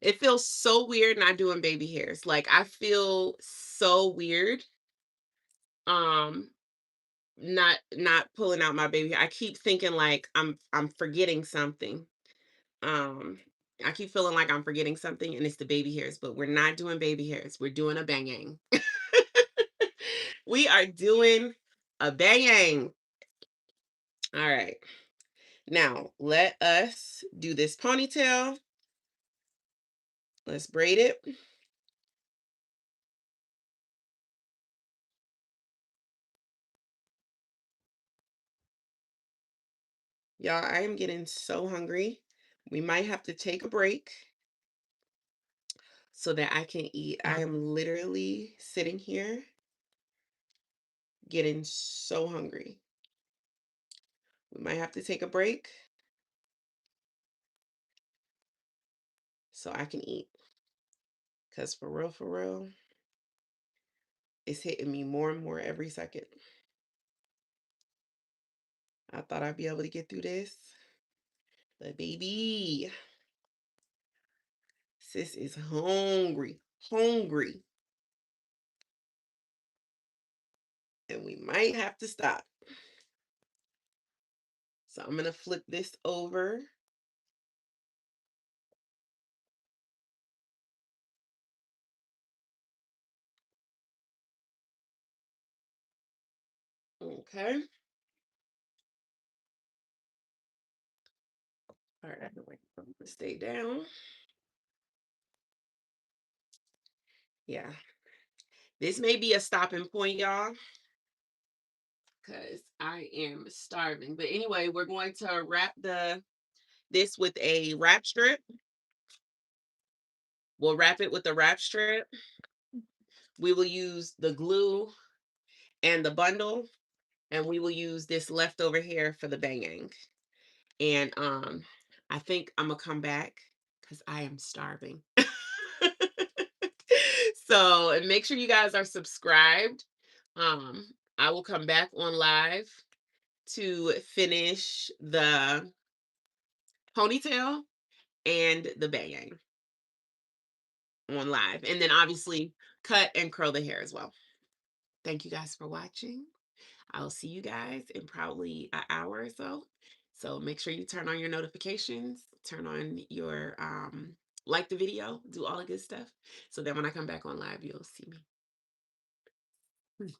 It feels so weird not doing baby hairs. Like I feel so weird. Um, not pulling out my baby hair. I keep thinking like I'm forgetting something. Um, I keep feeling like I'm forgetting something and it's the baby hairs, but we're not doing baby hairs. We're doing a banging. We are doing a banging. All right. Now, let us do this ponytail. Let's braid it. Y'all, I am getting so hungry. We might have to take a break so that I can eat. I am literally sitting here getting so hungry. We might have to take a break so I can eat. Because for real, it's hitting me more and more every second. I thought I'd be able to get through this. But baby, sis is hungry. Hungry. And we might have to stop. So I'm going to flip this over. Okay. All right, wait for it to stay down. Yeah. This may be a stopping point, y'all, because I am starving. But anyway, we're going to wrap this with a wrap strip. We'll wrap it with a wrap strip. We will use the glue and the bundle, and we will use this leftover hair for the banging. And I think I'm gonna come back because I am starving. So, and make sure you guys are subscribed. I will come back on live to finish the ponytail and the bang on live, and then obviously cut and curl the hair as well. Thank you guys for watching. I'll see you guys in probably an hour or so. So make sure you turn on your notifications, turn on your like the video, do all the good stuff. So then when I come back on live, you'll see me.